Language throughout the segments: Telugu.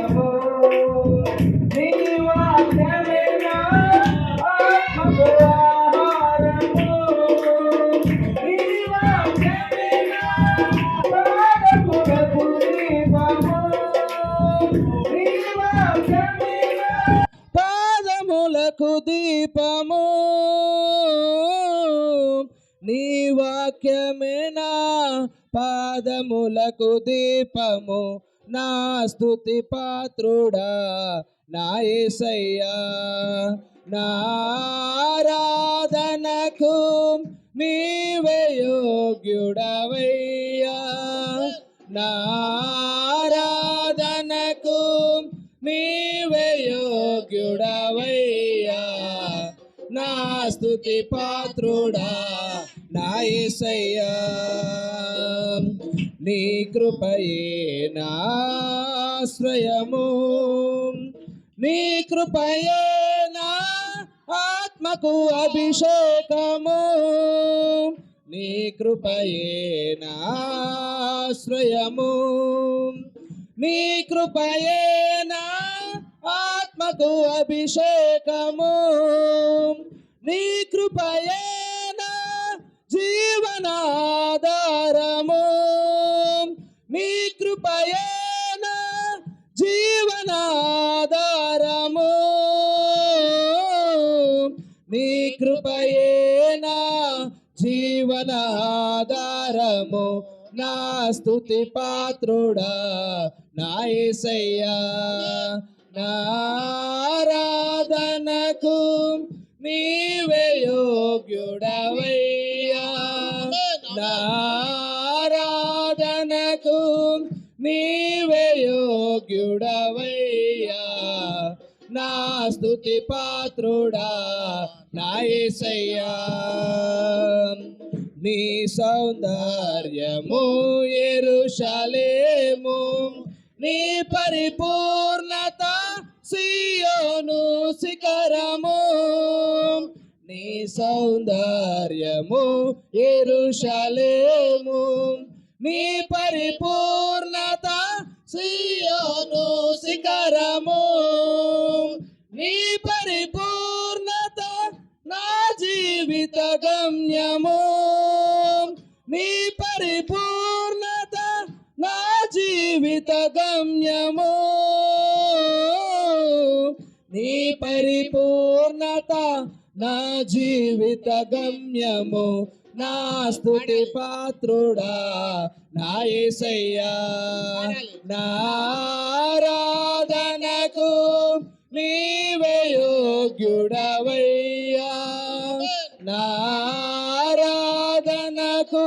నీ వాక్యమే నా ఆత్మకు ఆహారము. నీ వాక్యమే నా పాదములకు దీపము. నీ వాక్యమే నా పాదములకు దీపము. నీ వాక్యమే నా పాదములకు దీపము. నా స్తుతి పాత్రుడా నా యేసయ్యా. నా ఆరాధనకు నీవే యోగ్యుడవయ్యా. నా ఆరాధనకు నీవే యోగ్యుడవయ్యా. నా స్తుతి పాత్రుడా నా యేసయ్యా. నీ కృపయే నా ఆశ్రయము. నీ కృపయే నా ఆత్మకు అభిషేకము. నీ కృపయే నా ఆశ్రయము. నీ కృపయే నా ఆత్మకు అభిషేకము. నీ కృపయే నా జీవనాధారము. నీ కృపయే నా జీవనాధారము. నీ కృపయే నా జీవనాధారము. నా స్తుతి పాత్రుడా నా యేసయ్యా. నా ఆరాధనకు నీవే యోగ్యుడవయ్యా. నా ఆరాధనకు నీవే యోగ్యుడవయ్యా. నా స్తుతి పాత్రుడా నా యేసయ్యా. నీ సౌందర్యము యెరూషలేము. నీ పరిపూర్ణత సియోను శిఖరము. నీ సౌందర్యము యెరూషలేము. నీ పరిపూర్ణత సియోను శిఖరము. నీ పరిపూర్ణత నా జీవిత గమ్యము. నీ పరిపూర్ణత నా జీవిత గమ్యము. నీ పరిపూర్ణత నా జీవిత గమ్యము. నా స్తుతి పాత్రుడా నా యేసయ్యా. నా ఆరాధనకు నీవే యోగ్యుడవయ్యా. నా ఆరాధనకు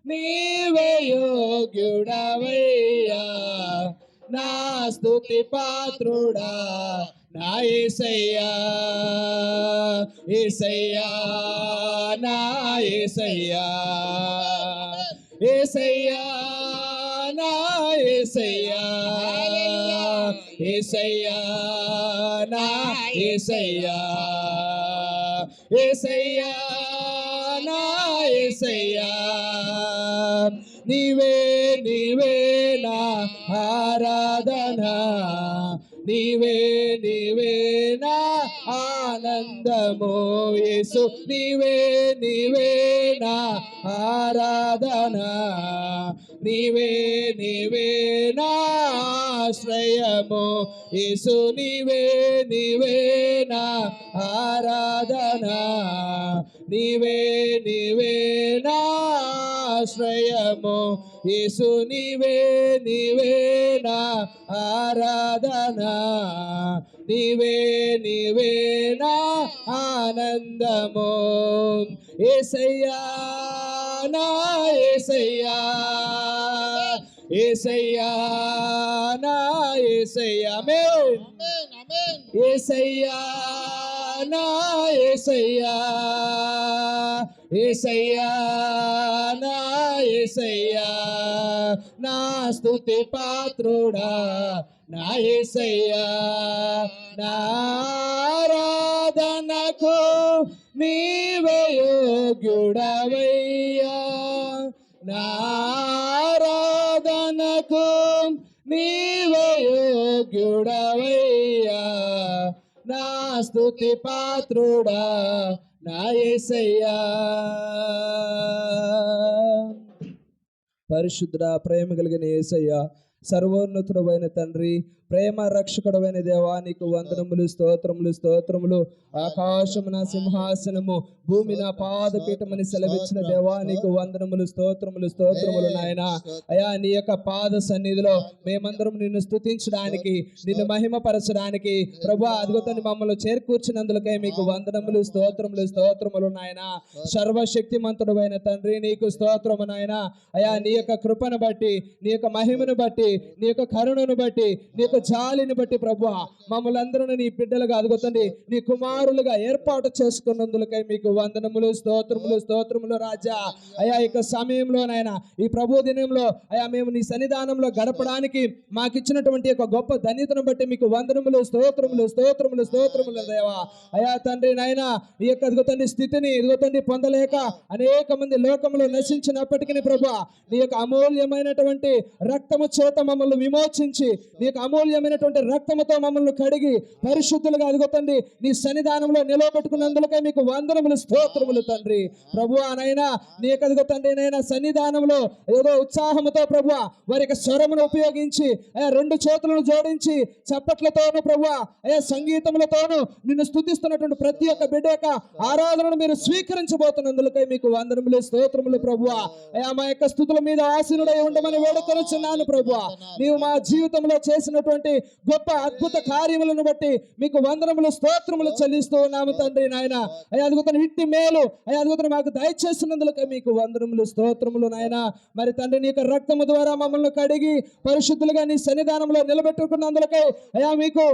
నీవే యోగ్యుడవయ్యా. నా స్తుతి పాత్రుడా నా యేసయ్యా. యేసయ్యా నా యేసయ్యా. యేసయ్యా నా యేసయ్యా. యేసయ్యా నా యేసయ్యా. యేసయ్యా నా యేసయ్యా. నీవే నీవే నా ఆరాధన. నీవే నీవే నా ఆనందము. యేసు నీవే నీవే నా ఆరాధన. నీవే నీవే నా ఆశ్రయము. యేసు నీవే నీవే నా ఆరాధన. నీవే నీవే నా ఆశ్రయము. యేసు నీవే నీవే నా ఆరాధన. నీవే నీవే నా ఆనందము. యేసయ్యా నా యేసయ్యా. యేసయ్యా నా యేసయ్యా. ఆమేన్. యేసయ్యా నా యేసయ్యా. యేసయ్యా నా యేసయ్యా. నా స్తుతి పాత్రుడా నా యేసయ్యా. నా ఆరాధనకు నీవే యోగ్యుడవయ్యా. నా ఆరాధనకు నీవే యోగ్యుడవయ్యా, నా స్తుతి పాత్రుడా నా యేసయ్యా. పరిశుద్ధుడా, ప్రేమ కలిగిన యేసయ్యా, సర్వోన్నతుడైన తండ్రి, ప్రేమ రక్షకుడమైన దేవా, నీకు వందనములు, స్తోత్రములు, స్తోత్రములు. ఆకాశము నా సింహాసనము, భూమి నా పాదపీఠమని సెలవిచ్చిన దేవా, నీకు వందనములు, స్తోత్రములు, స్తోత్రములు నాయన. అయా, నీ యొక్క పాద సన్నిధిలో మేమందరం నిన్ను స్తుతించడానికి, నిన్ను మహిమపరచడానికి ప్రభా, అదిగోతని మమ్మల్ని చేర్కూర్చినందులకై మీకు వందనములు, స్తోత్రములు, స్తోత్రములు నాయన. సర్వశక్తిమంతుడైన తండ్రి, నీకు స్తోత్రము నాయన. అయా, నీ యొక్క కృపను బట్టి, నీ యొక్క మహిమను బట్టి, నీ యొక్క కరుణను బట్టి, నీ యొక్క జాలిని బట్టి ప్రభు, మమ్మల్ని అందరూ నీ బిడ్డలుగా అదుగుతండి, నీ కుమారులుగా ఏర్పాటు చేసుకున్నందులకై మీకు వందనములు, స్తోత్రములు, స్తోత్రములు రాజా. అయా, ఇక సమయంలోనైనా ఈ ప్రభు దినంలో అయా మేము నీ సన్నిధానంలో గడపడానికి మాకు ఇచ్చినటువంటి ఒక గొప్ప ధన్యతను బట్టి మీకు వందనములు, స్తోత్రములు, స్తోత్రములు, స్తోత్రములు దేవా. అయా తండ్రి నాయన, ఈ యొక్క అదుగుతండి స్థితిని ఇదిగోతండి పొందలేక అనేక మంది లోకంలో నశించినప్పటికీ ప్రభు, నీ యొక్క అమూల్యమైనటువంటి రక్తము చేత మమ్మల్ని విమోచించి, నీ యొక్క అమూల్యమైనటువంటి రక్తముతో మమ్మల్ని కడిగి పరిశుద్ధులుగా అదుగుతండి నీ సన్నిధానంలో నిలవబెట్టుకున్నందులకై మీకు వందనములు, స్తోత్రములు తండ్రి. ప్రభు అనైనా నీ యొక్క అదుగుతండి నైనా సన్నిధానంలో ఏదో ఉత్సాహముతో ప్రభు వారి యొక్క స్వరమును ఉపయోగించి రెండు చేతులను జోడించి చప్పట్లతోనూ ప్రభు సంగీతములతోనూ నిన్ను స్తుతిస్తున్నటువంటి ప్రతి ఒక్క బిడ్డ యొక్క ఆరాధనను మీరు స్వీకరించబోతున్నందులకై మీకు వందనములు, స్తోత్రములు ప్రభు. అయా, మా యొక్క స్తుతుల మీద ఆసీనుడై ఉండమని వేడుకొనుచున్నాను ప్రభు. నీవు మా జీవితంలో చేసినటువంటి గొప్ప అద్భుత కార్యములను బట్టి మీకు వందనములు, స్తోత్రములు చెల్లిస్తూ ఉన్నాము తండ్రి నాయన. అయ్యా, అదుగుతున్న ఇట్టి మేలు అయ్యా అదుగుతున్న మాకు దయచేస్తున్నందులకై మీకు వందనములు, స్తోత్రములు నాయన. మరి తండ్రి, నీ యొక్క రక్తము ద్వారా మమ్మల్ని కడిగి పరిశుద్ధులుగా నీ సన్నిధానంలో నిలబెట్టుకున్నందులకై అయ్యా మీకు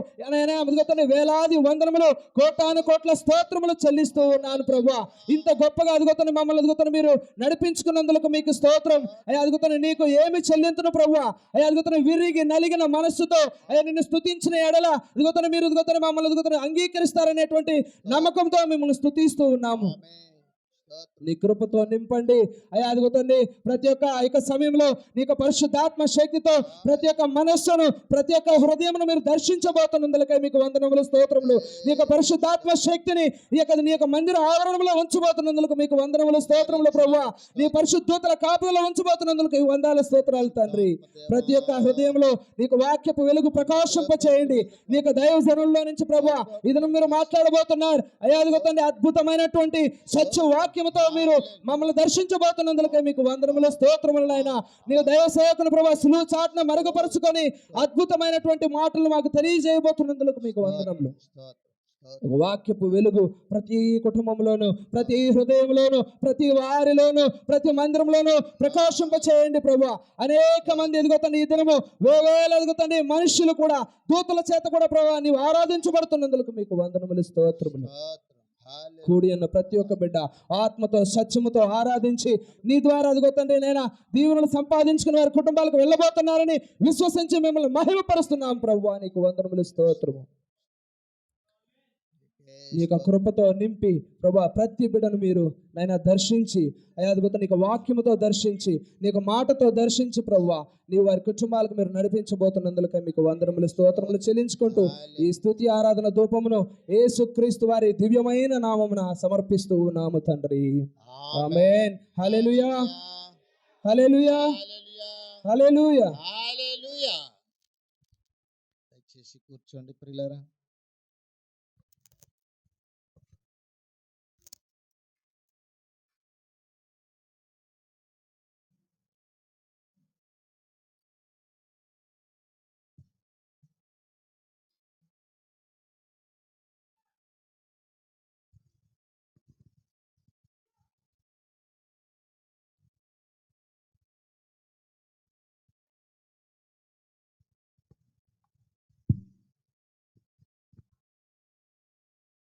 అదుగుతున్న వేలాది వందనములు, కోటాను కోట్ల స్తోత్రములు చెల్లిస్తూ ఉన్నాను ప్రభు. ఇంత గొప్పగా అదుగుతున్న మమ్మల్ని అదుగుతున్న మీరు నడిపించుకున్నందులకు మీకు స్తోత్రం. అయ్యా, అదుగుతున్న నీకు ఏమి చెల్లింతును ప్రభు. అయ్యా, అదుగుతున్న విరిగి నలిగిన మనస్సుతో అయ్యా నిన్ను స్తుతించిన ఎడల ఇదిగోతన మీరు ఇదిగోతన మమ్మల్ని ఇదిగోతన అంగీకరిస్తారనేటువంటి నమ్మకంతో మిమ్మల్ని స్తుతిస్తూ ఉన్నాము. నీ కృపతో నింపండి అయ్యా, అదుగుతండి ప్రతి ఒక్క సమయంలో నీ యొక్క పరిశుద్ధాత్మ శక్తితో ప్రతి ఒక్క మనస్సును, ప్రతి ఒక్క హృదయమును మీరు దర్శించబోతున్నందులకై మీకు వందనములు, స్తోత్రములు. నీ యొక్క పరిశుద్ధాత్మ శక్తిని నీ యొక్క మందిర ఆవరణంలో ఉంచబోతున్నందుకు మీకు వందనములు, స్తోత్రములు ప్రభువా. నీ పరిశుద్ధతల కాపులలో ఉంచబోతున్నందుకు వందనాలు, స్తోత్రాలు తండ్రి. ప్రతి ఒక్క హృదయంలో నీకు వాక్యపు వెలుగు ప్రకాశింప చేయండి. నీ యొక్క దైవజనుల్లో నుంచి ప్రభువా ఇది మీరు మాట్లాడబోతున్నారు అయ్యా, అదుగుతండి అద్భుతమైనటువంటి సత్య వాక్యముతో మీరు మమ్మల్ని దర్శించబోతున్నందులకై మీకు వందనములు, స్తోత్రములు అయినా. నీవు దైవ సేవకుని ప్రభు సులువు చాటున మరుగుపరుచుకొని అద్భుతమైనటువంటి మాటలు మాకు తెలియజేయబోతున్నందులకు మీకు వందనములు. వాక్యపు వెలుగు ప్రతి కుటుంబంలోను, ప్రతి హృదయంలోను, ప్రతి వారిలోను, ప్రతి మందిరంలోను ప్రకాశింప చేయండి ప్రభు. అనేక మంది ఎదుగుతండి ఈ దినము వేవేలు ఎదుగుతండి మనుషులు కూడా దూతల చేత కూడా ప్రభు నీవు ఆరాధించబడుతున్నందుకు మీకు వందనములు, స్తోత్రములు. కూడి ఉన్న ప్రతి ఒక్క బిడ్డ ఆత్మతో సత్యముతో ఆరాధించి నీ ద్వారా అదిగోతండి నైనా దీవెనలు సంపాదించుకుని వారి కుటుంబాలకు వెళ్ళబోతున్నారని విశ్వసించి మిమ్మల్ని మహిమపరుస్తున్నాం ప్రభు. నీకు వందనములు, స్తోత్రము. నీ యొక్క కృపతో నింపి ప్రభా ప్రతి బిడ్డను మీరు నైనా దర్శించి అయ్యా అదిగోత నీకు వాక్యముతో దర్శించి నీకు మాటతో దర్శించి ప్రభువా నీ వారి కుటుంబాలకు మీరు నడిపించబోతున్నందులకై మీకు వందనములు, స్తోత్రములు చెల్లించుకుంటూ ఈ స్తుతి ఆరాధన ధూపమును యేసుక్రీస్తు వారి దివ్యమైన నామమున సమర్పిస్తూ ఉన్నాము తండ్రి. ఆమేన్. హల్లెలూయా, హల్లెలూయా, హల్లెలూయా. దయచేసి కూర్చోండి ప్రియులారా.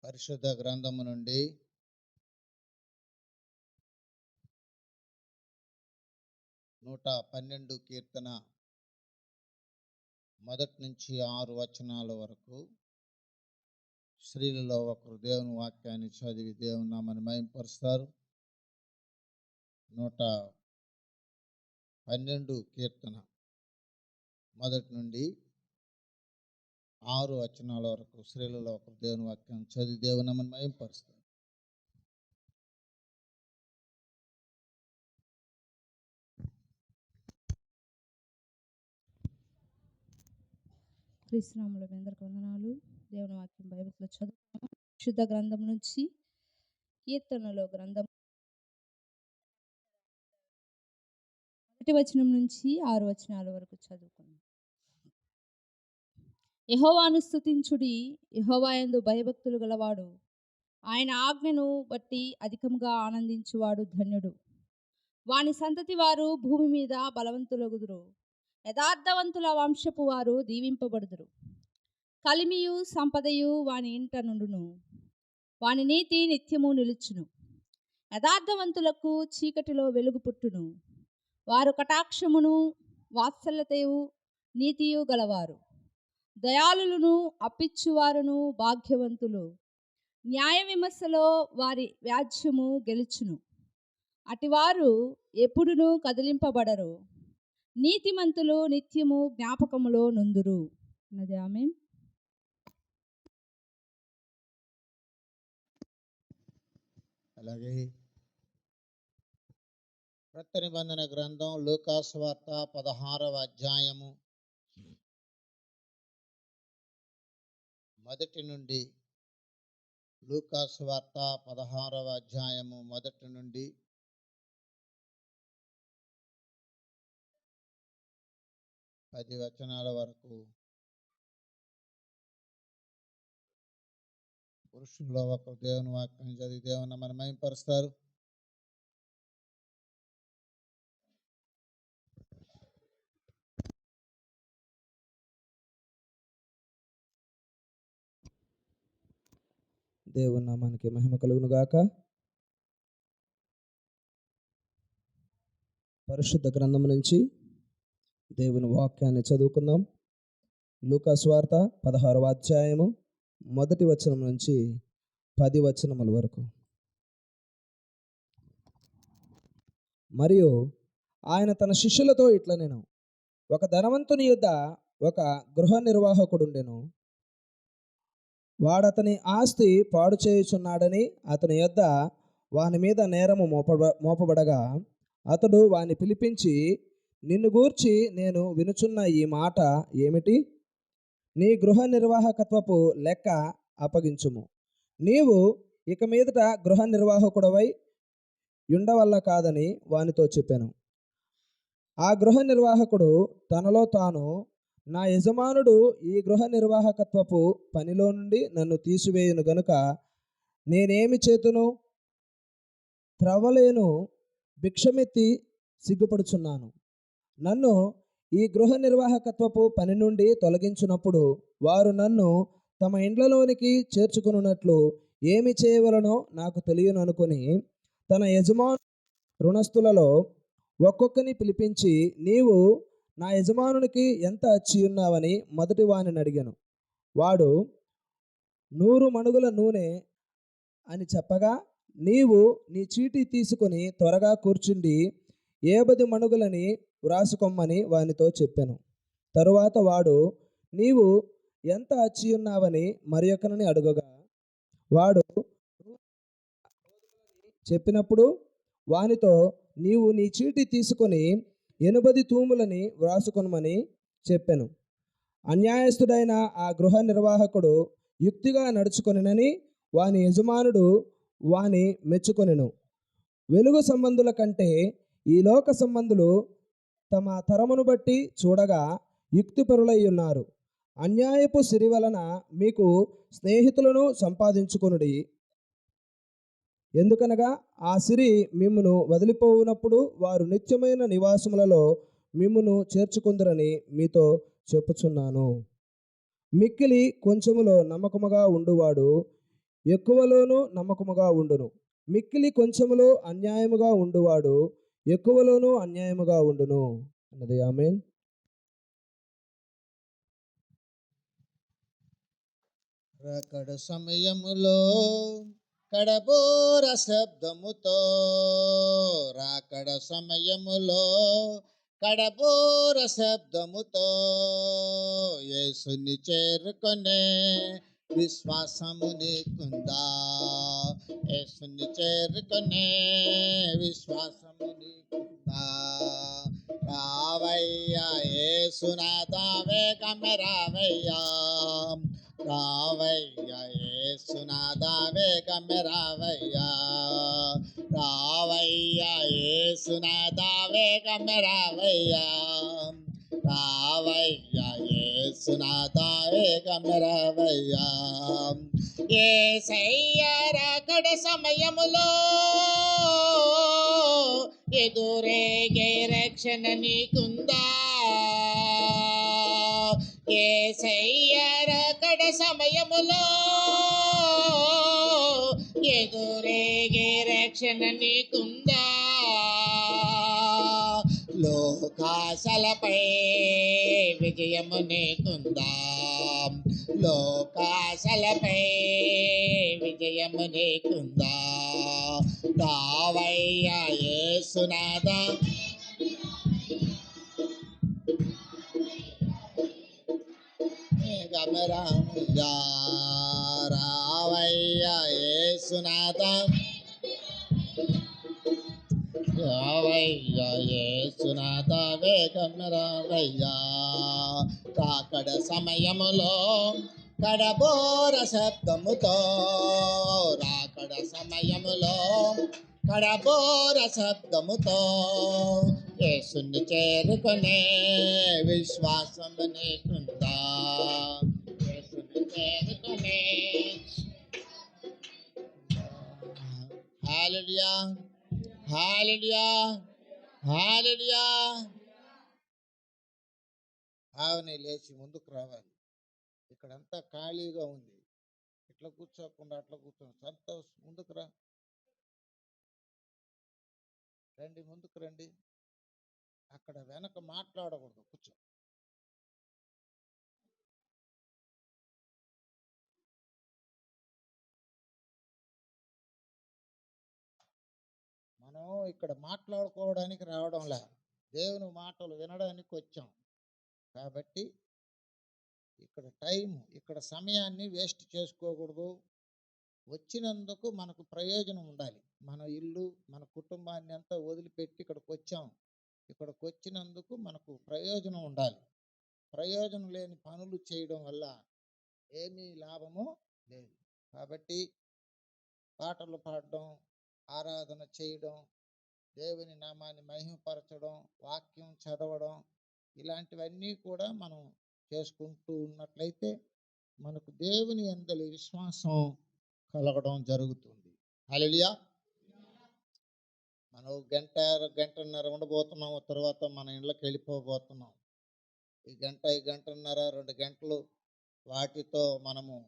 పరిశుద్ధ గ్రంథము నుండి నూట 12 కీర్తన 1 నుంచి 6 వచనాల వరకు స్త్రీలలో ఒకరు దేవుని వాక్యాన్ని చదివి దేవుని నామమును మహిమపరుస్తారు. 112 కీర్తన 1 నుండి 6 వచనాల వరకు స్త్రీలలో ఒకరు దేవుని వాక్యం చదివి దేవుని నామమును మహిమపరుస్తారు. క్రీస్తునామములో మీ అందరికీ వందనాలు. దేవుని వాక్యం బైబిల్లో చదువుతాము. శుద్ధ గ్రంథం నుంచి కీర్తనలో గ్రంథం 1 వచనం నుంచి 6 వచనాల వరకు చదువుకుందాం. యెహోవాను స్తుతించుడి, యెహోవా యందు భయభక్తులు గలవాడు, ఆయన ఆజ్ఞను బట్టి అధికంగా ఆనందించువాడు ధన్యుడు. వాని సంతతి వారు భూమి మీద బలవంతులగుదురు, యథార్థవంతుల వంశపు వారు దీవింపబడుదురు. కలిమియు సంపదయు వాని ఇంట నుండును, వాని నీతి నిత్యము నిలుచును. యథార్థవంతులకు చీకటిలో వెలుగు పుట్టును, వారు కటాక్షమును వాత్సల్యతయు నీతియు గలవారు. దయాళులను అప్పిచ్చువారును భాగ్యవంతులు, న్యాయ విమర్శలో వారి వ్యాజ్యము గెలుచును. అటివారు ఎప్పుడునూ కదిలింపబడరు, నీతిమంతులు నిత్యము జ్ఞాపకములో నుందురు అన్నది. ఆమేన్. అలాగే క్రొత్త నిబంధన గ్రంథం లూకాసు వార్త 16వ అధ్యాయము మొదటి నుండి, లూకాసు వార్త 16వ అధ్యాయము మొదటి నుండి 10 వచనాల వరకు పురుషుల్లో ఒకరు దేవుని వాక్యం చదివి దేవుని నామమును మహిమపరుస్తారు. దేవుని నామానికి మహిమ కలుగును గాక. పరిశుద్ధ గ్రంథం నుంచి దేవుని వాక్యాన్ని చదువుకుందాం. లూకాసు వార్త 16వ అధ్యాయము 1 వచనం నుంచి 10 వచనముల వరకు. మరియు ఆయన తన శిష్యులతో ఇట్లనెను, ఒక ధనవంతుని యొద్ద ఒక గృహ నిర్వాహకుడుండెను. వాడతని ఆస్తి పాడు చేయుచున్నాడని అతని యొద్ద వాని మీద నేరము మోపబడగా అతడు వాని పిలిపించి, నిన్ను గూర్చి నేను వినుచున్న ఈ మాట ఏమిటి? నీ గృహ నిర్వాహకత్వపు లెక్క అప్పగించుము. నీవు ఇక మీదట గృహ నిర్వాహకుడవై ఉండవల్ల కాదని వానితో చెప్పాను. ఆ గృహ నిర్వాహకుడు తనలో తాను, నా యజమానుడు ఈ గృహ నిర్వాహకత్వపు పనిలో నుండి నన్ను తీసివేయును గనుక నేనేమి చేతును? త్రవ్వలేను, భిక్షమెత్తి సిగ్గుపడుచున్నాను. నన్ను ఈ గృహ నిర్వాహకత్వపు పని నుండి తొలగించినప్పుడు వారు నన్ను తమ ఇండ్లలోనికి చేర్చుకున్నట్లు ఏమి చేయవలనో నాకు తెలియను అనుకుని తన యజమాను రుణస్థులలో ఒక్కొక్కని పిలిపించి, నీవు నా యజమానునికి ఎంత అచ్చి ఉన్నావని మొదటి వానిని అడిగాను. వాడు 100 మణుగుల నూనె అని చెప్పగా, నీవు నీ చీటీ తీసుకొని త్వరగా కూర్చుండి 70 మణుగులని వ్రాసుకొమ్మని వానితో చెప్పాను. తరువాత వాడు, నీవు ఎంత అచ్చి ఉన్నావని మరి ఒకరిని అడుగగా, వాడు చెప్పినప్పుడు వానితో, నీవు నీ చీటీ తీసుకొని 80 తూములని వ్రాసుకొనమని చెప్పాను. అన్యాయస్తుడైన ఆ గృహ నిర్వాహకుడు యుక్తిగా నడుచుకొనినని వాని యజమానుడు వాని మెచ్చుకొనెను. వెలుగు సంబంధుల కంటే ఈ లోక సంబంధులు తమ తరమును బట్టి చూడగా యుక్తిపరులై ఉన్నారు. అన్యాయపు సిరి వలన మీకు స్నేహితులను సంపాదించుకొనుడి. ఎందుకనగా ఆ సిరి మిమ్మును వదిలిపోవునప్పుడు వారు నిత్యమైన నివాసములలో మిమ్మును చేర్చుకుందరని మీతో చెప్పుచున్నాను. మిక్కిలి కొంచెములో నమ్మకముగా ఉండువాడు ఎక్కువలోనూ నమ్మకముగా ఉండును. మిక్కిలి కొంచెములో అన్యాయముగా ఉండువాడు ఎక్కువలోనూ అన్యాయముగా ఉండును అన్నది. ఆమేన్. రాకడ సమయములో కడబోర శబ్దముతో, రాకడ సమయములో కడబూర శబ్దముతో యేసుని చేరుకొనే విశ్వాసము నీకుందా? యేసుని చేరుకొనే విశ్వాసము నీకుందా? రావయ్యా యేసునాథా వేగమే రావయ్యా, రావయ్యా యేసునాథా వేగమే రావయ్యా, రావయ్యా యేసునాథా వేగమే రావయ్యా, రావయ్యా యేసునాథా వేగమే రావయ్యా. యేసయ్యా రాకడ సమయములో ఎదురేగే రక్షణ నీకుందా? యేసయ్యా రాకడ సమయములో ఎదురేగే రక్షణ నీకుందా? లోకాశలపై విజయము నీకుందా? లోకాశలపై విజయము నీకుందా? రావయ్యా యేసునాథా వేగమే రావయ్యా, రావయ్యా యేసునాథా, రావయ్యా యేసునాథా వేగమే రావయ్యా. రాకడ సమయములో కడబోర శబ్దముతో, రాకడ సమయములో కడబోర శబ్దముతో యేసుని చేరుకునే విశ్వాసము నీకుందా? యేసుని చేరుకునే హల్లెలూయా, హల్లెలూయా, హల్లెలూయా. ఆవని లేచి ముందుకు రావాలి. ఇక్కడంతా ఖాళీగా ఉంది. ఇట్లా కూర్చోకుండా అట్లా కూర్చోండి. సంతోష్ ముందుకు రా, రండి, ముందుకు రండి. అక్కడ వెనక మాట్లాడకూడదు, కూర్చో. మనం ఇక్కడ మాట్లాడుకోవడానికి రావడంలా, దేవుని మాటలు వినడానికి వచ్చాం. కాబట్టి ఇక్కడ టైం, ఇక్కడ సమయాన్ని వేస్ట్ చేసుకోకూడదు. వచ్చినందుకు మనకు ప్రయోజనం ఉండాలి. మన ఇల్లు, మన కుటుంబాన్ని అంతా వదిలిపెట్టి ఇక్కడికి వచ్చాం. ఇక్కడికి వచ్చినందుకు మనకు ప్రయోజనం ఉండాలి. ప్రయోజనం లేని పనులు చేయడం వల్ల ఏమీ లాభము లేదు. కాబట్టి పాటలు పాడడం, ఆరాధన చేయడం, దేవుని నామాన్ని మహిమపరచడం, వాక్యం చదవడం, ఇలాంటివన్నీ కూడా మనం చేసుకుంటూ ఉన్నట్లయితే మనకు దేవుని యందలి విశ్వాసం కలగడం జరుగుతుంది. హల్లెలూయా. మనం గంటన్నర ఉండబోతున్నాము. తర్వాత మన ఇళ్ళకి వెళ్ళిపోబోతున్నాం. ఈ గంటన్నర 2 గంటలు వాటితో మనము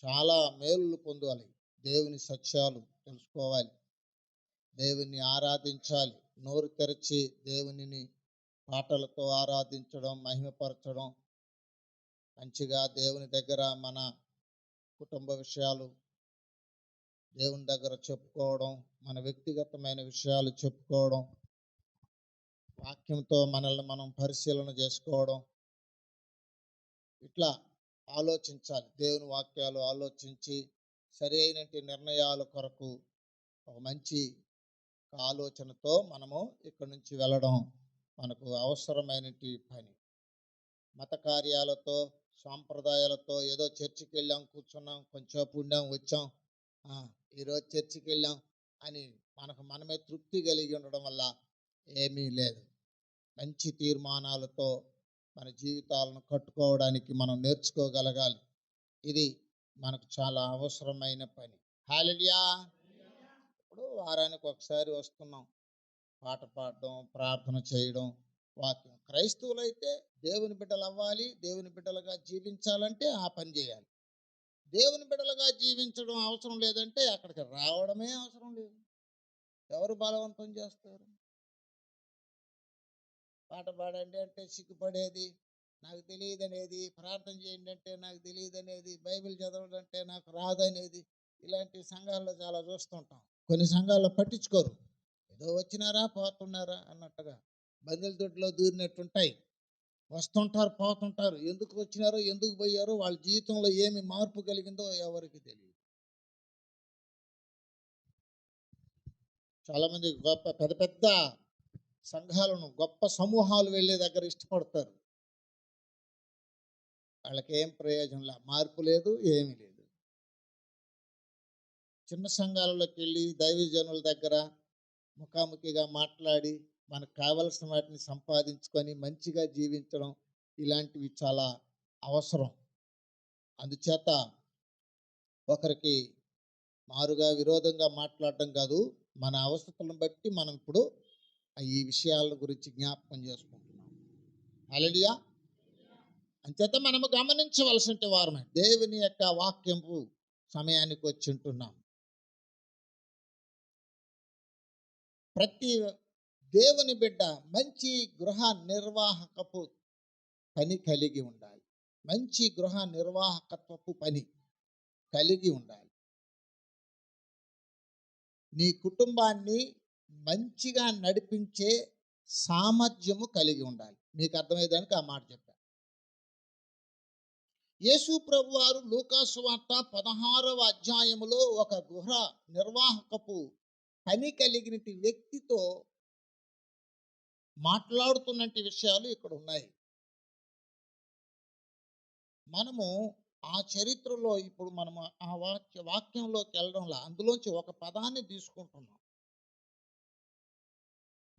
చాలా మేలులు పొందాలి. దేవుని సత్యాలు తెలుసుకోవాలి, దేవుని ఆరాధించాలి. నోరు తెరిచి దేవునిని పాటలతో ఆరాధించడం, మహిమపరచడం, మంచిగా దేవుని దగ్గర మన కుటుంబ విషయాలు దేవుని దగ్గర చెప్పుకోవడం, మన వ్యక్తిగతమైన విషయాలు చెప్పుకోవడం, వాక్యంతో మనల్ని మనం పరిశీలన చేసుకోవడం, ఇట్లా ఆలోచించాలి. దేవుని వాక్యాలు ఆలోచించి సరి అయినటువంటి నిర్ణయాల కొరకు ఒక మంచి ఆలోచనతో మనము ఇక్కడి నుంచి వెళ్ళడం మనకు అవసరమైనటువంటి పని. మత కార్యాలతో, సాంప్రదాయాలతో ఏదో చర్చికి వెళ్ళాం, కూర్చున్నాం, కొంచెంసేపు ఉండాం, వచ్చాం, ఈరోజు చర్చికి వెళ్ళాం అని మనకు మనమే తృప్తి కలిగి ఉండడం వల్ల ఏమీ లేదు. మంచి తీర్మానాలతో మన జీవితాలను కట్టుకోవడానికి మనం నేర్చుకోగలగాలి. ఇది మనకు చాలా అవసరమైన పని. హల్లెలూయా. ఇప్పుడు వారానికి ఒకసారి వస్తున్నాం, పాట పాడడం, ప్రార్థన చేయడం, వాక్యం. క్రైస్తవులైతే దేవుని బిడ్డలు అవ్వాలి, దేవుని బిడ్డలుగా జీవించాలంటే ఆ పని చేయాలి. దేవుని బిడ్డలుగా జీవించడం అవసరం లేదంటే అక్కడికి రావడమే అవసరం లేదు. ఎవరు బలవంతం చేస్తారు? పాట పాడండి అంటే సిగ్గుపడేది, నాకు తెలియదు అనేది, ప్రార్థన చేయండి అంటే నాకు తెలియదు అనేది, బైబిల్ చదవడం అంటే నాకు రాదనేది, ఇలాంటి సంఘాల్లో చాలా చూస్తుంటాం. కొన్ని సంఘాల్లో పట్టించుకోరు, ఏదో వచ్చినారా పోతున్నారా అన్నట్టుగా. బందెల దొడ్లో దూరినట్టుంటాయి. వస్తుంటారు, పోతుంటారు. ఎందుకు వచ్చినారో, ఎందుకు పోయారో, వాళ్ళ జీవితంలో ఏమి మార్పు కలిగిందో ఎవరికి తెలియదు. చాలామంది గొప్ప పెద్ద పెద్ద సంఘాలను, గొప్ప సమూహాలు వెళ్ళే దగ్గర ఇష్టపడతారు. వాళ్ళకి ఏం ప్రయోజనం లేదు, మార్పు లేదు, ఏమీ లేదు. చిన్న సంఘాలలోకి వెళ్ళి దైవజనుల దగ్గర ముఖాముఖిగా మాట్లాడి మనకు కావలసిన వాటిని సంపాదించుకొని మంచిగా జీవించడం, ఇలాంటివి చాలా అవసరం. అందుచేత ఒకరికి మారుగా విరోధంగా మాట్లాడడం కాదు, మన అవసరాలను బట్టి మనం ఇప్పుడు ఈ విషయాల గురించి జ్ఞాపకం చేసుకుంటున్నాం. హల్లెలూయా. అంచేత మనము గమనించవలసిన వారమే. దేవుని యొక్క వాక్యము సమయానికి వచ్చి ఉంటున్నాం. ప్రతి దేవుని బిడ్డ మంచి గృహ నిర్వాహకపు పని కలిగి ఉండాలి. మంచి గృహ నిర్వాహకత్వపు పని కలిగి ఉండాలి. నీ కుటుంబాన్ని మంచిగా నడిపించే సామర్థ్యము కలిగి ఉండాలి. మీకు అర్థమయ్యేదానికి ఆ మాట చెప్పాను. యేసు ప్రభువారు లూకా సువార్త 16వ అధ్యాయములో ఒక గృహ నిర్వాహకపు పని కలిగిన వ్యక్తితో మాట్లాడుతున్నటి విషయాలు ఇక్కడ ఉన్నాయి. మనము ఆ చరిత్రలో ఇప్పుడు మనము ఆ వాక్యంలోకి వెళ్ళడంలో అందులోంచి ఒక పదాన్ని తీసుకుంటున్నాం.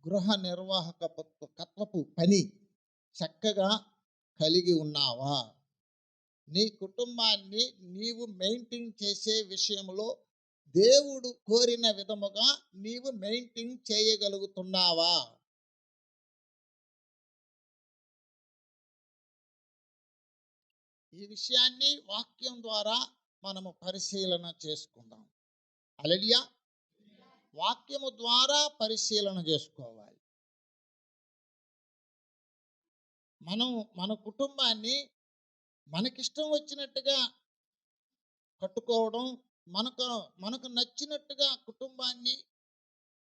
గృహ నిర్వాహకత్వపు పని చక్కగా కలిగి ఉన్నావా? నీ కుటుంబాన్ని నీవు మెయింటైన్ చేసే విషయంలో దేవుడు కోరిన విధముగా నీవు మెయింటైన్ చేయగలుగుతున్నావా? ఈ విషయాన్ని వాక్యం ద్వారా మనము పరిశీలన చేసుకుందాం. హల్లెలూయా. వాక్యము ద్వారా పరిశీలన చేసుకోవాలి. మనం మన కుటుంబాన్ని మనకిష్టం వచ్చినట్టుగా కట్టుకోవడం, మనకు నచ్చినట్టుగా కుటుంబాన్ని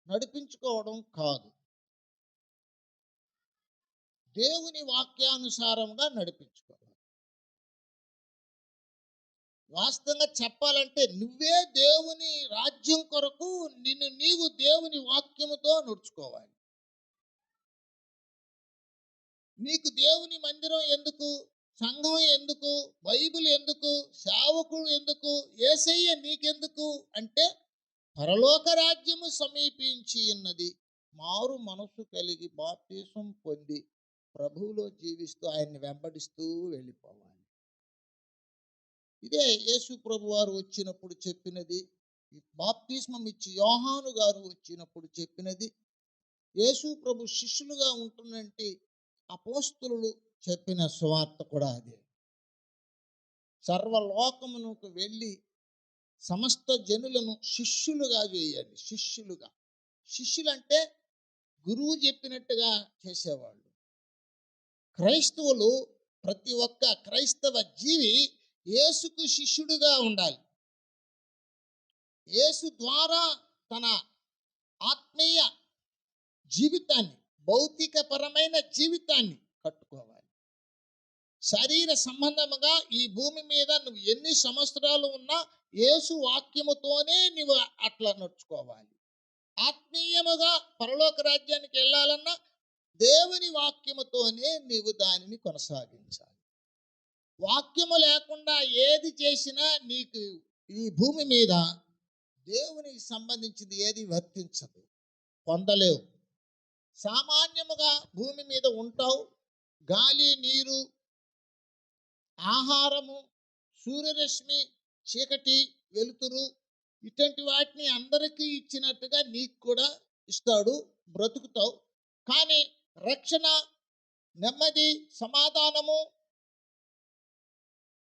నడిపించుకోవడం కాదు. దేవుని వాక్యానుసారంగా నడిపించుకోవాలి. వాస్తవంగా చెప్పాలంటే నువ్వే దేవుని రాజ్యం కొరకు నిన్ను నీవు దేవుని వాక్యముతో నడుచుకోవాలి. నీకు దేవుని మందిరం ఎందుకు? సంఘం ఎందుకు? బైబిల్ ఎందుకు? సేవకుడు ఎందుకు? యేసయ్య నీకెందుకు అంటే, పరలోక రాజ్యము సమీపించి ఉన్నది, మారు మనసు కలిగి బాప్తిసం పొంది ప్రభువులో జీవిస్తూ ఆయన్ని వెంబడిస్తూ వెళ్ళిపోవాలి. ఇదే యేసు ప్రభు వారు వచ్చినప్పుడు చెప్పినది. బాప్తిస్మం ఇచ్చి యోహాను గారు వచ్చినప్పుడు చెప్పినది. యేసు ప్రభు శిష్యులుగా ఉంటున్నట్టు అపోస్తలులు చెప్పిన సువార్త కూడా అదే. సర్వలోకమునకు వెళ్ళి సమస్త జనులను శిష్యులుగా చేయండి. శిష్యులంటే గురువు చెప్పినట్టుగా చేసేవాళ్ళు. క్రైస్తవులు, ప్రతి ఒక్క క్రైస్తవ జీవి యేసుకు శిష్యుడుగా ఉండాలి. యేసు ద్వారా తన ఆత్మీయ జీవితాన్ని, భౌతికపరమైన జీవితాన్ని కట్టుకోవాలి. శరీర సంబంధముగా ఈ భూమి మీద నువ్వు ఎన్ని సంవత్సరాలు ఉన్నా యేసు వాక్యముతోనే నువ్వు అట్లా నడుచుకోవాలి. ఆత్మీయముగా పరలోక రాజ్యానికి వెళ్ళాలన్నా దేవుని వాక్యముతోనే నీవు దానిని కొనసాగించాలి. వాక్యము లేకుండా ఏది చేసినా నీకు ఈ భూమి మీద దేవునికి సంబంధించింది ఏది వర్తించదు, పొందలేవు. సామాన్యముగా భూమి మీద ఉంటావు. గాలి, నీరు, ఆహారము, సూర్యరశ్మి, చీకటి, వెలుతురు, ఇటువంటి వాటిని అందరికీ ఇచ్చినట్టుగా నీకు కూడా ఇస్తాడు, బ్రతుకుతావు. కానీ రక్షణ, నెమ్మది, సమాధానము,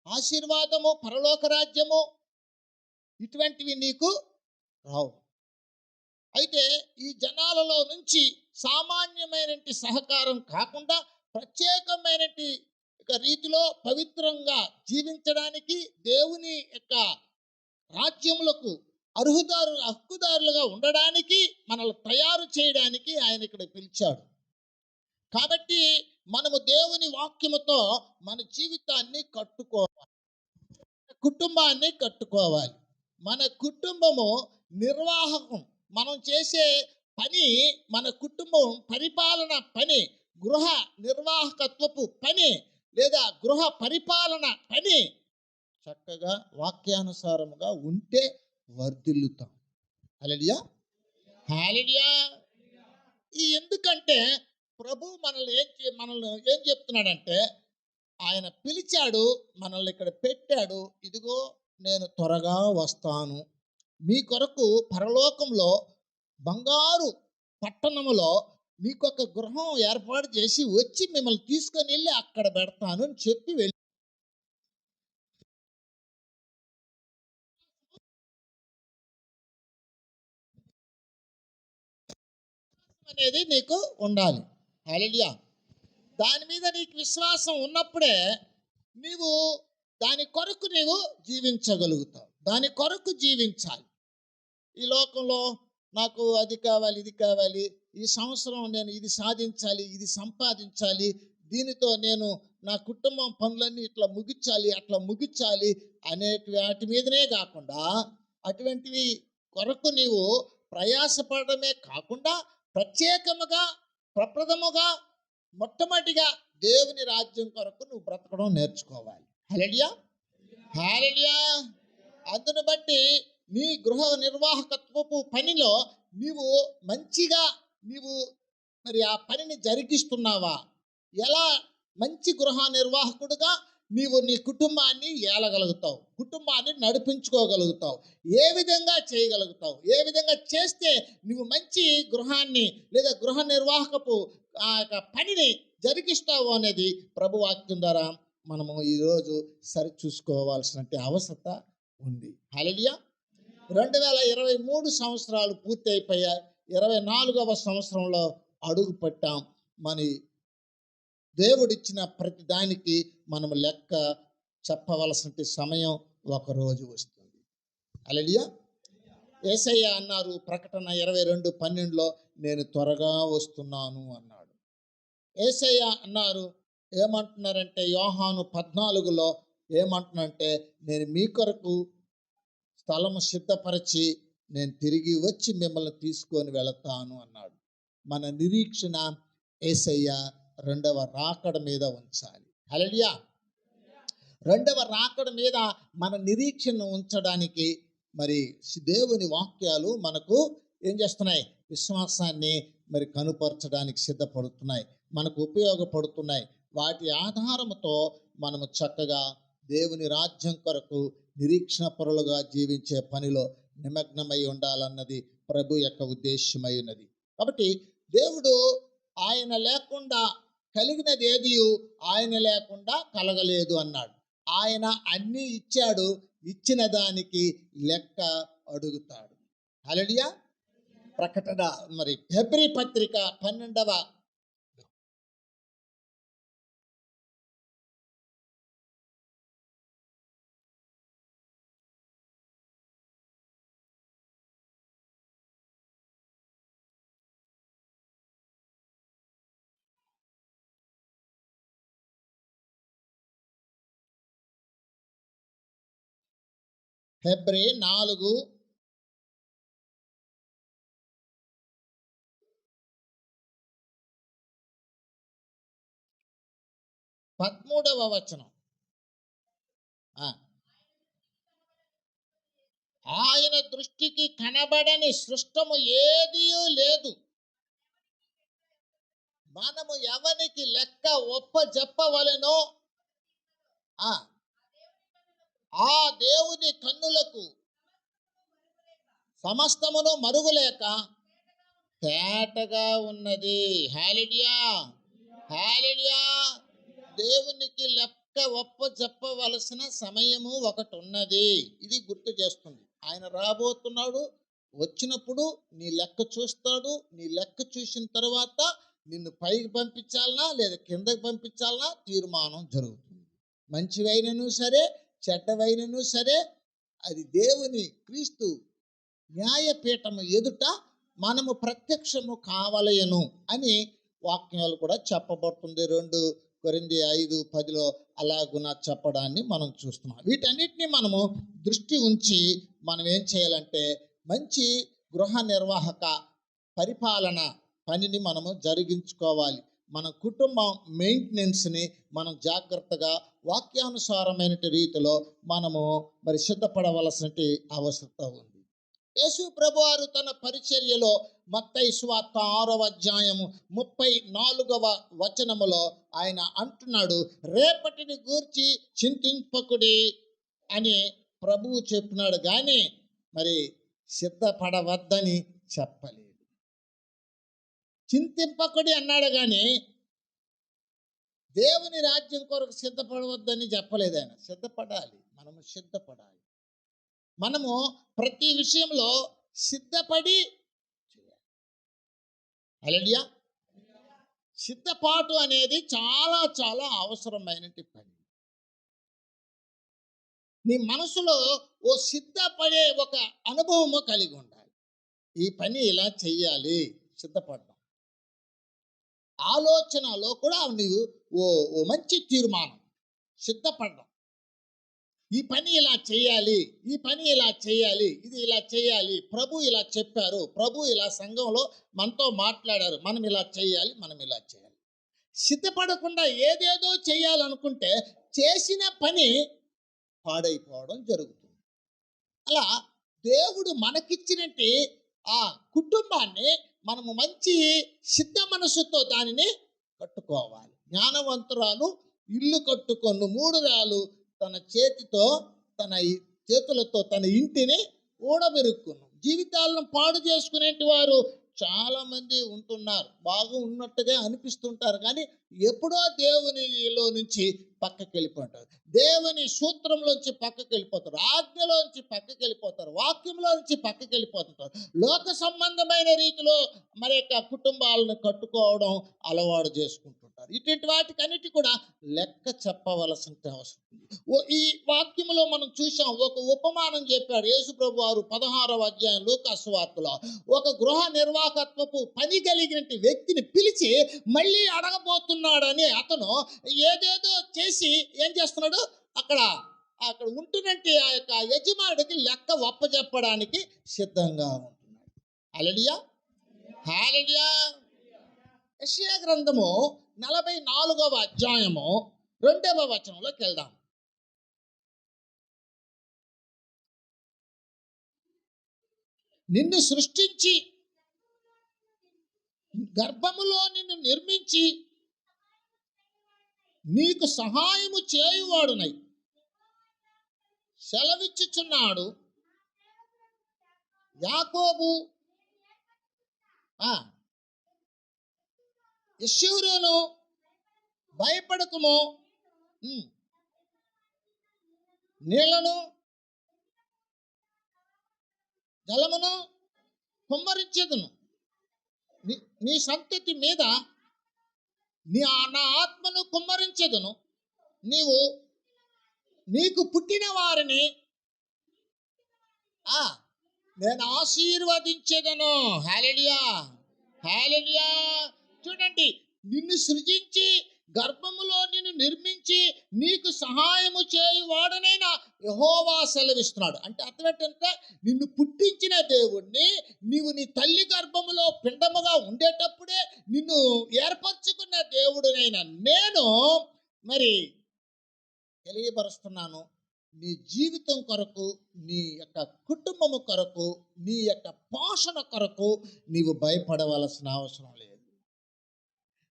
ఆశీర్వాదము, పరలోక రాజ్యము ఇటువంటివి నీకు రావు. అయితే ఈ జనాలలో నుంచి సామాన్యమైన సహకారం కాకుండా ప్రత్యేకమైన రీతిలో పవిత్రంగా జీవించడానికి, దేవుని యొక్క రాజ్యములకు హక్కుదారులుగా ఉండడానికి, మనల్ని తయారు చేయడానికి ఆయన ఇక్కడ పిలిచాడు. కాబట్టి మనము దేవుని వాక్యముతో మన జీవితాన్ని కట్టుకోవాలి, కుటుంబాన్ని కట్టుకోవాలి. మన కుటుంబము నిర్వాహకం, మనం చేసే పని, మన కుటుంబం పరిపాలన పని, గృహ నిర్వాహకత్వపు పని లేదా గృహ పరిపాలన పని చక్కగా వాక్యానుసారముగా ఉంటే వర్ధిల్లుతాం. హల్లెలూయా, హల్లెలూయా. ఎందుకంటే ప్రభు మనల్ని ఏం చెప్తున్నాడంటే, ఆయన పిలిచాడు, మనల్ని ఇక్కడ పెట్టాడు. ఇదిగో నేను త్వరగా వస్తాను, మీ కొరకు పరలోకంలో బంగారు పట్టణములో మీకొక గృహం ఏర్పాటు చేసి వచ్చి మిమ్మల్ని తీసుకొని వెళ్ళి అక్కడ పెడతాను అని చెప్పి వెళ్ళి అనేది నీకు ఉండాలి. హల్లెలూయా. దాని మీద నీకు విశ్వాసం ఉన్నప్పుడే నీవు దాని కొరకు నీవు జీవించగలుగుతావు. దాని కొరకు జీవించాలి. ఈ లోకంలో నాకు అది కావాలి, ఇది కావాలి, ఈ సంవత్సరం నేను ఇది సాధించాలి, ఇది సంపాదించాలి, దీనితో నేను నా కుటుంబం పనులన్నీ ఇట్లా ముగించాలి, అట్లా ముగించాలి అనే వాటి మీదనే కాకుండా, అటువంటివి కొరకు నీవు ప్రయాసపడమే కాకుండా ప్రత్యేకముగా ప్రప్రథముగా మొట్టమొదటిగా దేవుని రాజ్యం కొరకు నువ్వు బ్రతకడం నేర్చుకోవాలి. హల్లెలూయా, హల్లెలూయా. అందును బట్టి నీ గృహ నిర్వాహకత్వపు పనిలో నీవు మంచిగా మరి ఆ పనిని జరిగిస్తున్నావా? ఎలా మంచి గృహ నిర్వాహకుడుగా నీవు నీ కుటుంబాన్ని ఏలగలుగుతావు, కుటుంబాన్ని నడిపించుకోగలుగుతావు, ఏ విధంగా చేయగలుగుతావు, ఏ విధంగా చేస్తే నువ్వు మంచి గృహాన్ని లేదా గృహ నిర్వాహకపు ఆ పనిని జరిగిస్తావు అనేది ప్రభువాక్యం ద్వారా మనము ఈరోజు సరిచూసుకోవాల్సిన అవసరత ఉంది. హల్లెలూయా. 2023 సంవత్సరాలు పూర్తి అయిపోయాయి. 24వ సంవత్సరంలో అడుగు పెట్టాం. మరి దేవుడిచ్చిన ప్రతి దానికి మనము లెక్క చెప్పవలసిన సమయం ఒకరోజు వస్తుంది. హల్లెలూయా. యేసయ్య అన్నారు ప్రకటన 22:12లో, నేను త్వరగా వస్తున్నాను అన్నాడు. యేసయ్య అన్నారు, ఏమంటున్నారంటే యోహాను 14లో ఏమంటున్నారంటే, నేను మీ కొరకు స్థలము సిద్ధపరిచి నేను తిరిగి వచ్చి మిమ్మల్ని తీసుకొని వెళతాను అన్నాడు. మన నిరీక్షణ యేసయ్య రెండవ రాకడ మీద ఉంచాలి. హల్లెలూయా. రెండవ రాకడ మీద మన నిరీక్షణ ఉంచడానికి మరి దేవుని వాక్యాలు మనకు ఏం చేస్తున్నాయి? విశ్వాసాన్ని మరి కనుపరచడానికి సిద్ధపడుతున్నాయి, మనకు ఉపయోగపడుతున్నాయి. వాటి ఆధారముతో మనము చక్కగా దేవుని రాజ్యం కొరకు నిరీక్షణ పరులుగా జీవించే పనిలో నిమగ్నమై ఉండాలన్నది ప్రభు యొక్క ఉద్దేశమై ఉన్నది. కాబట్టి దేవుడు ఆయన లేకుండా కలిగినది ఏది ఆయన లేకుండా కలగలేదు అన్నాడు. ఆయన అన్నీ ఇచ్చాడు, ఇచ్చిన దానికి లెక్క అడుగుతాడు. హల్లెలూయా. ప్రకటన మరి హెబ్రీ పత్రిక 12వ హెబ్రీ 4 13వ వచనం. ఆయన దృష్టికి కనబడని సృష్టము ఏదీ లేదు, మనము ఎవరికి లెక్క ఒప్పజెప్పవలెనో ఆ దేవుని కన్నులకు సమస్తమును మరుగులేక తేటగా ఉన్నది. హల్లెలూయా, హల్లెలూయా. దేవునికి లెక్క ఒప్పజెప్పవలసిన సమయము ఒకటి ఉన్నది. ఇది గుర్తు చేస్తుంది. ఆయన రాబోతున్నాడు, వచ్చినప్పుడు నీ లెక్క చూస్తాడు. నీ లెక్క చూసిన తర్వాత నిన్ను పైకి పంపించాలనా లేదా కిందకి పంపించాలనా తీర్మానం జరుగుతుంది. మంచివైనను సరే చెడ్డవైనను సరే అది దేవుని క్రీస్తు న్యాయపీఠము ఎదుట మనము ప్రత్యక్షము కావలయను అని వాక్యాలు కూడా చెప్పబడుతుంది. 2 కొరింథీ 5:10 అలాగున చెప్పడాన్ని మనం చూస్తున్నాం. వీటన్నిటిని మనము దృష్టి ఉంచి మనం ఏం చేయాలంటే మంచి గృహ నిర్వాహక పరిపాలన పనిని మనము జరిగించుకోవాలి. మన కుటుంబం మెయింటెనెన్స్ని మనం జాగ్రత్తగా వాక్యానుసారమైన రీతిలో మనము మరి సిద్ధపడవలసిన అవసరం ఉంది. యేసు ప్రభువారు తన పరిచర్యలో మత్తయి సువార్త 6వ అధ్యాయము 34వ వచనములో ఆయన అంటున్నాడు, రేపటిని గూర్చి చింతింపకుడి అని ప్రభువు చెప్పినాడు, కానీ మరి సిద్ధపడవద్దని చెప్పలేదు. చింతింపకుడి అన్నాడు, కానీ దేవుని రాజ్యం కొరకు సిద్ధపడవద్దని చెప్పలేదు ఆయన. సిద్ధపడాలి, మనము సిద్ధపడాలి. మనము ప్రతి విషయంలో సిద్ధపడి చేయాలి. హల్లెలూయా. సిద్ధపాటు అనేది చాలా చాలా అవసరమైన పని. నీ మనసులో ఓ సిద్ధపడే ఒక అనుభవము కలిగి ఉండాలి. ఈ పని ఇలా చెయ్యాలి, సిద్ధపడ్డాం. ఆలోచనలో కూడా నీవు ఓ మంచి తీర్మానం, సిద్ధపడ్డాం. ఈ పని ఇలా చేయాలి, ఈ పని ఇలా చేయాలి, ఇది ఇలా చేయాలి, ప్రభు ఇలా చెప్పారు, ప్రభు ఇలా సంఘంలో మనతో మాట్లాడారు, మనం ఇలా చేయాలి, మనం ఇలా చేయాలి. సిద్ధపడకుండా ఏదేదో చేయాలనుకుంటే చేసిన పని పాడైపోవడం జరుగుతుంది. అలా దేవుడు మనకిచ్చినట్టు ఆ కుటుంబాన్ని మనము మంచి సిద్ధ మనసుతో దానిని కట్టుకోవాలి. జ్ఞానవంతురాలు ఇల్లు కట్టుకొను 3 రాలు తన చేతులతో తన ఇంటిని ఊడబెరుక్కును. జీవితాలను పాడు చేసుకునే వారు చాలామంది ఉంటున్నారు. బాగా ఉన్నట్టుగా అనిపిస్తుంటారు, కానీ ఎప్పుడో దేవునిలో నుంచి పక్కకి వెళ్ళిపోతారు, దేవుని సూత్రంలోంచి పక్కకి వెళ్ళిపోతారు, ఆజ్ఞలోంచి పక్కకి వెళ్ళిపోతారు, వాక్యంలో నుంచి పక్కకి వెళ్ళిపోతుంటారు. లోక సంబంధమైన రీతిలో మరి యొక్క కుటుంబాలను కట్టుకోవడం అలవాటు చేసుకుంటుంటారు. ఇటువంటి వాటికన్నిటి కూడా లెక్క చెప్పవలసిన అవసరం ఉంది. ఈ వాక్యంలో మనం చూసాం, ఒక ఉపమానం చెప్పాడు యేసు ప్రభు వారు 16వ అధ్యాయం లూకా సువార్తలో. ఒక గృహ నిర్వాహకత్వపు పని కలిగిన వ్యక్తిని పిలిచి మళ్ళీ అడగబోతున్నాడని అతను ఏదేదో చేసి ఏం చేస్తున్నాడు, అక్కడ ఉంటున్నట్టు ఆ యొక్క యజమానుడికి లెక్క ఒప్పజెప్పడానికి సిద్ధంగా ఉంటున్నాడు. హల్లెలూయా, హల్లెలూయా. యెషయా గ్రంథము 44వ అధ్యాయము 2వ వచనంలోకి వెళ్దాం. నిన్ను సృష్టించి గర్భములో నిన్ను నిర్మించి నీకు సహాయము చేయువాడునై సెలవిచ్చుచున్నాడు యాకోబు. యెషూరును భయపడకుము, నీళ్లను జలమును కుమ్మరించెదను, నీ సంతతి మీద నా ఆత్మను కుమ్మరించెదను, నీకు పుట్టిన వారిని నేను ఆశీర్వదించెదను. హల్లెలూయా, హల్లెలూయా. చూడండి, నిన్ను సృజించి గర్భములో నిన్ను నిర్మించి నీకు సహాయము చేయువాడనైనా యెహోవా సెలవిస్తున్నాడు. అంటే అర్థం ఏంటంటే, నిన్ను పుట్టించిన దేవుణ్ణి, నీవు నీ తల్లి గర్భములో పిండముగా ఉండేటప్పుడే నిన్ను ఏర్పరచుకున్న దేవుడినైనా నేను మరి తెలియపరుస్తున్నాను. నీ జీవితం కొరకు, నీ యొక్క కుటుంబము కొరకు, నీ యొక్క పోషణ కొరకు నీవు భయపడవలసిన అవసరం లేదు.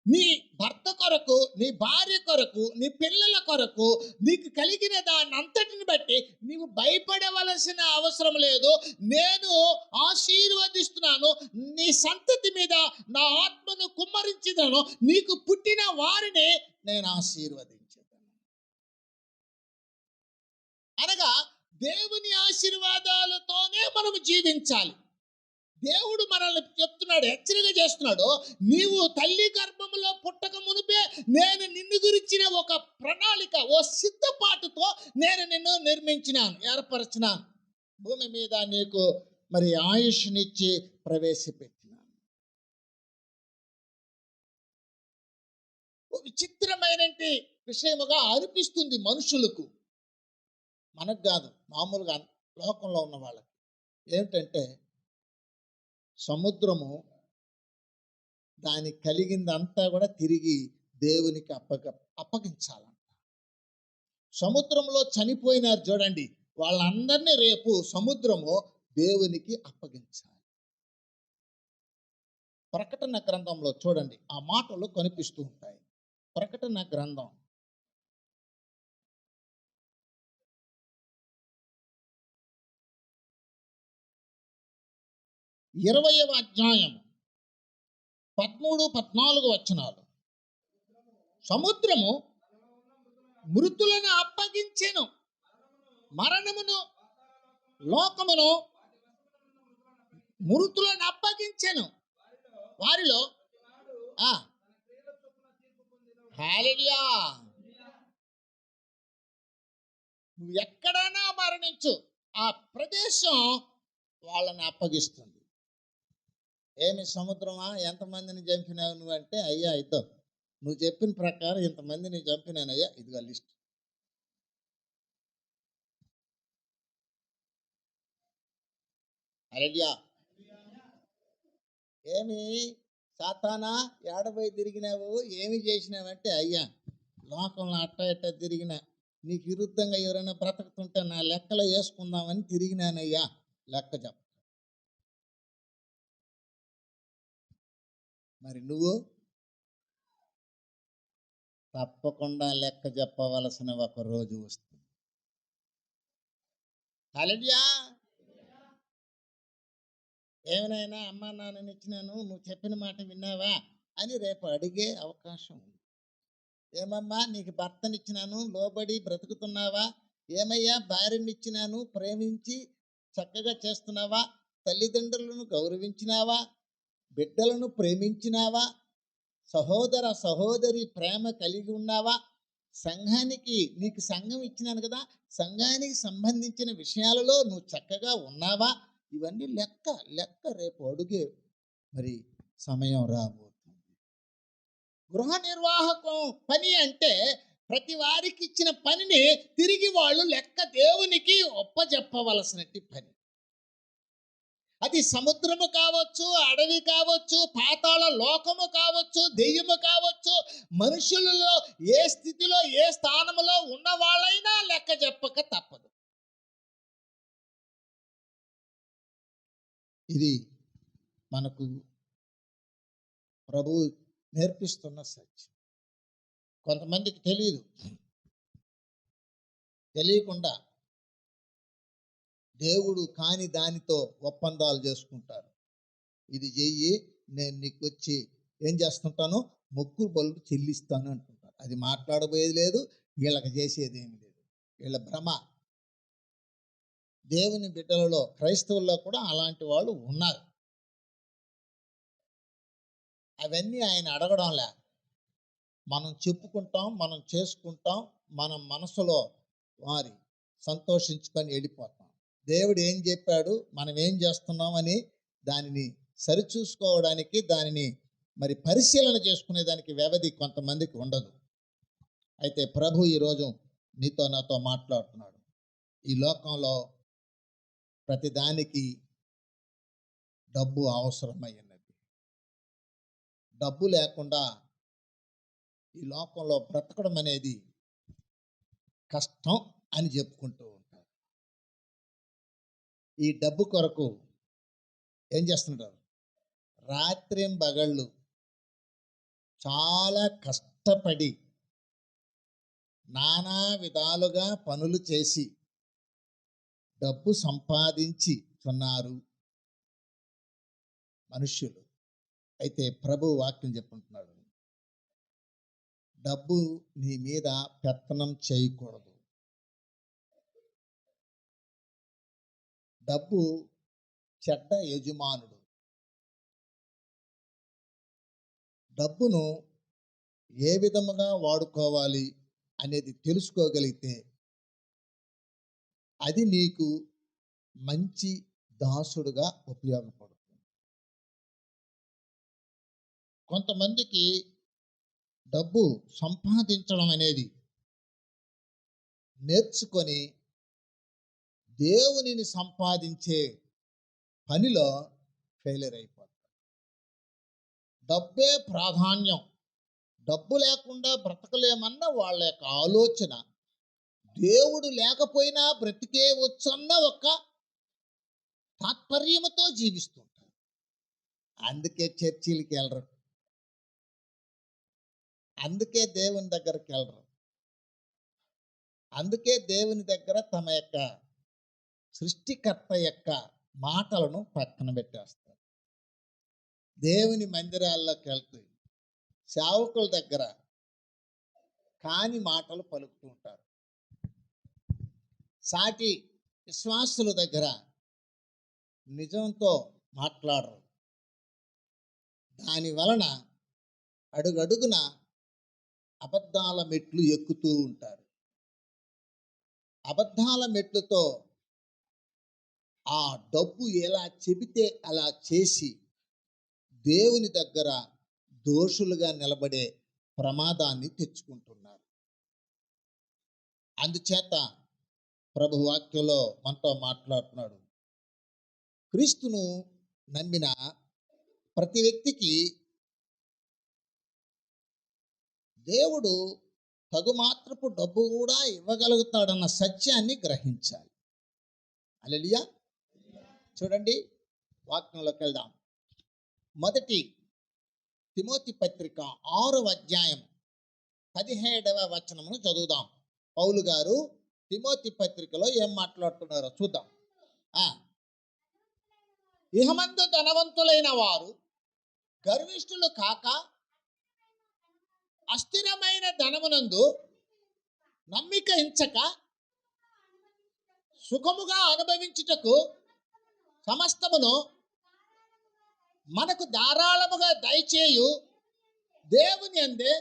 నీ భర్త కొరకు, నీ భార్య కొరకు, నీ పిల్లల కొరకు, నీకు కలిగిన దాన్ని అంతటిని బట్టి నీవు భయపడవలసిన అవసరం లేదు. నేను ఆశీర్వదిస్తున్నాను, నీ సంతతి మీద నా ఆత్మను కుమ్మరించుదాను, నీకు పుట్టిన వారిని నేను ఆశీర్వదించాను. అనగా దేవుని ఆశీర్వాదాలతోనే మనము జీవించాలి. దేవుడు మనల్ని చెప్తున్నాడు, హెచ్చరిక చేస్తున్నాడు, నీవు తల్లి గర్భములో పుట్టక మునిపే నేను నిన్ను గురించిన ఒక ప్రణాళిక, ఓ సిద్ధపాటుతో నేను నిన్ను నిర్మించినాను, ఏర్పరచినాను, భూమి మీద నీకు మరి ఆయుష్నిచ్చి ప్రవేశపెట్టినాను. విచిత్రమైన విషయముగా అనిపిస్తుంది మనుషులకు, మనకు కాదు, మామూలుగా లోకంలో ఉన్న వాళ్ళకి. ఏమిటంటే సముద్రము దానికి కలిగిందంతా కూడా తిరిగి దేవునికి అప్పగించాలంట. సముద్రంలో చనిపోయినారు చూడండి, వాళ్ళందరినీ రేపు సముద్రము దేవునికి అప్పగించాలి. ప్రకటన గ్రంథంలో చూడండి ఆ మాటలు కనిపిస్తూ ఉంటాయి. ప్రకటన గ్రంథం 20వ అధ్యాయం 13-14 వచనాలు. సముద్రము మృతులను అప్పగించెను, మరణమును లోకమును మృతులను అప్పగించెను. వారిలో హల్లెలూయా, నువ్వు ఎక్కడైనా మరణించు, ఆ ప్రదేశం వాళ్ళని అప్పగిస్తుంది. ఏమి సముద్రమా, ఎంతమందిని చంపినావు నువ్వు అంటే, అయ్యా ఇద్దాం, నువ్వు చెప్పిన ప్రకారం ఇంతమందిని చంపినానయ్యా, ఇదిగా లిస్ట్. హల్లెలూయా. ఏమి సాతానా, ఏడబోయి తిరిగినావు, ఏమి చేసినావంటే, అయ్యా లోకంలో అట్ట ఇట్ట తిరిగినా, నీకు విరుద్ధంగా ఎవరైనా బ్రతుకుతుంటే నా లెక్కలో వేసుకుందామని తిరిగినానయ్యా, లెక్క చెప్ప. మరి నువ్వు తప్పకుండా లెక్క చెప్పవలసిన ఒక రోజు వస్తుంది. హల్లెలూయా. ఏమైనా అమ్మా నాన్నని ఇచ్చినాను, నువ్వు చెప్పిన మాట విన్నావా అని రేపు అడిగే అవకాశం ఉంది. ఏమమ్మా నీకు భర్తనిచ్చినాను, లోబడి బ్రతుకుతున్నావా? ఏమయ్యా భార్యనిచ్చినాను, ప్రేమించి చక్కగా చేస్తున్నావా? తల్లిదండ్రులను గౌరవించినావా? బిడ్డలను ప్రేమించినావా? సహోదర సహోదరి ప్రేమ కలిగి ఉన్నావా? సంఘానికి, నీకు సంఘం ఇచ్చినాను కదా, సంఘానికి సంబంధించిన విషయాలలో నువ్వు చక్కగా ఉన్నావా? ఇవన్నీ లెక్క రేపు అడుగే మరి సమయం రాబోతుంది. గృహ నిర్వాహకం పని అంటే ప్రతి వారికి ఇచ్చిన పనిని తిరిగి వాళ్ళు లెక్క దేవునికి ఒప్పజెప్పవలసినట్టి పని. అది సముద్రము కావచ్చు, అడవి కావచ్చు, పాతాళ లోకము కావచ్చు, దెయ్యము కావచ్చు, మనుషులలో ఏ స్థితిలో ఏ స్థానంలో ఉన్న వాళ్ళైనా లెక్క చెప్పక తప్పదు. ఇది మనకు ప్రభు నేర్పిస్తున్న సత్యం. కొంతమందికి తెలియకుండా దేవుడు కాని దానితో ఒప్పందాలు చేసుకుంటారు. ఇది చెయ్యి, నేను నీకు వచ్చి ఏం చేస్తుంటాను, మొక్కు బలులు చెల్లిస్తాను అంటుంటారు. అది మాట్లాడబోయేది లేదు, వీళ్ళకి చేసేది ఏమి లేదు, వీళ్ళ భ్రమ. దేవుని బిడ్డలలో, క్రైస్తవుల్లో కూడా అలాంటి వాళ్ళు ఉన్నారు. అవన్నీ ఆయన అడగడంలే, మనం చెప్పుకుంటాం, మనం చేసుకుంటాం, మన మనసులో వారి సంతోషించుకొని వెళ్ళిపోతాం. దేవుడు ఏం చెప్పాడు, మనం ఏం చేస్తున్నాం అని దానిని సరిచూసుకోవడానికి, దానిని మరి పరిశీలన చేసుకునేదానికి వ్యవధి కొంతమందికి ఉండదు. అయితే ప్రభు ఈరోజు నీతో నాతో మాట్లాడుతున్నాడు. ఈ లోకంలో ప్రతిదానికి డబ్బు అవసరమైనది. డబ్బు లేకుండా ఈ లోకంలో బ్రతకడం అనేది కష్టం అని చెప్పుకుంటూ ఉంటారు. ఈ డబ్బు కొరకు ఏం చేస్తుంటారు, రాత్రింబగళ్ళు చాలా కష్టపడి నానా విధాలుగా పనులు చేసి డబ్బు సంపాదించుతున్నారు మనుష్యులు. అయితే ప్రభు వాక్యం చెప్పుకుంటున్నాడు, డబ్బు నీ మీద పెత్తనం చేయకూడదు. డబ్బు చెడ్డ యజమానుడు. డబ్బును ఏ విధముగా వాడుకోవాలి అనేది తెలుసుకోగలిగితే అది నీకు మంచి దాసుడుగా ఉపయోగపడుతుంది. కొంతమందికి డబ్బు సంపాదించడం అనేది నేర్చుకొని దేవునిని సంపాదించే పనిలో ఫెయిలియర్ అయిపోతారు. డబ్బే ప్రాధాన్యం, డబ్బు లేకుండా బ్రతకలేమన్న వాళ్ళ యొక్క ఆలోచన, దేవుడు లేకపోయినా బ్రతికేయవచ్చన్న ఒక తాత్పర్యముతో జీవిస్తుంటారు. అందుకే చర్చిలకి వెళ్ళరు, అందుకే దేవుని దగ్గరికి వెళ్ళరు, అందుకే దేవుని దగ్గర తమ యొక్క సృష్టికర్త యొక్క మాటలను పక్కన పెట్టేస్తారు. దేవుని మందిరాల్లోకి వెళ్తూ సేవకుల దగ్గర కాని మాటలు పలుకుతూ ఉంటారు. సాటి విశ్వాసుల దగ్గర నిజంతో మాట్లాడరు. దాని వలన అడుగడుగున అబద్ధాల మెట్లు ఎక్కుతూ ఉంటారు. అబద్ధాల మెట్లుతో ఆ డబ్బు ఎలా చెబితే అలా చేసి దేవుని దగ్గర దోషులుగా నిలబడే ప్రమాదాన్ని తెచ్చుకుంటున్నారు. అందుచేత ప్రభు వాక్యంలో మనతో మాట్లాడుతున్నాడు. క్రీస్తును నమ్మిన ప్రతి వ్యక్తికి దేవుడు తగుమాత్రపు డబ్బు కూడా ఇవ్వగలుగుతాడన్న సత్యాన్ని గ్రహించాలి. హల్లెలూయా. చూడండి, వాక్యంలోకి వెళ్దాం. మొదటి తిమోతి పత్రిక 6వ అధ్యాయం 17వ వచనమును చదువుదాం. పౌలు గారు తిమోతి పత్రికలో ఏం మాట్లాడుతున్నారో చూద్దాం. ఇహమందు ధనవంతులైన వారు గర్విష్ఠులు కాక అస్థిరమైన ధనమునందు నమ్మిక ఇంచక సుఖముగా అనుభవించుటకు సమస్తమును మనకు ధారాళముగా దయచేయు దేవుని యందే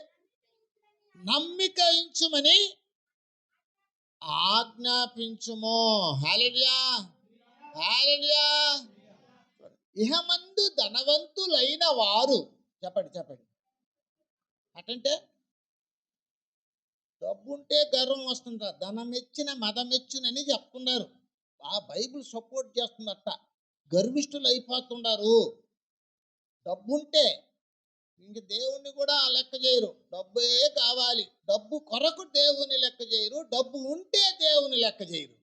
నమ్మిక ఇంచుమని ఆజ్ఞాపించుము. హల్లెలూయా, హల్లెలూయా. ఇహమందు ధనవంతులైన వారు, చెప్పండి. అటంటే డబ్బుంటే గర్వం వస్తుందా? ధనమెచ్చిన మదమెచ్చునని చెప్తున్నారు. ఆ బైబిల్ సపోర్ట్ చేస్తుందట. గర్విష్ఠులు అయిపోతున్నారు. డబ్బుంటే ఇంక దేవుణ్ణి కూడా లెక్క చేయరు. డబ్బే కావాలి, డబ్బు కొరకు దేవుని లెక్క చేయరు. డబ్బు ఉంటే దేవుని లెక్క చేయరు,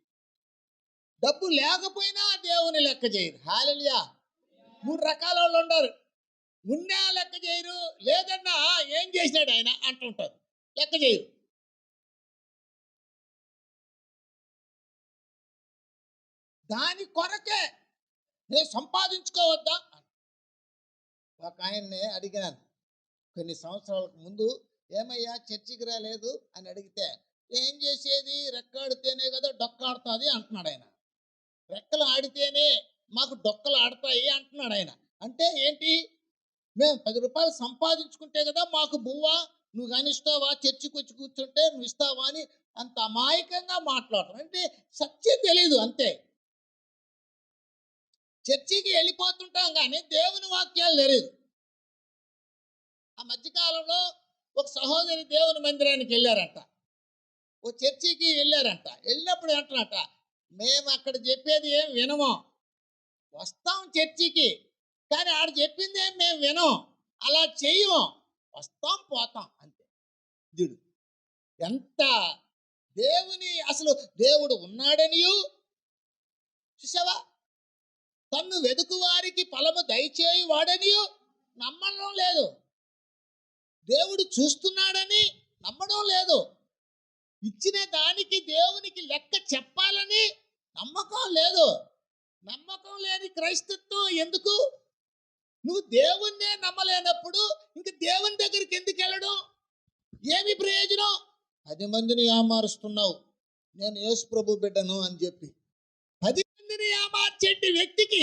డబ్బు లేకపోయినా దేవుని లెక్క చేయరు. హల్లెలూయా. 3 రకాల వాళ్ళు ఉండరు. ఉన్నా లెక్క చేయరు, లేదన్నా ఏం చేసినాడు ఆయన అంటుంటారు, లెక్క చేయరు. దాని కొరకే నేను సంపాదించుకోవద్దా? ఒక ఆయన్ని అడిగినాను కొన్ని సంవత్సరాలకు ముందు, ఏమయ్యా చర్చికి రాలేదు అని అడిగితే, ఏం చేసేది, రెక్కాడితేనే కదా డొక్కాడుతుంది అంటున్నాడు ఆయన. రెక్కలు ఆడితేనే మాకు డొక్కలు ఆడతాయి అంటున్నాడు ఆయన. అంటే ఏంటి? మేము 10 రూపాయలు సంపాదించుకుంటే కదా మాకు బువ్వా, నువ్వు కానీ ఇస్తావా, చర్చికి వచ్చి కూర్చుంటే నువ్వు ఇస్తావా అని అంత అమాయకంగా మాట్లాడటం. అంటే సత్యం తెలీదు అంతే. చర్చికి వెళ్ళిపోతుంటాం కానీ దేవుని వాక్యాలు తెలియదు. ఆ మధ్యకాలంలో ఒక సహోదరి దేవుని మందిరానికి వెళ్ళారంట, ఓ చర్చికి వెళ్ళారంట. వెళ్ళినప్పుడు అంటున్నట, మేము అక్కడ చెప్పేది ఏం వినము, వస్తాం చర్చికి కానీ ఆడు చెప్పింది ఏం మేము వినం, అలా చెయ్యము, వస్తాం పోతాం అంతే. చూడు ఎంత దేవుని, అసలు దేవుడు ఉన్నాడనియు, చూసావా, తన్ను వెదుకు వారికి ఫలము దయచేయి వాడనియు నమ్మడం లేదు. దేవుడు చూస్తున్నాడని నమ్మడం లేదు. ఇచ్చిన దానికి దేవునికి లెక్క చెప్పాలని నమ్మకం లేదు. నమ్మకం లేని క్రైస్తత్వం ఎందుకు? నువ్వు దేవుణ్ణే నమ్మలేనప్పుడు ఇంక దేవుని దగ్గరికి ఎందుకు వెళ్ళడం? ఏమి ప్రయోజనం? 10 మందిని ఏమారుస్తున్నావు, నేను యేసు ప్రభు బిడ్డను అని చెప్పి 10 మందిని ఏమార్చేటి వ్యక్తికి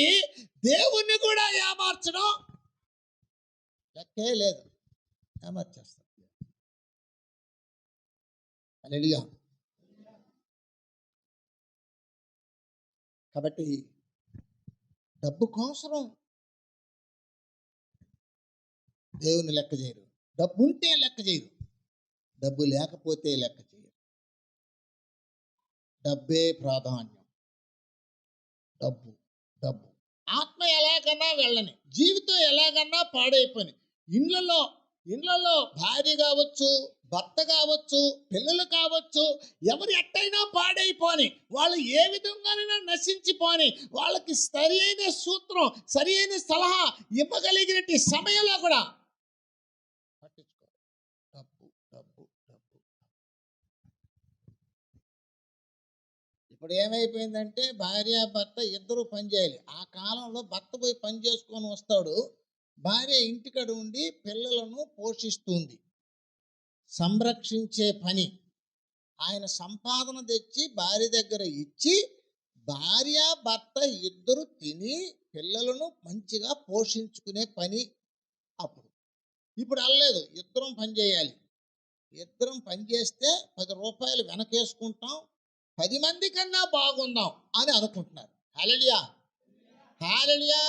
దేవుణ్ణి కూడా ఏమార్చడం లెక్కే లేదు. ఏమార్చేస్తాడు. హల్లెలూయా. కాబట్టి డబ్బు కోసం దేవుని లెక్క చేయరు. డబ్బు ఉంటే లెక్క చేయరు, డబ్బు లేకపోతే లెక్క చేయరు. డబ్బే ప్రాధాన్యం. డబ్బు డబ్బు ఆత్మ ఎలాగన్నా వెళ్ళని, జీవితం ఎలాగన్నా పాడైపోయి, ఇళ్ళలో భార్య కావచ్చు, భర్త కావచ్చు, పిల్లలు కావచ్చు, ఎవరు ఎట్టయినా పాడైపోని, వాళ్ళు ఏ విధంగానైనా నశించిపోని, వాళ్ళకి సరి అయిన సూత్రం, సరి అయిన సలహా ఇవ్వగలిగినట్టు సమయంలో కూడా పట్టించుకో. డబ్బు డబ్బు డబ్బు. ఇప్పుడు ఏమైపోయిందంటే భార్య భర్త ఇద్దరు పని చేయాలి. ఆ కాలంలో భర్త పోయి పని చేసుకొని వస్తాడు, భార్య ఇంటికాడ ఉండి పిల్లలను పోషిస్తుంది. సంరక్షించే పని. ఆయన సంపాదన తెచ్చి భార్య దగ్గర ఇచ్చి, భార్య భర్త ఇద్దరు తిని పిల్లలను మంచిగా పోషించుకునే పని అప్పుడు. ఇప్పుడు అల్లలేదు, ఇద్దరం పని చేయాలి. ఇద్దరం పని చేస్తే 10 రూపాయలు వెనకేసుకుంటాం, 10 మంది కన్నా బాగుందాం అని అనుకుంటున్నారు. హల్లెలూయా హల్లెలూయా.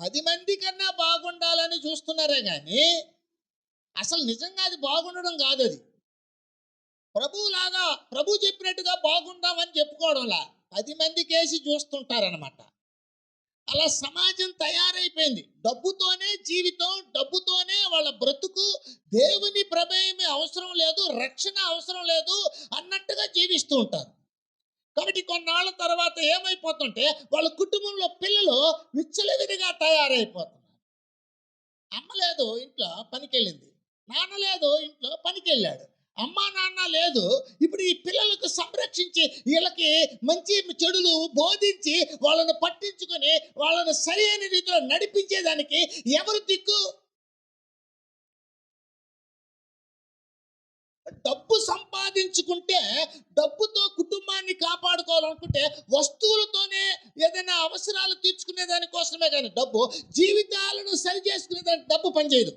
10 మంది కన్నా బాగుండాలని చూస్తున్నారే కానీ అసలు నిజంగా అది బాగుండడం కాదు. అది ప్రభువులాగా, ప్రభు చెప్పినట్టుగా బాగుందామని చెప్పుకోవడంలా 10 మందికేసి చూస్తుంటారనమాట. అలా సమాజం తయారైపోయింది. డబ్బుతోనే జీవితం, డబ్బుతోనే వాళ్ళ బ్రతుకు, దేవుని ప్రమేయమే అవసరం లేదు, రక్షణ అవసరం లేదు అన్నట్టుగా జీవిస్తూ ఉంటారు. కాబట్టి కొన్నాళ్ళ తర్వాత ఏమైపోతుంటే వాళ్ళ కుటుంబంలో పిల్లలు విచ్చలవిడిగా తయారైపోతున్నారు. అమ్మ లేదు, ఇంట్లో పనికెళ్ళింది. నాన్న లేదు, ఇంట్లో పనికెళ్ళాడు. అమ్మ నాన్న లేదు. ఇప్పుడు ఈ పిల్లలకు సంరక్షించి, వీళ్ళకి మంచి చెడులు బోధించి, వాళ్ళను పట్టించుకొని, వాళ్ళను సరి అయిన రీతిలో నడిపించేదానికి ఎవరు దిక్కు? డబ్బు సంపాదించుకుంటే, డబ్బుతో కుటుంబాన్ని కాపాడుకోవాలనుకుంటే వస్తువులతోనే ఏదైనా అవసరాలు తీర్చుకునే దానికోసమే, కానీ డబ్బు జీవితాలను సరి చేసుకునే దానికి డబ్బు పనిచేయదు.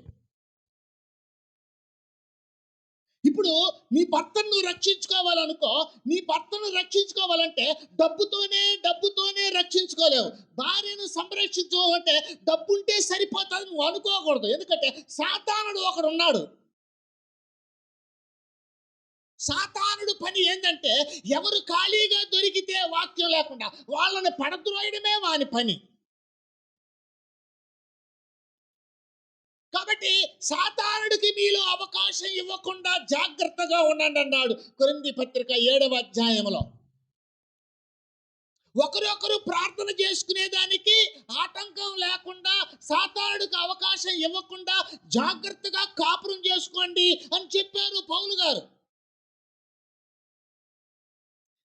ఇప్పుడు నీ భర్తను నువ్వు రక్షించుకోవాలనుకో, నీ భర్తను రక్షించుకోవాలంటే డబ్బుతోనే రక్షించుకోలేవు. భార్యను సంరక్షించుకోవాలంటే డబ్బు ఉంటే సరిపోతుంది నువ్వు అనుకోకూడదు. ఎందుకంటే సాతానుడు ఒకడు ఉన్నాడు. సాతానుడు పని ఏంటంటే, ఎవరు ఖాళీగా దొరికితే వాక్యం లేకుండా వాళ్ళని పడద్రోయడమే వాని పని. కాబట్టి సాతానుడికి మీలో అవకాశం ఇవ్వకుండా జాగ్రత్తగా ఉండండి అన్నాడు కొరింథీ పత్రిక 7వ అధ్యాయంలో. ఒకరొకరు ప్రార్థన చేసుకునేదానికి ఆటంకం లేకుండా, సాతానుడికి అవకాశం ఇవ్వకుండా జాగ్రత్తగా కాపురం చేసుకోండి అని చెప్పారు పౌలు గారు.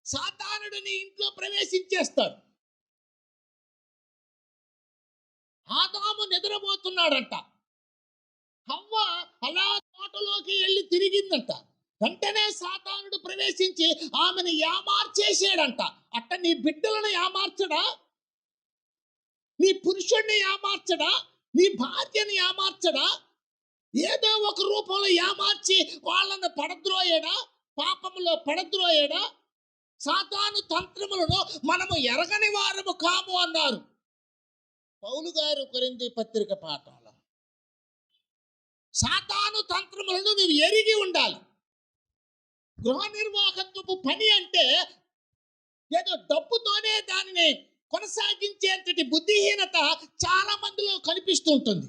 సాతానుడు నీ ఇంట్లో ప్రవేశించేస్తాడు. ఆదాము నిద్రపోతున్నాడంట, హవ్వ అలా తోటలోకి వెళ్ళి తిరిగిందంట. వెంటనే సాతానుడు ప్రవేశించి ఆమెను యామార్చేసాడంట. అట్ట నీ బిడ్డలను యామార్చడా? నీ పురుషుడిని యామార్చడా? నీ భార్యని యామార్చడా? ఏదో ఒక రూపంలో యామార్చి వాళ్ళను పడద్రోయడా? పాపములో పడద్రోయడా? సాతాను తంత్రములను మనము ఎరగని వారము కాము అన్నారు పౌలు గారు కొరింథీ పత్రిక పాఠంలో. సాతాను తంత్రములను నువ్వు ఎరిగి ఉండాలి. గృహ నిర్వాహకత్వపు పని అంటే ఏదో డబ్బుతోనే దానిని కొనసాగించేంతటి బుద్ధిహీనత చాలా మందిలో కనిపిస్తూ ఉంటుంది.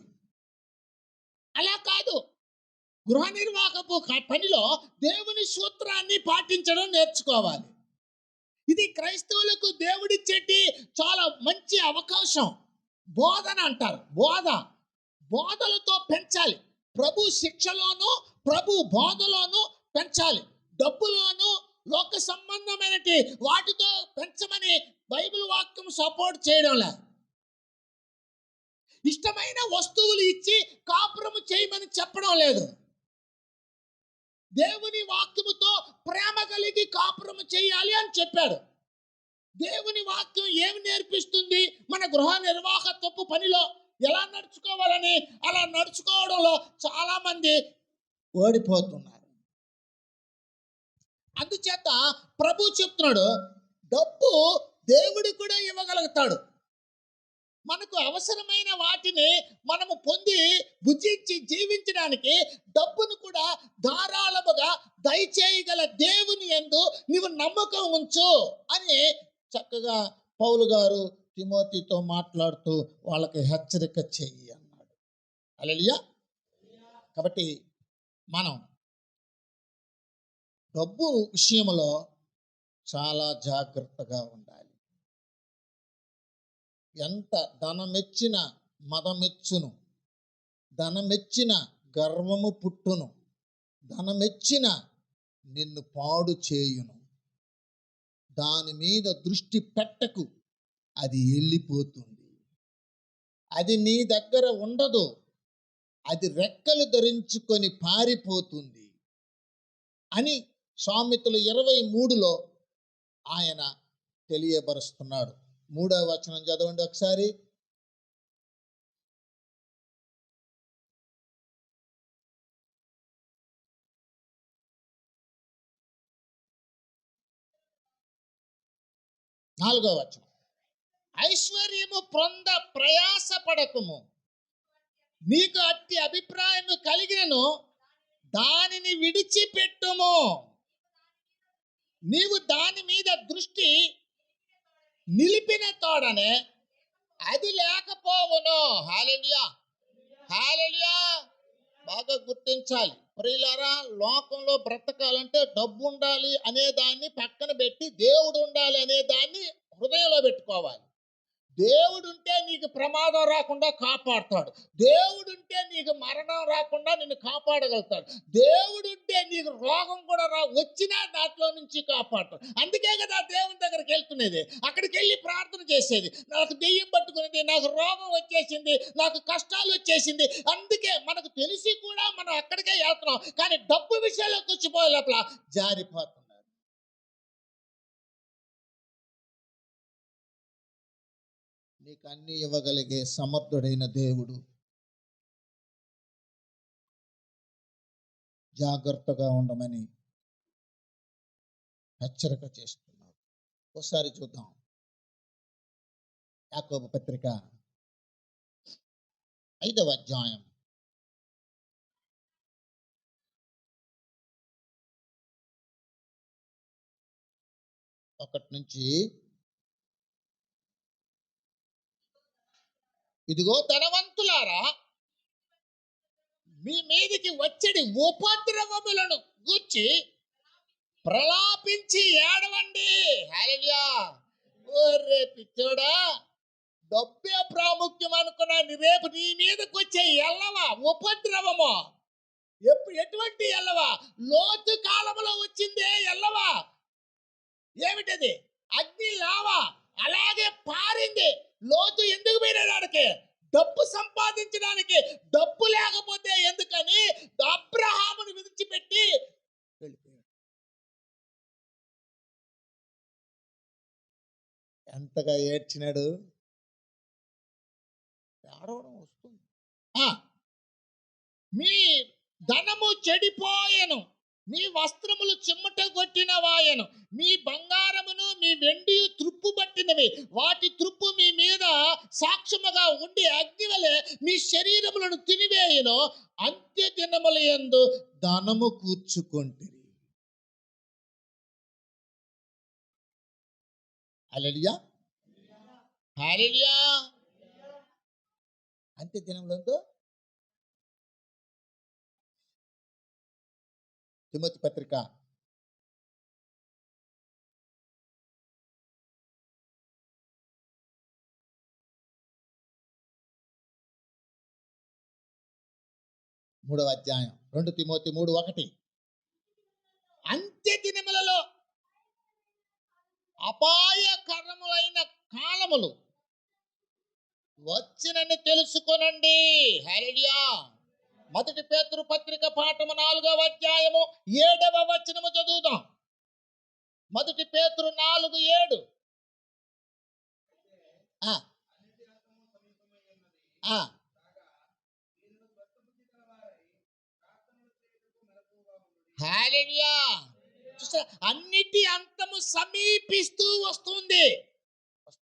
అలా కాదు. గృహ నిర్వాహకపు పనిలో దేవుని సూత్రాన్ని పాటించడం నేర్చుకోవాలి. ఇది క్రైస్తవులకు దేవుడిచ్చేటి చాలా మంచి అవకాశం. బోధన అంటారు. బోధలతో పెంచాలి. ప్రభు శిక్షలోను, ప్రభు బోధలోను పెంచాలి. డబ్బులోను, లోక సంబంధమైన వాటితో పెంచమని బైబిల్ వాక్యం సపోర్ట్ చేయడం లేదు. ఇష్టమైన వస్తువులు ఇచ్చి కాపురము చేయమని చెప్పడం లేదు. దేవుని వాక్యముతో ప్రేమ కలిగి కాపురము చేయాలి అని చెప్పాడు. దేవుని వాక్యం ఏమి నేర్పిస్తుంది? మన గృహ నిర్వాహకత్వపు పనిలో ఎలా నడుచుకోవాలని, అలా నడుచుకోవడంలో చాలా మంది ఓడిపోతున్నారు. అందుచేత ప్రభు చెప్తున్నాడు, డబ్బు దేవుడు కూడా ఇవ్వగలుగుతాడు. మనకు అవసరమైన వాటిని మనము పొంది భుజించి జీవించడానికి డబ్బును కూడా ధారాళముగా దయచేయగల దేవుని యందు నీవు నమ్మకం ఉంచు అని చక్కగా పౌలు గారు తిమోతితో మాట్లాడుతూ వాళ్ళకి హెచ్చరిక చెయ్యి అన్నాడు. హల్లెలూయా. కాబట్టి మనం డబ్బు విషయంలో చాలా జాగ్రత్తగా ఉండాలి. ఎంత ధనమెచ్చిన మదమెచ్చును, ధనమెచ్చిన గర్వము పుట్టును, ధనమెచ్చిన నిన్ను పాడు చేయును. దాని మీద దృష్టి పెట్టకు, అది వెళ్ళిపోతుంది. అది నీ దగ్గర ఉండదు, అది రెక్కలు ధరించుకొని పారిపోతుంది అని సామెతలు 23లో ఆయన తెలియబరుస్తున్నాడు. 3వ వచనం చదవండి ఒకసారి. నాలుగవ వచనం. ఐశ్వర్యము పొంద ప్రయాసపడకుము, నీకు అట్టి అభిప్రాయము కలిగినను దానిని విడిచిపెట్టుము. నీవు దాని మీద దృష్టి నిలిపిన తోడనే అది లేకపోవును. హల్లెలూయా, హల్లెలూయా. బాగా గుర్తించాలి ప్రియులారా, లోకంలో బ్రతకాలంటే డబ్బు ఉండాలి అనే దాన్ని పక్కన పెట్టి దేవుడు ఉండాలి అనే దాన్ని హృదయంలో పెట్టుకోవాలి. దేవుడుంటే నీకు ప్రమాదం రాకుండా కాపాడుతాడు. దేవుడుంటే నీకు మరణం రాకుండా నిన్ను కాపాడగలుగుతాడు. దేవుడుంటే నీకు రోగం కూడా వచ్చినా దాంట్లో నుంచి కాపాడుతాడు. అందుకే కదా దేవుని దగ్గరికి వెళ్తున్నది, అక్కడికి వెళ్ళి ప్రార్థన చేసేది. నాకు దెయ్యం పట్టుకునేది, నాకు రోగం వచ్చేసింది, నాకు కష్టాలు వచ్చేసింది. అందుకే మనకు తెలిసి కూడా మనం అక్కడికే వెళ్తున్నాం. కానీ డబ్బు విషయంలోకి వచ్చిపోయే లోపల జారిపోతున్నాం. నీకు అన్ని ఇవ్వగలిగే సమర్థుడైన దేవుడు జాగ్రత్తగా ఉండమని హెచ్చరిక చేస్తున్నాడు. ఒకసారి చూద్దాం యాకోబు పత్రిక 5వ అధ్యాయం 1 నుంచి. ఇదిగో ధనవంతులారా, మీ మీదికి వచ్చడి ఉపద్రవములను గూర్చి ప్రలాపించి ఏడవండి. హల్లెలూయా. ఓరే పిచ్చోడా, డబ్బే ప్రాముఖ్యం అనుకున్నా, రేపు నీ మీదకి వచ్చే ఎల్లవా ఉపద్రవము. ఎటువంటి ఎల్లవా? లోతు కాలంలో వచ్చిందే ఎల్లవా. ఏమిటది? అగ్ని లావా అలాగే పారింది. లోతు ఎందుకు పోయినాడికి? డబ్బు సంపాదించడానికి. డబ్బు లేకపోతే ఎందుకని అబ్రహామును విడిచిపెట్టి వెళ్ళిపోయాడు. ఎంతగా ఏడ్చినాడు. ఏడవడం వస్తుంది. మీ ధనము చెడిపోయెను, మీ వస్త్రములు చిమ్మట కొట్టిన వాయను, మీ బంగారమును మీ వెండి త్రుప్పు పట్టినవి, వాటి త్రుప్పు మీ మీద సాక్ష్యముగా ఉండి అగ్నివలె మీ శరీరములను తినివేయను. అంత్య దినముల యందు ధనము కూర్చుకొంటిరి. హల్లెలూయా, హల్లెలూయా. అంత్య దినములందు తిమోతి పత్రిక 3వ అధ్యాయం 2 తిమోతి 3:1. అంత్య దినములలో అపాయకరములైన కాలములు వచ్చినని తెలుసుకొనండి. హల్లెలూయా. 1 పేతురు పత్రిక పాఠము 4వ అధ్యాయము 7వ వచనము చదువుదాం. 1 పేతురు 4:7. హల్లెలూయా. అన్నిటి అంతము సమీపిస్తూ వస్తుంది.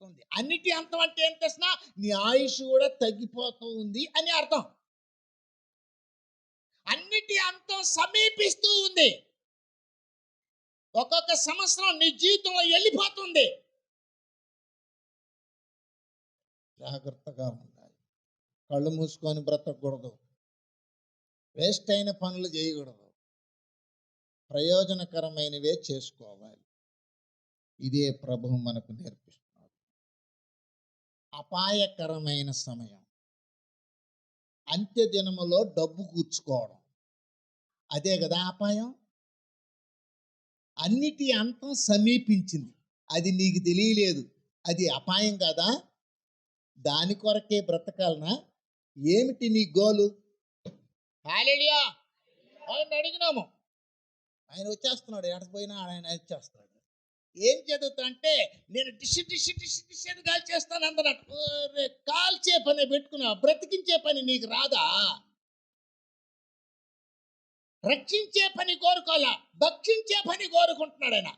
ఉంది. అన్నిటి అంతం అంటే ఏం తెలిసిన, నీ ఆయుష్ కూడా తగ్గిపోతూ ఉంది అని అర్థం. అన్నిటి అంతం సమీపిస్తూ ఉంది. ఒక్కొక్క సంవత్సరం నీ జీవితంలో వెళ్ళిపోతుంది. జాగ్రత్తగా ఉండాలి. కళ్ళు మూసుకొని బ్రతకూడదు. వేస్ట్ అయిన పనులు చేయకూడదు. ప్రయోజనకరమైనవే చేసుకోవాలి. ఇదే ప్రభువు మనకు నేర్పిస్తున్నాడు. అపాయకరమైన సమయం, అంత్య దినములో డబ్బు కూర్చుకోవడం, అదే కదా అపాయం. అన్నిటి అంతం సమీపించింది, అది నీకు తెలియలేదు. అది అపాయం కదా. దాని కొరకే బ్రతకాలనా? ఏమిటి నీ గోలు? హల్లెలూయా. ఆయన అడిగినాము, ఆయన వచ్చేస్తున్నాడు. ఎడపోయినా ఆయన వచ్చేస్తున్నాడు. ఏం చదువుతా అంటే, నేను డిష్ కాల్ చేస్తాను అందన్నట్టు. కాల్చే పని పెట్టుకున్నా, బ్రతికించే పని నీకు రాదా? రక్షించే పని కోరుకోవాలా, భక్షించే పని కోరుకుంటున్నాడు ఆయన.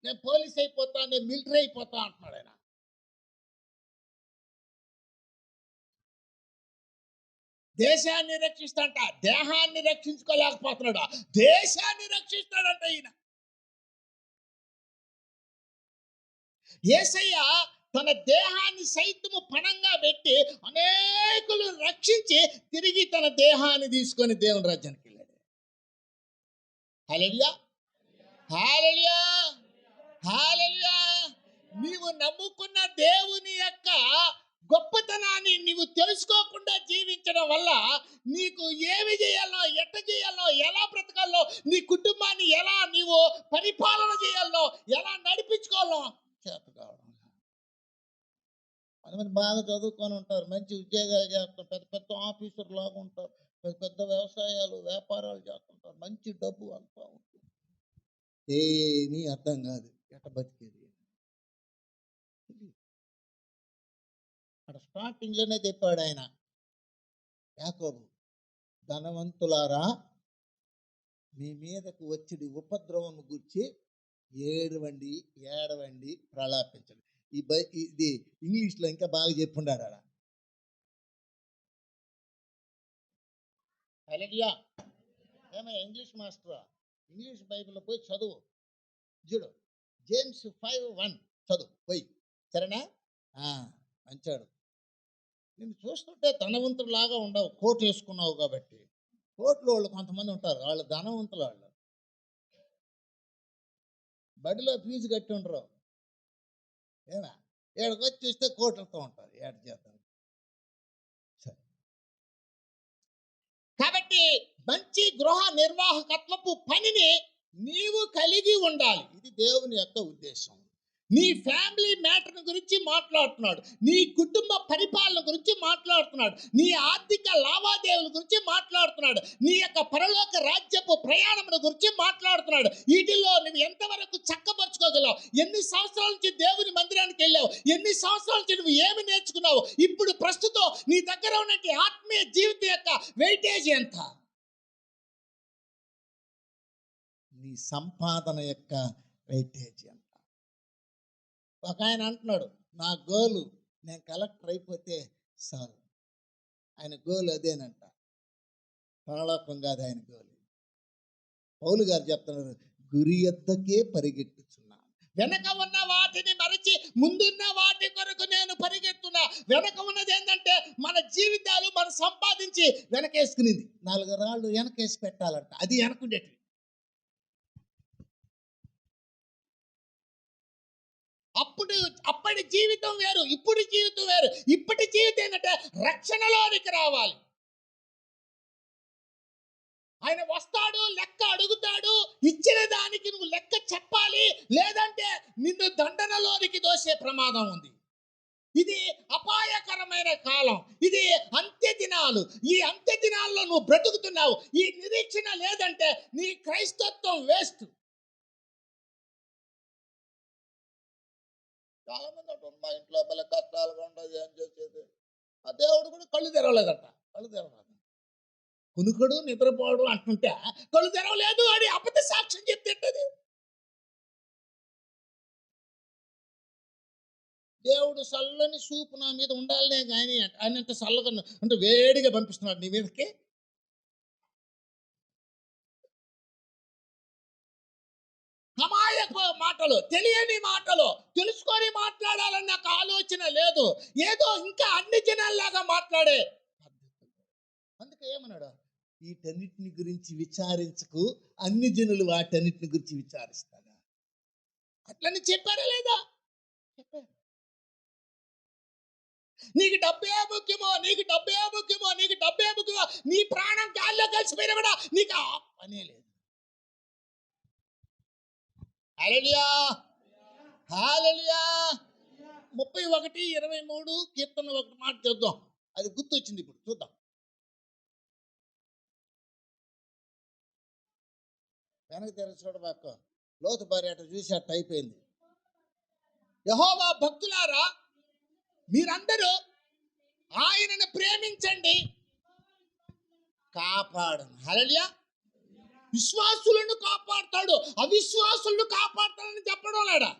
నేను పోలీస్ అయిపోతా, నేను మిలిటరీ అయిపోతా అంటున్నాడు ఆయన. దేశాన్ని రక్షిస్తాంట, దేహాన్ని రక్షించుకోలేకపోతున్నాడు. దేశాన్ని రక్షిస్తాడంట ఈయన. యేసయ్య తన దేహాన్ని సైతము పణంగా పెట్టి అనేకులు రక్షించి తిరిగి తన దేహాన్ని తీసుకొని దేవుని రాజ్యానికి వెళ్ళాడు. హల్లెలూయా, హల్లెలూయా, హల్లెలూయా. నీవు నమ్ముకున్న దేవుని యొక్క గొప్పతనాన్ని నీవు తెలుసుకోకుండా జీవించడం వల్ల నీకు ఏమి చేయాలో, ఎట్ట చేయాలో, ఎలా బ్రతకాలో, నీ కుటుంబాన్ని ఎలా నీవు పరిపాలన చేయాలో, ఎలా నడిపించుకోవాలో చేత కావడం. కొంతమంది బాగా చదువుకొని ఉంటారు, మంచి ఉద్యోగాలు చేస్తారు, పెద్ద పెద్ద ఆఫీసర్ లాగా ఉంటారు, పెద్ద పెద్ద వ్యవసాయాలు వ్యాపారాలు చేస్తుంటారు, మంచి డబ్బు అంతా ఉంటుంది. ఏమీ అర్థం కాదు ఎట్ట బతికేది. అక్కడ స్టార్టింగ్లోనే చెప్పాడు ఆయన, యాకోబు, ధనవంతులారా మీ మీదకు వచ్చిడి ఉపద్రవం గురించి ఏడవండి, ఏడవండి, ప్రలాపించండి. ఇది ఇంగ్లీష్లో ఇంకా బాగా చెప్పుండాడు ఆడ. హల్లెలూయా. ఏమయ్యా ఇంగ్లీష్ మాస్టరా, ఇంగ్లీష్ బైబిల్లో పోయి చదువు. చూడు, జేమ్స్ 5:1 చదువు పోయి, సరేనా? మంచాడు. నేను చూస్తుంటే ధనవంతులాగా ఉండవు, కోట్ వేసుకున్నావు కాబట్టి. కోట్లు వాళ్ళు కొంతమంది ఉంటారు, వాళ్ళు ధనవంతులు. వాళ్ళు బడిలో ఫీజు కట్టి ఉండరు, ఏనా? ఏడకి వచ్చి చూస్తే కోట్లతో ఉంటారు. ఏడు చేద్దాం. కాబట్టి మంచి గృహ నిర్వాహకత్వపు పనిని నీవు కలిగి ఉండాలి. ఇది దేవుని యొక్క ఉద్దేశం. నీ ఫ్యామిలీ మ్యాటర్ గురించి మాట్లాడుతున్నాడు, నీ కుటుంబ పరిపాలన గురించి మాట్లాడుతున్నాడు, నీ ఆర్థిక లావాదేవీల గురించి మాట్లాడుతున్నాడు, నీ యొక్క పరలోక రాజ్యపు ప్రయాణముల గురించి మాట్లాడుతున్నాడు. వీటిల్లో నువ్వు ఎంతవరకు చక్కపరుచుకోగలవు, ఎన్ని సంవత్సరాల నుంచి దేవుని మందిరానికి వెళ్ళావు, ఎన్ని సంవత్సరాల నుంచి నువ్వు ఏమి నేర్చుకున్నావు, ఇప్పుడు ప్రస్తుతం నీ దగ్గర ఉన్నటువంటి ఆత్మీయ జీవితం యొక్క వెయిటేజ్ ఎంత, నీ సంపాదన యొక్క వెయిటేజ్ ఎంత. ఒక ఆయన అంటున్నాడు, నా గోలు నేను కలెక్టర్ అయిపోతే చాలు. ఆయన గోలు అదేనంట, పరలోకం కాదు ఆయన గోలు. పౌలు గారు చెప్తున్నారు, గురి యొద్దకే పరిగెట్టుచున్నాను, వెనక ఉన్న వాటిని మరచి ముందున్న వాటి కొరకు నేను పరిగెత్తున్నా. వెనక ఉన్నది ఏంటంటే మన జీవితాలు మనం సంపాదించి వెనకేసుకునింది. 4 రాళ్ళు వెనకేసి పెట్టాలంట, అది వెనకుండేటివి. అప్పటి జీవితం వేరు, ఇప్పుడు జీవితం వేరు. ఇప్పటి జీవితం ఏంటంటే రక్షణలోనికి రావాలి. ఆయన వస్తాడు, లెక్క అడుగుతాడు, ఇచ్చిన దానికి నువ్వు లెక్క చెప్పాలి, లేదంటే నిన్ను దండనలోనికి దోసే ప్రమాదం ఉంది. ఇది అపాయకరమైన కాలం, ఇది అంత్య దినాలు. ఈ అంత్య దినాల్లో నువ్వు బ్రతుకుతున్నావు, ఈ నిరీక్షణ లేదంటే నీ క్రైస్తత్వం వేస్ట్. చాలా మంది అంటారు, మా ఇంట్లో పిల్ల కష్టాలుగా ఉండదు, ఏం చేసేది. ఆ దేవుడు కూడా కళ్ళు తెరవలేదట, కళ్ళు తెరవలేదు. కునుకుడు నిద్రపోవడం అంటుంటే కళ్ళు తెరవలేదు అని అబద్ధ సాక్ష్యం చెప్తుంటది. దేవుడు చల్లని సూపు నా మీద ఉండాలనే కానీ ఆయన చల్లగా అంటే వేడిగా పంపిస్తున్నాడు నీ మీదకి. అమాయక మాటలు, తెలియని మాటలు, తెలుసుకొని మాట్లాడాలని నాకు ఆలోచన లేదు. ఏదో ఇంకా అన్ని జనాల్లాగా మాట్లాడే పద్ధతి. అందుకే ఏమన్నాడు, వీటన్నిటిని గురించి విచారించకు, అన్ని జనులు వాటన్నిటిని గురించి విచారిస్తాడా. అట్లని చెప్పారా లేదా? చెప్పారు. నీకు డబ్బే ముఖ్యమో, నీకు డబ్బే ముఖ్యమో, నీకు డబ్బే ముఖ్యమో, నీ ప్రాణం గాల్లో కలిసిపోయినా కూడా నీకు ఆ పనే లేదు. హల్లెలూయా, హల్లెలూయా. 31:23 కీర్తన ఒకటి మాట చూద్దాం, అది గుర్తొచ్చింది ఇప్పుడు చూద్దాం. వెనక తెర చూడబాక, లోతు భార్య అట చూసి అట్ట అయిపోయింది. యెహోవా భక్తులారా మీరందరూ ఆయనను ప్రేమించండి, కాపాడను. హల్లెలూయా. విశ్వాసులను కాపాడుతాడు, అవిశ్వాసులను కాపాడుతాడని చెప్పడం లేడా.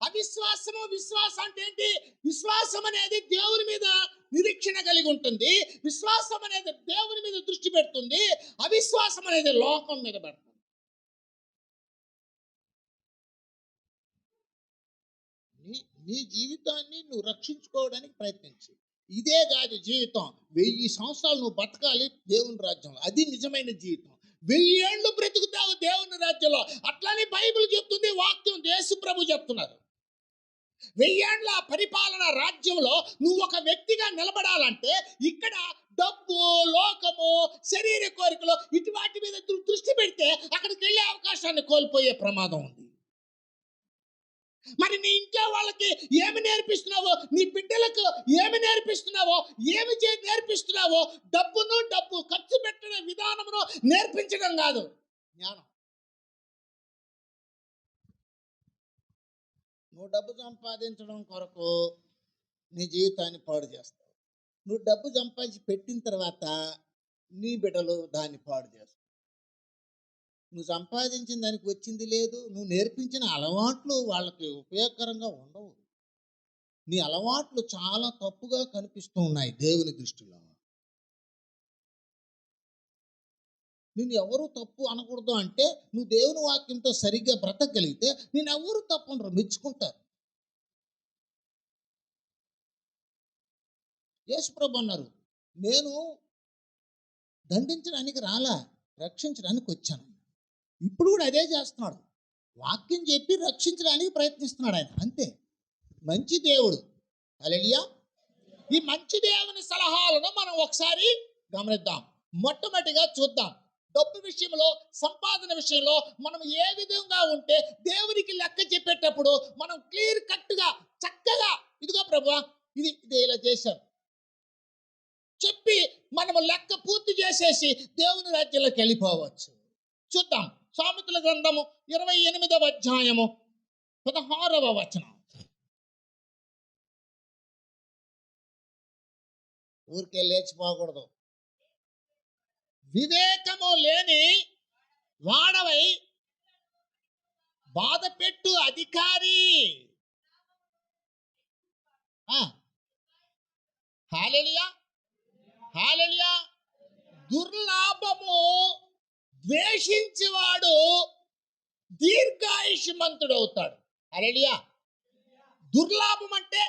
అవిశ్వాసము, విశ్వాసం అంటే ఏంటి? విశ్వాసం అనేది దేవుని మీద నిరీక్షణ కలిగి ఉంటుంది. విశ్వాసం అనేది దేవుని మీద దృష్టి పెడుతుంది. అవిశ్వాసం అనేది లోకం మీద పెడుతుంది. నీ జీవితాన్ని నువ్వు రక్షించుకోవడానికి ప్రయత్నించు. ఇదే కాదు జీవితం, 1000 సంవత్సరాలు నువ్వు బతకాలి దేవుని రాజ్యంలో, అది నిజమైన జీవితం. 1000 ఏళ్ళు బ్రతుకుతావు దేవుని రాజ్యంలో. అట్లానే బైబిల్ చెప్తుంది, వాక్యం యేసు ప్రభు చెప్తున్నారు. 1000 ఏళ్ల పరిపాలన రాజ్యంలో నువ్వు ఒక వ్యక్తిగా నిలబడాలంటే ఇక్కడ డబ్బు, లోకము, శరీర కోరికలు ఇటు వాటి మీద దృష్టి పెడితే అక్కడికి వెళ్ళే అవకాశాన్ని కోల్పోయే ప్రమాదం ఉంది. మరి నీ ఇంట్లో వాళ్ళకి ఏమి నేర్పిస్తున్నావో, నీ బిడ్డలకు ఏమి నేర్పిస్తున్నావో, ఏమి నేర్పిస్తున్నావో, డబ్బు ఖర్చు పెట్టడం విధానమును నేర్పించడం కాదు జ్ఞానం. నువ్వు డబ్బు సంపాదించడం కొరకు నీ జీవితాన్ని పాడు చేస్తావు. నువ్వు డబ్బు సంపాదించి పెట్టిన తర్వాత నీ బిడ్డలు దాన్ని పాడు చేస్తావు. నువ్వు సంపాదించిన దానికి వచ్చింది లేదు, నువ్వు నేర్పించిన అలవాట్లు వాళ్ళకి ఉపయోగకరంగా ఉండవు. నీ అలవాట్లు చాలా తప్పుగా కనిపిస్తూ ఉన్నాయి దేవుని దృష్టిలో. నేను ఎవరు తప్పు అనకూడదు అంటే నువ్వు దేవుని వాక్యంతో సరిగ్గా బ్రతకగలిగితే నేను ఎవరు తప్పు అనరు, మెచ్చుకుంటారు. యేసుప్రభు అన్నారు, నేను దండించడానికి రాలా, రక్షించడానికి వచ్చాను. ఇప్పుడు కూడా అదే చేస్తున్నాడు, వాక్యం చెప్పి రక్షించడానికి ప్రయత్నిస్తున్నాడు ఆయన, అంతే. మంచి దేవుడు. హల్లెలూయా. ఈ మంచి దేవుని సలహాలను మనం ఒకసారి గమనిద్దాం. మొట్టమొదటిగా చూద్దాం, డబ్బు విషయంలో, సంపాదన విషయంలో మనం ఏ విధంగా ఉంటే దేవునికి లెక్క చెప్పేటప్పుడు మనం క్లియర్ కట్గా చక్కగా ఇదిగో ప్రభువా ఇది ఇలా చేశాను చెప్పి మనము లెక్క పూర్తి చేసేసి దేవుని రాజ్యంలోకి వెళ్ళిపోవచ్చు. చూద్దాం, సామెతల గ్రంథము 28వ అధ్యాయము 16వ వచనం. ఊరికే లేచిపోకూడదు. వివేకము లేని వాడవై బాధపెట్టు అధికారి. హల్లెలూయా, హల్లెలూయా. దుర్లాభము ద్వేషించేవాడు దీర్ఘాయుష్మంతుడు అవుతాడు. హల్లెలూయా. దుర్లాభం అంటే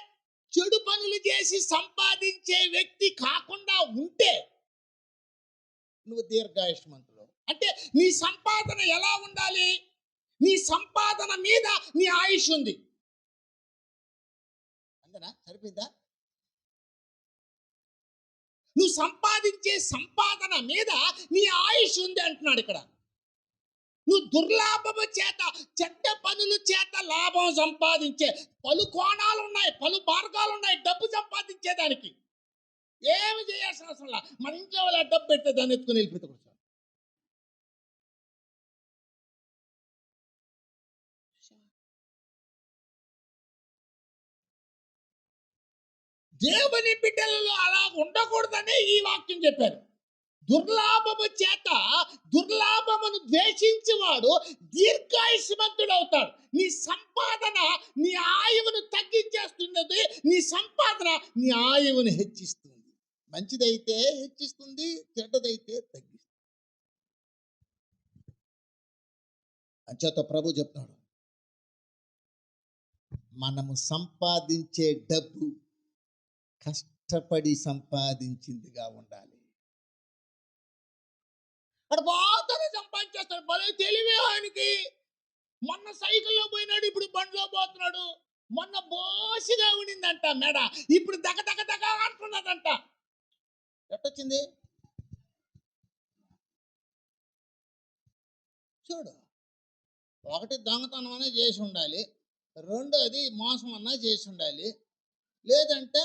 చెడు పనులు చేసి సంపాదించే వ్యక్తి కాకుండా ఉంటే నువ్వు దీర్ఘాయుష్మంతుడు. అంటే నీ సంపాదన ఎలా ఉండాలి? నీ సంపాదన మీద నీ ఆయుష్ ఉంది. అంతేనా? సరిపోయిందా? నువ్వు సంపాదించే సంపాదన మీద నీ ఆయుష్ ఉంది అంటున్నాడు ఇక్కడ. నువ్వు దుర్లాభము చేత, చెడ్డ పనుల చేత లాభం సంపాదించే పలు కోణాలు ఉన్నాయి, పలు మార్గాలు ఉన్నాయి డబ్బు సంపాదించేదానికి. ఏమి చేయాల్సిన అవసరం లేదు. మన ఇంట్లో వాళ్ళ డబ్బు పెడితే దాన్ని ఎత్తుకుని వెళ్ళిపోతాడు. దేవుని బిడ్డలలో అలా ఉండకూడదని ఈ వాక్యం చెప్పారు. దుర్లాభము చేత దుర్లాభమును ద్వేషించేవాడు దీర్ఘాయుష్మంతుడు అవుతాడు. నీ సంపాదన నీ ఆయువును తగ్గి తగ్గించేస్తున్నది. నీ సంపాదన నీ ఆయువుని హెచ్చిస్తుంది. మంచిదైతే హెచ్చిస్తుంది, చెడ్డదైతే తగ్గిస్తుంది. అంచేత ప్రభు చెప్తాడు, మనము సంపాదించే డబ్బు కష్టపడి సంపాదించిందిగా ఉండాలి. అక్కడ బాగానే సంపాదించేస్తాడు, భలే తెలివే ఆయనకి. మొన్న సైకిల్లో పోయినాడు, ఇప్పుడు బండిలో పోతున్నాడు. మొన్న బోసిగా ఉండిందంట మెడ, ఇప్పుడు దగ దగ దగ అంటున్నదంట. ఎట్టొచ్చింది చూడు. ఒకటి దొంగతనం అనే చేసి ఉండాలి, రెండోది మోసం అన్నా చేసి ఉండాలి, లేదంటే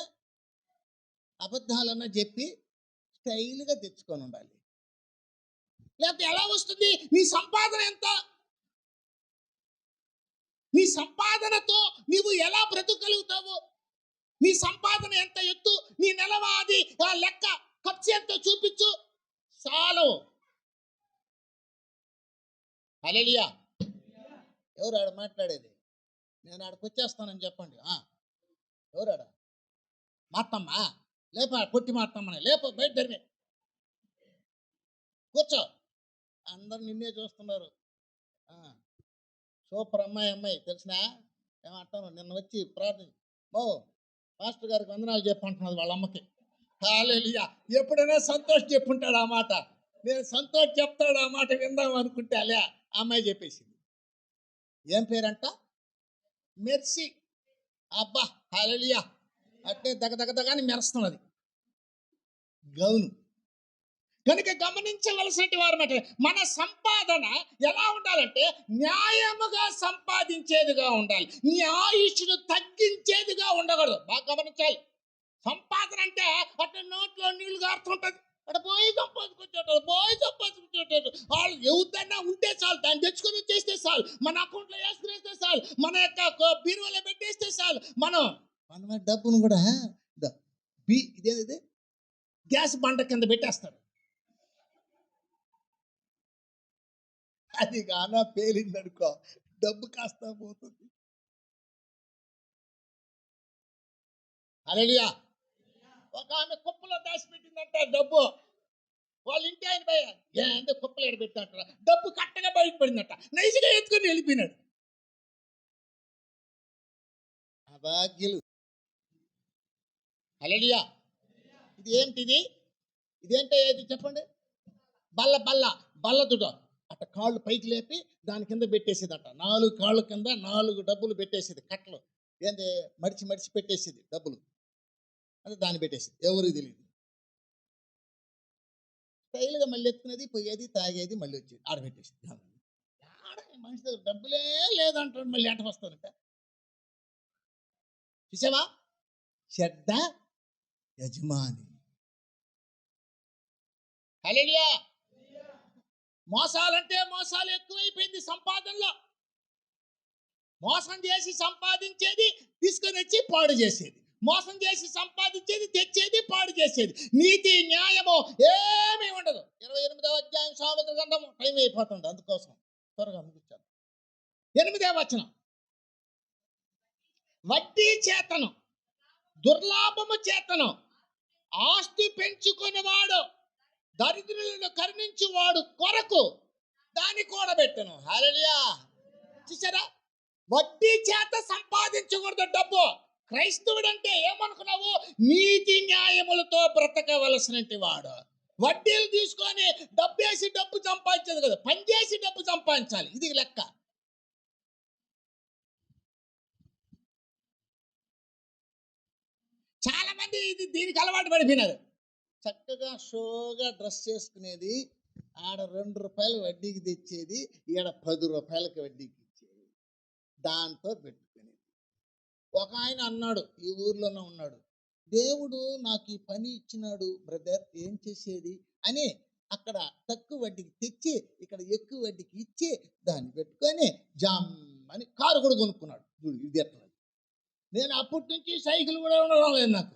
అబద్ధాలన్నా చెప్పి స్టైల్గా తెచ్చుకొని ఉండాలి. లేకపోతే ఎలా వస్తుంది? నీ సంపాదన ఎంత? నీ సంపాదనతో నీవు ఎలా బ్రతకగలుగుతావు? నీ సంపాదన ఎంత ఎత్తు? నీ నెలవాది ఆ లెక్క ఖర్చు ఎంతో చూపించు, చాలు. హల్లెలూయా. ఎవరు ఆడ మాట్లాడేది? నేను ఆడకు వచ్చేస్తానని చెప్పండి. ఎవరాడ? మాత్తమ్మా లేప, పొట్టి మాత్తమ్మని లేప, బయట ధర్మే కూర్చో. అందరు నిన్నే చూస్తున్నారు. సూపర్ అమ్మాయి తెలిసినా ఏమంటాను, నిన్న వచ్చి ప్రార్థన పాస్టర్ గారికి వందనాలు చెప్పంటున్నది వాళ్ళ అమ్మకి. హల్లెలూయా. ఎప్పుడైనా సంతోష్ చెప్పుంటాడు ఆ మాట, నేను సంతోష్ చెప్తాడు ఆ మాట విందాం అనుకుంటే అలే అమ్మాయి చెప్పేసింది. ఏం పేరంట? మెర్సీ. అబ్బా హల్లెలూయా. అట్టే దగదగదగాని మెరుస్తున్నది గౌను. కనుక గమనించవలసిన వారు మన సంపాదన ఎలా ఉండాలంటే న్యాయముగా సంపాదించేదిగా ఉండాలి. నీ ఆయుష్ను తగ్గించేదిగా ఉండకూడదు. బాగా గమనించాలి. సంపాదన అంటే అట్లా నోట్లో నీళ్లు గారుతుంటది, అక్కడ పోయి సంపాదించుకుంటాడు. వాళ్ళు ఎవరిదైనా ఉంటే చాలు, దాన్ని తెచ్చుకొని చేస్తే చాలు, మన అకౌంట్లో వేసుకునేస్తే చాలు, మన యొక్క బీరువాలో పెట్టేస్తే చాలు. మనం డబ్బును కూడా ఇదేది గ్యాస్ బండ కింద పెట్టేస్తారు. అది గానా పేలిందనుకో డబ్బు కాస్త పోతుంది. హల్లెలూయా. ఒక ఆమె కుప్పలో దాచిపెట్టిందంట డబ్బు. వాళ్ళ ఇంటి ఆయన పోయా ఏంటో కుప్పలు ఎడబెట్టాంటారా, డబ్బు కట్టగా బయటపడిందట. నైస్గా ఎత్తుకొని వెళ్ళిపోయినాడు. అభాగ్యులు. హల్లెలూయా. ఇది ఏంటిది? ఇదేంటో ఏది చెప్పండి? బల్ల బల్ల బల్లదుట అట్ట కాళ్ళు పైకి లేపి దాని కింద పెట్టేసేదట. 4 కాళ్ళ కింద 4 డబ్బులు పెట్టేసేది, కట్టలు ఏంది మడిచి పెట్టేసేది డబ్బులు. అది దాన్ని పెట్టేసేది, ఎవరికి తెలియదు. స్టైల్గా మళ్ళీ ఎత్తుకునేది, పోయేది, తాగేది, మళ్ళీ వచ్చేది, ఆడబెట్టేసేది. మనిషి దగ్గర డబ్బులే లేదంటాడు, మళ్ళీ ఎంట వస్తానంట. చూసావా? చెడ్డ యజమాని. హల్లెలూయా. మోసాలంటే మోసాలు ఎక్కువైపోయింది సంపాదనలో. మోసం చేసి సంపాదించేది తీసుకొని వచ్చి పాడు చేసేది, మోసం చేసి సంపాదించేది తెచ్చేది పాడు చేసేది. నీతి న్యాయము ఏమీ ఉండదు. 28వ అధ్యాయం సామెతల గ్రంథం. టైం అయిపోతుంది, అందుకోసం త్వరగా ముగించాను. 8వ వచనం. వడ్డీ చేతను దుర్లాభము చేతను ఆస్తి పెంచుకునేవాడు దరిద్రులను కరుణించువాడు కొరకు దాన్ని కూడబెట్టను. హల్లెలూయా. చూసారా? వడ్డీ చేత సంపాదించకూడదు డబ్బు. క్రైస్తవుడు అంటే ఏమనుకున్నావు? నీతి న్యాయములతో బ్రతకవలసిన వాడు. వడ్డీలు తీసుకొని డబ్బేసి డబ్బు సంపాదించదు కదా, పనిచేసి డబ్బు సంపాదించాలి. ఇది లెక్క. చాలా మంది దీనికి అలవాటు పడిపోయినారు. చక్కగా షోగా డ్రెస్ చేసుకునేది, ఆడ 2 రూపాయలు వడ్డీకి తెచ్చేది, ఈడ 10 రూపాయలకి వడ్డీకి ఇచ్చేది, దాంతో పెట్టుకునేది. ఒక ఆయన అన్నాడు, ఈ ఊర్లోనే ఉన్నాడు, దేవుడు నాకు ఈ పని ఇచ్చినాడు బ్రదర్, ఏం చేసేది అని అక్కడ తక్కువ వడ్డీకి తెచ్చి ఇక్కడ ఎక్కువ వడ్డీకి ఇచ్చి దాన్ని పెట్టుకొని జామ్ అని కారు కూడా కొనుక్కున్నాడు. చూడు ఇది ఎట్లా. నేను అప్పటి నుంచి సైకిల్ కూడా ఉండడం లేదు, నాకు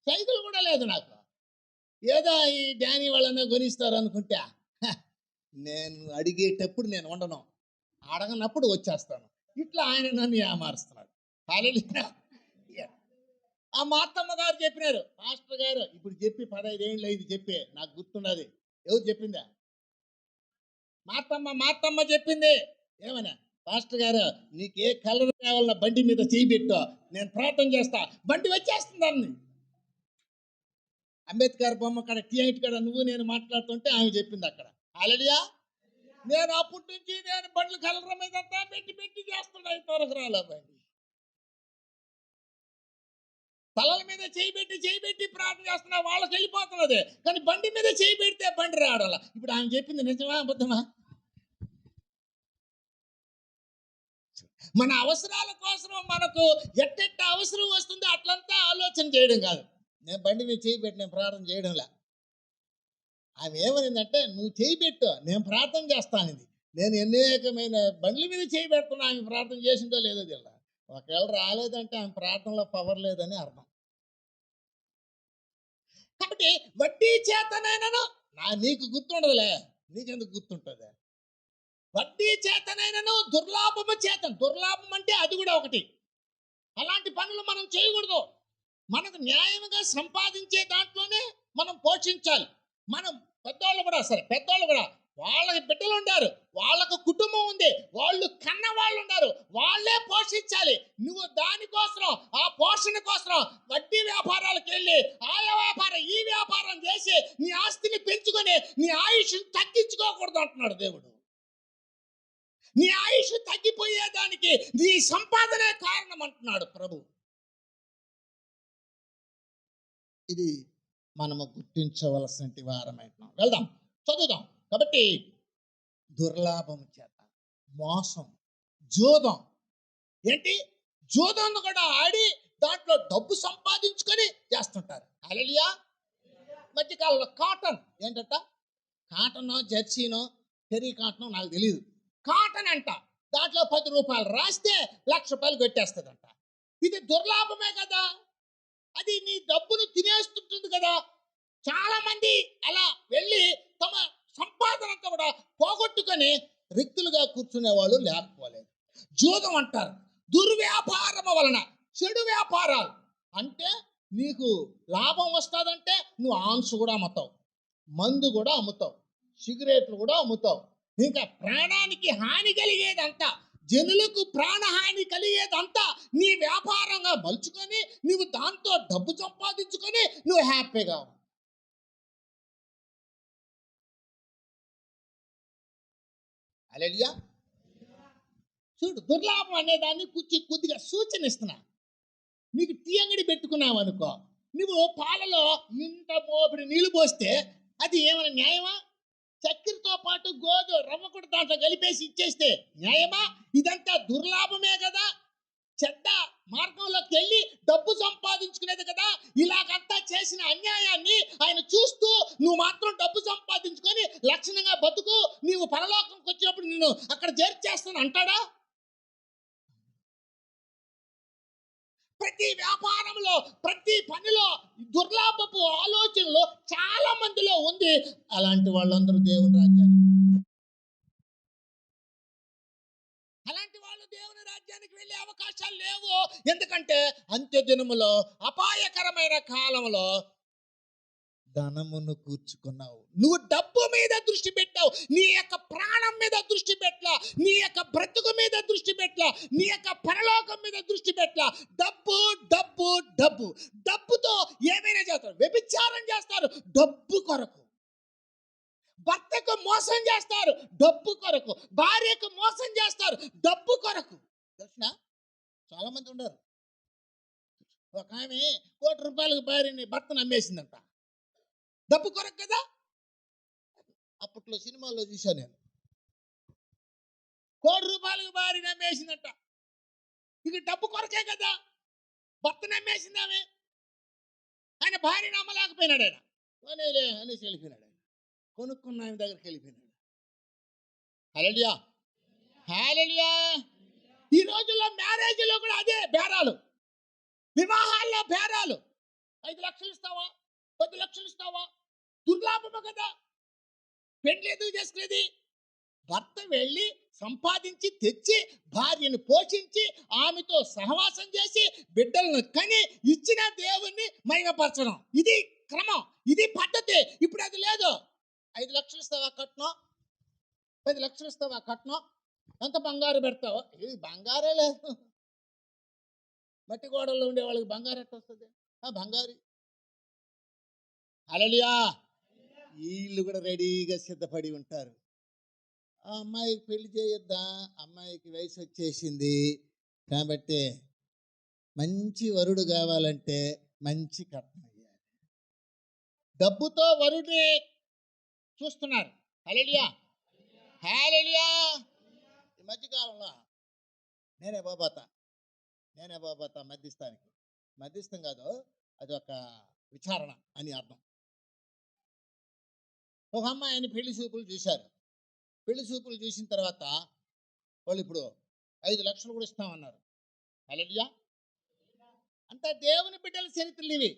సైకిల్ కూడా లేదు. నాకు ఏదో ఈ డానీ వాళ్ళనే కొనిస్తారు అనుకుంటా. నేను అడిగేటప్పుడు నేను ఉండను, అడగనప్పుడు వచ్చేస్తాను. ఇట్లా ఆయన నన్ను ఏమారుస్తున్నాడు. హల్లెలూయా. ఆ మార్తమ్మ గారు చెప్పినారు, పాస్టర్ గారు ఇప్పుడు చెప్పి 15 ఏళ్ళు అయింది చెప్పి, నాకు గుర్తున్నది. ఎవరు చెప్పిందా? మార్తమ్మ చెప్పింది. ఏమన్నా? పాస్టర్ గారు నీకు ఏ కలర్ కావాలన్నా బండి మీద చేయి పెట్టు, నేను ప్రార్థన చేస్తా, బండి వచ్చేస్తుందని. అంబేద్కర్ బొమ్మ కాడ టీఐట్ కాడ నువ్వు నేను మాట్లాడుతుంటే ఆమె చెప్పింది అక్కడ. హల్లెలూయా. నేను అప్పటి నుంచి నేను బండ్లు కలర్ మీద పెట్టి చేస్తున్నా, త్వరకు రాలే బండి. తలల మీద చేయి పెట్టి ప్రార్థన చేస్తున్నా, వాళ్ళకి వెళ్ళిపోతున్నది, కానీ బండి మీద చేయి పెడితే బండి రావడాల. ఇప్పుడు ఆమె చెప్పింది నిజమా అబద్ధమా? మన అవసరాల కోసం మనకు ఎట్టెట్ట అవసరం వస్తుందో అట్లంతా ఆలోచన చేయడం కాదు. నేను బండి మీద చేయి పెట్టి నేను ప్రార్థన చేయడంలా. ఆమె ఏమనిందంటే నువ్వు చేయి పెట్టు, నేను ప్రార్థన చేస్తానింది. నేను అనేకమైన బండ్ల మీద చేయి పెడుతున్నా, ఆమె ప్రార్థన చేసిందో లేదో తెలియదు. ఒకవేళ రాలేదంటే ఆమె ప్రార్థనలో పవర్ లేదని అర్థం. కాబట్టి వడ్డీ చేతనైనను నీకు గుర్తుండదులే, నీకెందుకు గుర్తుంటుంది? వడ్డీ చేతనైనను దుర్లాభము చేత, దుర్లాభం అంటే అది కూడా ఒకటి. అలాంటి పనులు మనం చేయకూడదు. మనకు న్యాయంగా సంపాదించే దాంట్లోనే మనం పోషించాలి. మనం పెద్దోళ్ళు కూడా వాళ్ళకి బిడ్డలు ఉండారు, వాళ్ళకు కుటుంబం ఉంది, వాళ్ళు కన్న వాళ్ళు ఉన్నారు, వాళ్ళే పోషించాలి. నువ్వు దానికోసం, ఆ పోషణ కోసం వడ్డీ వ్యాపారాలకు వెళ్ళి ఆయా వ్యాపారం ఈ వ్యాపారం చేసి నీ ఆస్తిని పెంచుకొని నీ ఆయుష్ని తగ్గించుకోకూడదు అంటున్నాడు దేవుడు. నీ ఆయుష్ తగ్గిపోయేదానికి నీ సంపాదనే కారణం అంటున్నాడు ప్రభు. ఇది మనము గుర్తించవలసిన వారమైనాం. వెళ్దాం, చదువుదాం. కాబట్టి దుర్లాభం చేత, మోసం, జూదం. ఏంటి? జూదం కూడా ఆడి దాంట్లో డబ్బు సంపాదించుకొని చేస్తుంటారు. హల్లెలూయా. మధ్యకాలంలో కాటన్, ఏంటంట కాటనో జెర్సీనో టెరీ కాటనో నాకు తెలియదు, కాటన్ అంట, దాంట్లో 10 రూపాయలు రాస్తే 1,00,000 రూపాయలు కొట్టేస్తుందంట. ఇది దుర్లాభమే కదా, అది నీ డబ్బును తినేస్తుంటుంది కదా. చాలా మంది అలా వెళ్ళి తమ సంపాదన అంతా కూడా పోగొట్టుకొని రిక్తులుగా కూర్చునే వాళ్ళు లేకపోలేదు. జూదం అంటారు. దుర్వ్యాపారము వలన, చెడు వ్యాపారాలు అంటే నీకు లాభం వస్తుందంటే నువ్వు ఆన్స్ కూడా అమ్ముతావు, మందు కూడా అమ్ముతావు, సిగరెట్లు కూడా అమ్ముతావు, ఇంకా ప్రాణానికి హాని కలిగేదంతా, జనులకు ప్రాణహాని కలిగేదంతా నీ వ్యాపారంగా మలుచుకొని నువ్వు దాంతో డబ్బు సంపాదించుకొని నువ్వు హ్యాపీగా. హల్లెలూయా. చూడు, దుర్లాభం అనేదాన్ని కొద్దిగా సూచన ఇస్తున్నా. నీకు టీ అంగడి పెట్టుకున్నావు అనుకో, నువ్వు పాలలో ఇంత మోపిడి నీళ్లు పోస్తే అది ఏమైనా న్యాయమా? చక్కెరతో పాటు రవ్వ కూడా దాంట్లో కలిపేసి ఇచ్చేస్తే న్యాయమా? ఇదంతా దుర్లాభమే కదా. చెడ్డ మార్గంలోకి వెళ్ళి డబ్బు సంపాదించుకునేది కదా. ఇలాగంతా చేసిన అన్యాయాన్ని ఆయన చూస్తూ నువ్వు మాత్రం డబ్బు సంపాదించుకొని లక్షణంగా బతుకు, నీవు పరలోకంకి వచ్చినప్పుడు నేను అక్కడ చేర్చేస్తాను అంటాడా? ప్రతి వ్యాపారంలో, ప్రతి పనిలో దుర్లాభపు ఆలోచనలు చాలా మందిలో ఉంది. అలాంటి వాళ్ళందరూ దేవుని రాజ్యానికి, అలాంటి వాళ్ళు దేవుని రాజ్యానికి వెళ్ళే అవకాశాలు లేవు. ఎందుకంటే అంత్య దినములో, అపాయకరమైన కాలంలో ధనమును కూర్చుకున్నావు. నువ్వు డబ్బు మీద దృష్టి పెట్టావు, నీ యొక్క ప్రాణం మీద దృష్టి పెట్టలా, నీ యొక్క బ్రతుకు మీద దృష్టి పెట్టలా, నీ యొక్క పరలోకం మీద దృష్టి పెట్టలా. డబ్బు డబ్బు డబ్బు, డబ్బుతో ఏమైనా చేస్తారు. వ్యభిచారం చేస్తారు డబ్బు కొరకు, భర్తకు మోసం చేస్తారు డబ్బు కొరకు, భార్యకు మోసం చేస్తారు డబ్బు కొరకు. తెలిసిన చాలా మంది ఉన్నారు. ఒక ఆమె ₹1,00,000 భార్యని భర్తను అమ్మేసిందంట, డబ్బు కొరకు కదా. అప్పట్లో సినిమాల్లో చూశాను నేను, ₹1,00,000 భార్యని అమ్మేసిందంట. ఇది డబ్బు కొరకే కదా, భర్తను అమ్మేసింది ఆమె. ఆయన భార్యను అమ్మలేకపోయినాడు, ఆయన కొనేలే అనేసి వెళ్ళిపోయినాడు. ఆయన కొనుక్కున్న ఆయన దగ్గరికి వెళ్ళిపోయినాడు. హల్లెలూయా, హల్లెలూయా. ఈ రోజుల్లో మ్యారేజ్లో కూడా అదే బేరాలు, వివాహాల్లో బేరాలు. 5 లక్షలు ఇస్తావా, 10 లక్షలు ఇస్తావా? దుర్లాభము కదా. పెళ్లి ఎందుకు చేసుకునేది? భర్త వెళ్ళి సంపాదించి తెచ్చి భార్యను పోషించి ఆమెతో సహవాసం చేసి బిడ్డలను కని ఇచ్చిన దేవుణ్ణి మహిమపరచడం. ఇది క్రమం, ఇది పద్ధతి. ఇప్పుడు అది లేదు. 5 లక్షలు ఇస్తావా కట్నం, 10 లక్షలు ఇస్తావా కట్నం, ఎంత బంగారు పెడతావో. ఇది బంగారే లేదు. మట్టి గోడల్లో ఉండే వాళ్ళకి బంగారు ఎట్ట వస్తుంది? బంగారు. హల్లెలూయా. వీళ్ళు కూడా రెడీగా సిద్ధపడి ఉంటారు. ఆ అమ్మాయికి పెళ్లి చేయొద్దా, అమ్మాయికి వయసు వచ్చేసింది కాబట్టి మంచి వరుడు కావాలంటే మంచి కట్నం ఇవ్వాలి. డబ్బుతో వరుడిని చూస్తున్నారు. హల్లెలూయా, హల్లెలూయా. ఈ మధ్యకాలంలో నేనే బాబాతా మధ్యస్థానికి. మధ్యస్థం కాదు, అది ఒక విచారణ అని అర్థం. ఒక అమ్మాయిని పెళ్లి చూపులు చూశారు. పెళ్లి చూపులు చూసిన తర్వాత వాళ్ళు ఇప్పుడు 5 లక్షలు కూడా ఇస్తామన్నారు. హల్లెలూయా. అంతా దేవుని బిడ్డల చరిత్రలు ఇవి.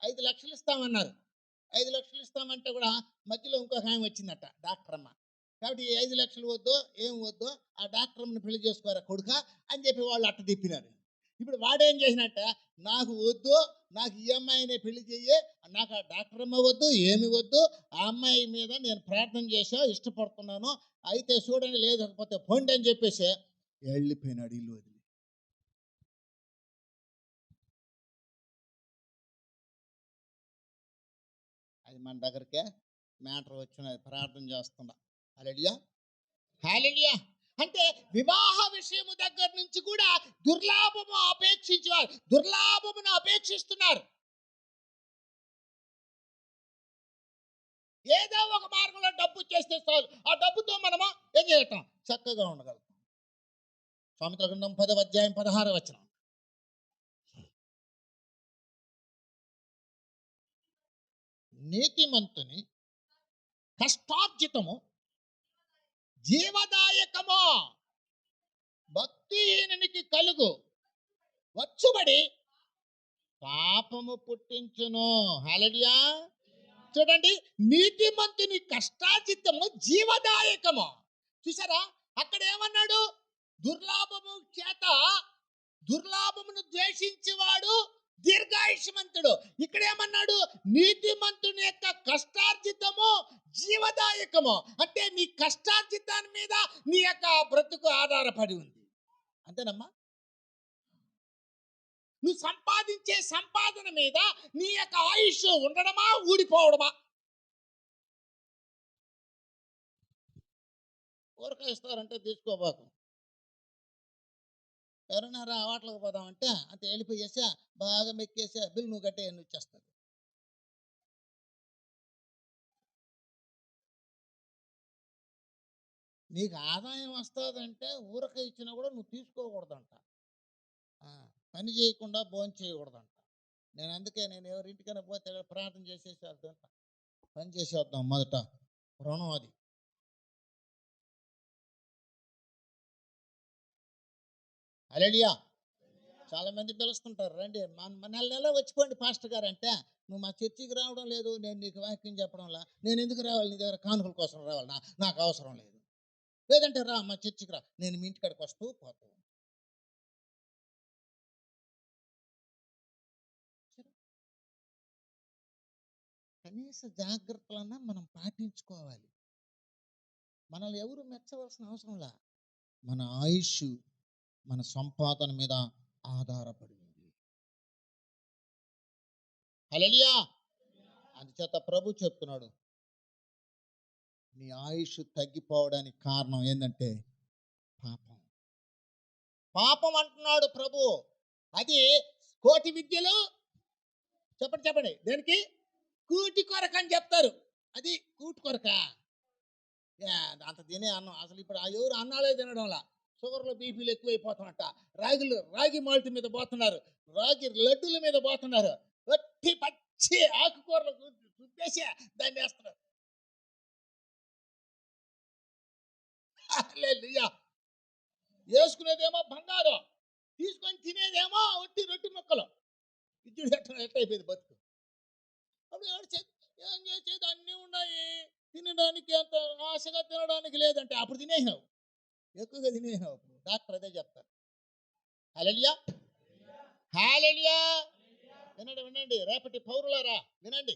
5 లక్షలు ఇస్తామన్నారు. 5 లక్షలు ఇస్తామంటే కూడా మధ్యలో ఇంకొక ఆమె వచ్చిందట, డాక్టర్ అమ్మ. కాబట్టి 5 లక్షలు వద్దు, ఏం వద్దు, ఆ డాక్టర్ అమ్మని పెళ్లి చేసుకోరా కొడుక అని చెప్పి వాళ్ళు అట్ట తిప్పినారు. ఇప్పుడు వాడేం చేసినట్ట, నాకు వద్దు, నాకు ఈ అమ్మాయినే పెళ్లి చెయ్యి, నాకు ఆ డాక్టర్ అమ్మ వద్దు, ఏమి వద్దు, ఆ అమ్మాయి మీద నేను ప్రార్థన చేసా, ఇష్టపడుతున్నాను, అయితే చూడండి, లేకపోతే పొండి అని చెప్పేసి వెళ్ళిపోయినాడు ఇల్లు వదిలి. అది మన దగ్గరకే మ్యాటర్ వచ్చినది, ప్రార్థన చేస్తున్నా. హల్లెలూయా, హల్లెలూయా. అంటే వివాహ విషయము దగ్గర నుంచి కూడా దుర్లాభము అపేక్షించేవారు దుర్లాభమును అపేక్షిస్తున్నారు. ఏదో ఒక మార్గంలో డబ్బు చేస్తే చాలు, ఆ డబ్బుతో మనము ఏం చేయటం, చక్కగా ఉండగలుగుతాం. సామెతల గ్రంథం 10వ అధ్యాయం 16వ వచనం. నీతిమంతుని కష్టార్జితము జీవదాయకము, భక్తిహీనునికి కలుగు వచ్చుబడి పాపము పుట్టించును. హల్లెలూయా. చూడండి, నీతిమంతుని కష్టార్జితము జీవదాయకము. చూసారా, అక్కడ ఏమన్నాడు, దుర్లాభమును ద్వేషించేవాడు దీర్ఘాయుష్మంతుడు. ఇక్కడ ఏమన్నాడు, నీతిమంతుని యొక్క కష్టార్జితము జీవదాయకము. అంటే నీ కష్టార్జితాన్ని మీద నీ యొక్క బ్రతుకు ఆధారపడి ఉంది. అంతేనమ్మా. నువ్వు సంపాదించే సంపాదన మీద నీ యొక్క ఆయుష్ ఉండడమా ఊడిపోవడమా. ఊరకాయ ఇస్తారంటే తీసుకోబాకు. ఎవరైనా రా వాటలకు పోదామంటే అంత వెళ్ళిపోయేసా, బాగా మెక్కేసా, బిల్ నువ్వు కట్టే అని వచ్చేస్తుంది. నీకు ఆదాయం వస్తుందంటే ఊరకాయ ఇచ్చినా కూడా నువ్వు తీసుకోకూడదంట, పని చేయకుండా భోజనం చేయకూడదంట. అందుకే నేను ఎవరింటికైనా పోతే ప్రార్థన చేసేసేద్దాం, పని చేసేద్దాం మొదట, రుణం అది. హల్లెలూయా. చాలా మంది పిలుస్తుంటారు, రండి నెల వచ్చిపోండి పాస్టర్ గారు అంటే, నువ్వు మా చర్చికి రావడం లేదు, నేను నీకు వాక్యం చెప్పడంలా, నేను ఎందుకు రావాలి నీ దగ్గర, కానుకల కోసం రావాలి, నాకు అవసరం లేదు. లేదంటే రా మా చర్చికి రా, నేను మీ ఇంటికాడికి వస్తూ పోతాను. కనీస జాగ్రత్తలన్నా మనం పాటించుకోవాలి. మనల్ని ఎవరు మెచ్చవలసిన అవసరంలా, మన ఆయుష్ మన సంపాదన మీద ఆధారపడి ఉంది. హల్లెలూయా. అందుచేత ప్రభు చెప్తున్నాడు, నీ ఆయుష్ తగ్గిపోవడానికి కారణం ఏంటంటే పాపం అంటున్నాడు ప్రభు. అది కోటి విద్యలు చెప్పండి దేనికి, కూటి కొరకు అని చెప్తారు. అది కూటి కొరక, అంత తినే అన్నం. అసలు ఇప్పుడు ఎవరు అన్నాలే తినడంలా, షుగర్లో బీపీలు ఎక్కువైపోతున్నట్ట, రాగి మాల్ట్ మీద పోతున్నారు, రాగి లడ్డుల మీద పోతున్నారు, వట్టి పచ్చి ఆకుకూరలు చుట్టేసి దాన్ని వేస్తున్నారు. హల్లెలూయా. వేసుకునేదేమో బంగారం, తీసుకొని తినేదేమో ఒట్టి రొట్టి ముక్కలు. ఇద్దరు ఎట్టయిపోయింది బతుకు. అప్పుడు ఏం చేసేది, అన్నీ ఉన్నాయి, తినడానికి అంత ఆశగా తినడానికి లేదంటే అప్పుడు తినేసినావు. ఎక్కువగా తినేసావు అప్పుడు డాక్టర్ అదే చెప్తారు. హల్లెలూయా, హల్లెలూయా. వినండి వినండి, రేపటి పౌరులారా వినండి.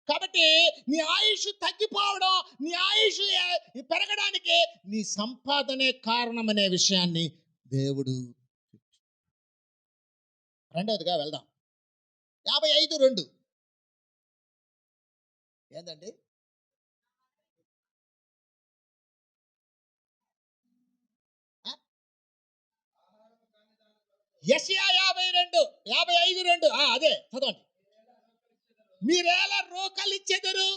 కాబట్టి నీ ఆయుష్ తగ్గిపోవడం, నీ ఆయుష్ పెరగడానికి నీ సంపాదనే కారణం అనే విషయాన్ని దేవుడు. రెండవదిగా వెళ్దాం. 55:2 ఏందండి? యెషయా 55:2 అదే చదవండి. మీరేలా రోకలిచ్చెదరు,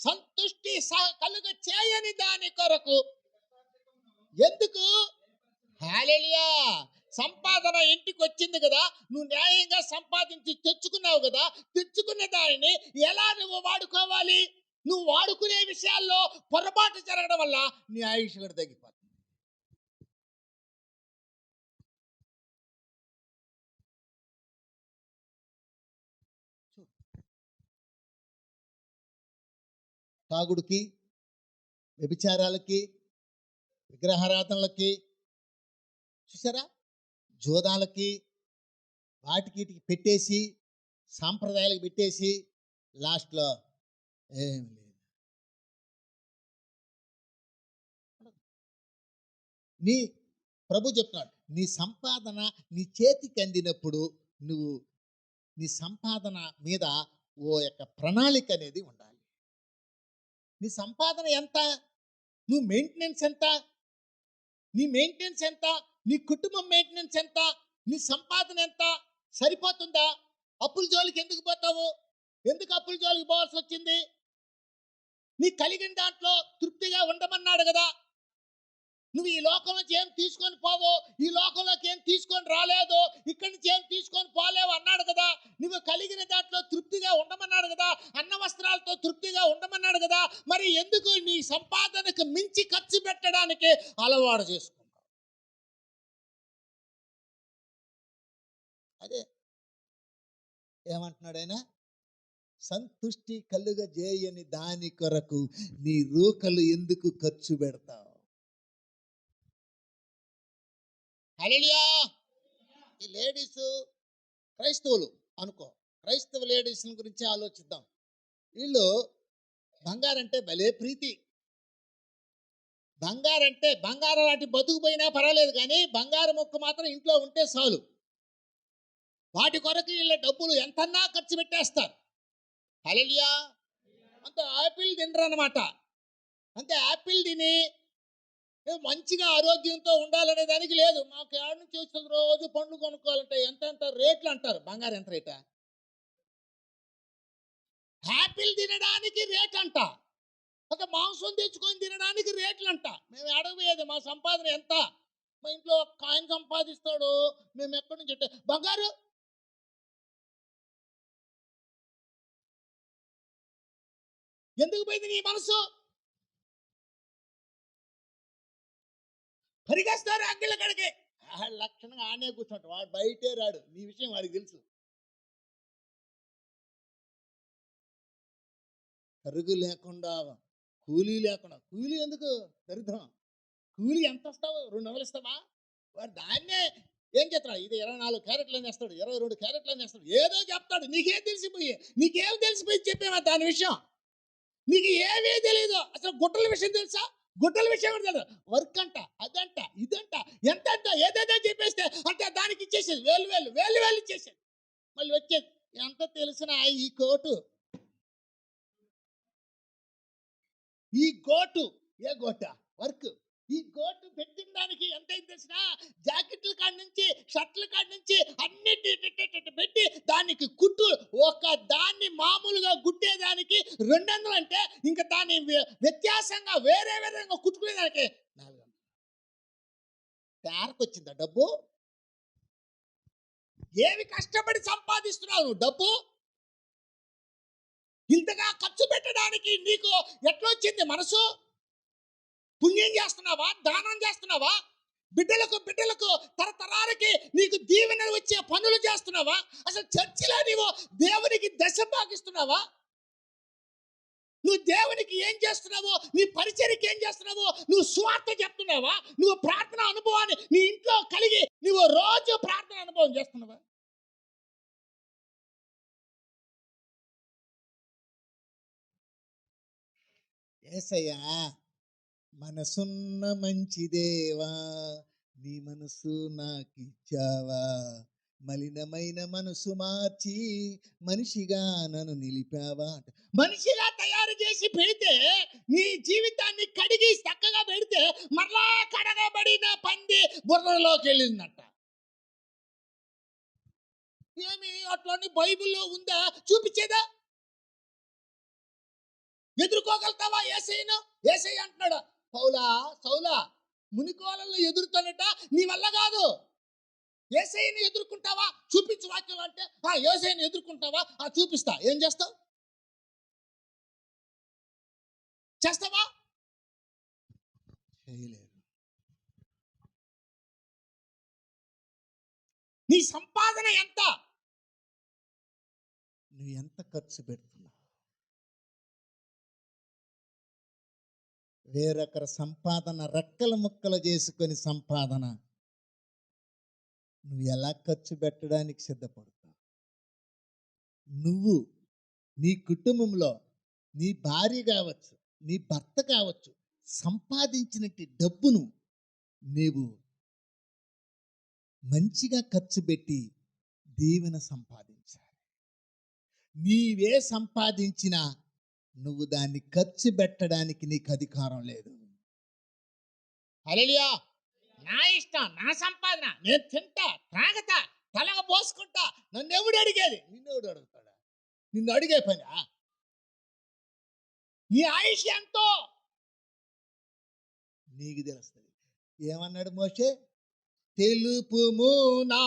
సంతుష్టి కలుగ చేయని దాని కొరకు. ఎందుకు? హల్లెలూయా. సంపాదన ఇంటికి వచ్చింది కదా, నువ్వు న్యాయంగా సంపాదించి తెచ్చుకున్నావు కదా, తెచ్చుకున్న దానిని ఎలా నువ్వు వాడుకోవాలి? నువ్వు వాడుకునే విషయాల్లో పొరపాటు జరగడం వల్ల నీ ఆయుష్ కూడా తగ్గిపోతుంది. తాగుడుకి, వ్యభిచారాలకి, విగ్రహారాధనలకి, చూసారా, జోదాలకి, వాటికి పెట్టేసి, సాంప్రదాయాలకు పెట్టేసి లాస్ట్లో ఏం లేదు. నీ ప్రభు చెప్తున్నాడు, నీ సంపాదన నీ చేతికి అందినప్పుడు నువ్వు నీ సంపాదన మీద ఓ యొక్క ప్రణాళిక అనేది ఉండాలి. నీ సంపాదన ఎంత, నువ్వు మెయింటెనెన్స్ ఎంత, నీ మెయింటెనెన్స్ ఎంత, నీ కుటుంబం మెయింటెనెన్స్ ఎంత, నీ సంపాదన ఎంత, సరిపోతుందా? అప్పుల జోలికి ఎందుకు పోతావు? ఎందుకు అప్పుల జోలికి పోవాల్సి వచ్చింది? నీ కలిగిన దాంట్లో తృప్తిగా ఉండమన్నాడు కదా. నువ్వు ఈ లోకంలోకి ఏం తీసుకొని పోవో, ఈ లోకంలోకి ఏం తీసుకొని రాలేదో, ఇక్కడి నుంచి ఏం తీసుకొని పోలేవు అన్నాడు కదా. నువ్వు కలిగిన దాంట్లో తృప్తిగా ఉండమన్నాడు కదా, అన్న వస్త్రాలతో తృప్తిగా ఉండమన్నాడు కదా. మరి ఎందుకు నీ సంపాదనకు మించి ఖర్చు పెట్టడానికి అలవాటు చేసుకుంటావు? అదే ఏమంటున్నాడు ఆయన, సంతుష్టి కలుగ చేయని దాని కొరకు నీ రూకలు ఎందుకు ఖర్చు పెడతావు? హల్లెలూయా. ఈ లేడీస్ క్రైస్తవులు అనుకో, క్రైస్తవ లేడీస్ గురించి ఆలోచిద్దాం. వీళ్ళు బంగారంటే భలే ప్రీతి. బంగారంటే బంగారం లాంటి బతుకుపోయినా పర్వాలేదు, కానీ బంగారం ముక్క మాత్రం ఇంట్లో ఉంటే చాలు. వాటి కొరకు వీళ్ళ డబ్బులు ఎంతన్నా ఖర్చు పెట్టేస్తారు. హల్లెలూయా. అంత యాపిల్ తినరు అనమాట. అంతే యాపిల్ తిని మంచిగా ఆరోగ్యంతో ఉండాలనే దానికి లేదు. మాకు ఏడు నుంచి వస్తుంది, రోజు పండ్లు కొనుక్కోవాలంటే ఎంత రేట్లు అంటారు. బంగారం ఎంత రేటా? యాపిల్ తినడానికి రేట్ అంట, ఒక మాంసం తెచ్చుకొని తినడానికి రేట్లు అంట. మేము అడగలేదు మా సంపాదన ఎంత, మా ఇంట్లో ఆయన సంపాదిస్తాడు, మేము ఎక్కడి నుంచి అంటే బంగారు. ఎందుకు పోయింది నీ మనసు? పరిగెస్తారు అంగిళ్ళ కడికి, లక్షణంగా ఆనే కూర్చుంటాడు, వాడు బయటే రాడు. నీ విషయం వాడికి తెలుసు. కరుగు లేకుండా, కూలీ లేకుండా. కూలీ ఎందుకు దరిద్రం? కూలీ ఎంత వస్తావు? 200 ఇస్తావా? వాడు దాన్నే ఏం చేస్తాడు? ఇది 24 క్యారెట్లు వేస్తాడు, 22 క్యారెట్లు వేస్తాడు, ఏదో చెప్తాడు. నీకేం తెలిసిపోయి, నీకేం తెలిసిపోయి చెప్పేమా దాని విషయం? నీకు ఏమీ తెలియదు. అసలు గుట్టల విషయం తెలుసా? గుట్టల విషయం కూడా తెలియదు. వర్క్ అంట, అదంట, ఇదంట, ఎంత ఏదేదో చెప్పేస్తే అంటే దానికి ఇచ్చేసేది, వేలు ఇచ్చేసేది. మళ్ళీ వచ్చేది ఎంత తెలిసిన ఈ కోటు, ఈ గోటు, ఏ గోట వర్క్, ఈ గోటు పెట్టిన దానికి ఎంత తెలిసిన, జాకెట్ల కాడి నుంచి షర్ట్ల కాడి నుంచి అన్నిటి పెట్టి దానికి కుట్టు, ఒక దాన్ని మామూలుగా గుట్టేదానికి 200 అంటే ఇంకా దాన్ని వ్యత్యాసంగా వేరే విధంగా కుట్టుకునేదానికి 400. తయారుకు వచ్చిందా డబ్బు? ఏమి కష్టపడి సంపాదిస్తున్నావు నువ్వు డబ్బు? ఇంతగా ఖర్చు పెట్టడానికి నీకు ఎట్లా వచ్చింది మనసు? పుణ్యం చేస్తున్నావా? దానం చేస్తున్నావా? బిడ్డలకు తరతరాలకి నీకు దీవెన వచ్చే పనులు చేస్తున్నావా? అసలు చర్చిలో నీవు దేవునికి దశ భాగిస్తున్నావా? నువ్వు దేవునికి ఏం చేస్తున్నావో, నీ పరిచర్యకి ఏం చేస్తున్నావో, నువ్వు స్వార్థ చెప్తున్నావా, నువ్వు ప్రార్థన అనుభవాన్ని నీ ఇంట్లో కలిగి నువ్వు రోజు ప్రార్థన అనుభవం చేస్తున్నావా? యేసయ్యా మనసున్న మంచి దేవా, నీ మనసు నాకిచ్చావా, మలినమైన మనసు మార్చి మనిషిగా నన్ను నిలిపావా అంట. మనిషిగా తయారు చేసి పెడితే, నీ జీవితాన్ని కడిగి చక్కగా పెడితే మరలా కడగబడిన పంది బుర్రలోకి వెళ్ళిందంట. ఏమి అట్లాంటి బైబిల్లో ఉందా? చూపించేదా? ఎదుర్కోగలుగుతావా యేసయ్యను? యేసయ్య అంటున్నాడు, పౌలా సౌలా మునికోలలో ఎదురుతానట, నీ వల్ల కాదు. యేసయ్యని ఎదుర్కొంటావా? చూపించు వాక్యం అంటే, యేసయ్యని ఎదుర్కొంటావా? చూపిస్తా. ఏం చేస్తావు? చేస్తావా? చేయలేదు. నీ సంపాదన ఎంత? నువ్వు ఎంత ఖర్చు పెడుతున్నావు? వేరొకరి సంపాదన రెక్కల ముక్కలు చేసుకొని సంపాదన నువ్వు ఎలా ఖర్చు పెట్టడానికి సిద్ధపడతావు? నువ్వు నీ కుటుంబంలో నీ భార్య కావచ్చు, నీ భర్త కావచ్చు, సంపాదించినట్టు డబ్బును నీవు మంచిగా ఖర్చు పెట్టి దీవెన సంపాదించాలి. నీవే సంపాదించినా నువ్వు దాన్ని ఖర్చు పెట్టడానికి నీకు అధికారం లేదు. హల్లెలూయా. నా ఇష్టం, నా సంపాదన, నేను తింటా, త్రాగతా, తలగ పోసుకుంటా, నన్ను ఎవడు అడిగేది? నిన్నెవడు అడుగుతాడా? నిన్ను అడిగే పనా? నీ ఆయుష్ ఎంతో నీకు తెలుస్తుంది. ఏమన్నాడు మోషే? తెలుపుము నా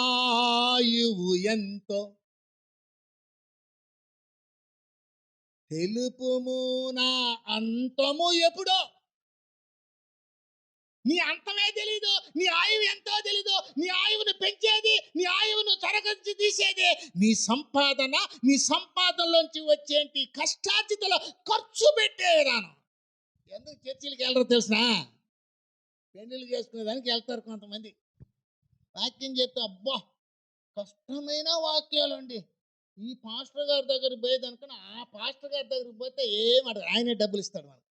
ఆయువు ఎంతో, తెలుపుము నా అంతము ఎప్పుడో. నీ అంతమే తెలీదు, నీ ఆయువు ఎంతో తెలీదు. నీ ఆయువును పెంచేది, నీ ఆయువును తరగతి తీసేది నీ సంపాదన. నీ సంపాదనలోంచి వచ్చేంటి కష్టార్జితలో ఖర్చు పెట్టే విధానం. ఎందుకు చర్చిలకు వెళ్ళరు తెలిసినా? పెళ్ళిళ్ళు చేసుకునే దానికి వెళ్తారు కొంతమంది. వాక్యం చెప్తే అబ్బా కష్టమైన వాక్యాలు అండి. ఈ పాస్టర్ గారి దగ్గరికి పోయేదనుకుని ఆ పాస్టర్ గారి దగ్గరికి పోతే ఏమడదు, ఆయనే డబ్బులు ఇస్తాడు మనకు.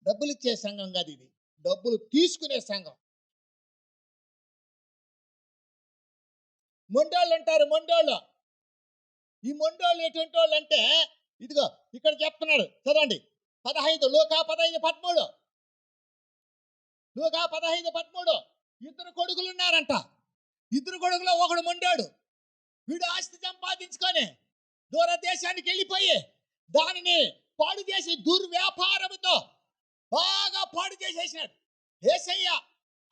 డబ్బులు ఇచ్చే సంఘం కాదు ఇది, డబ్బులు తీసుకునే సంఘం. మొండోళ్ళు అంటారు, మొండోళ్ళు. ఈ మొండోళ్ళు ఎటువంటి వాళ్ళు అంటే, ఇదిగో ఇక్కడ చెప్తున్నాడు చదవండి. 15 లూకా 15:13. లూకా 15:13. ఇద్దరు కొడుకులు ఉన్నారంట. ఇద్దరు కొడుకులో ఒకడు మొండోడు. వీడు ఆస్తి సంపాదించుకొని దూర దేశానికి వెళ్ళిపోయి దానిని పాడు చేసి దుర్వ్యాపారముతో బాగా పాడు చేసేసినాడు. యేసయ్య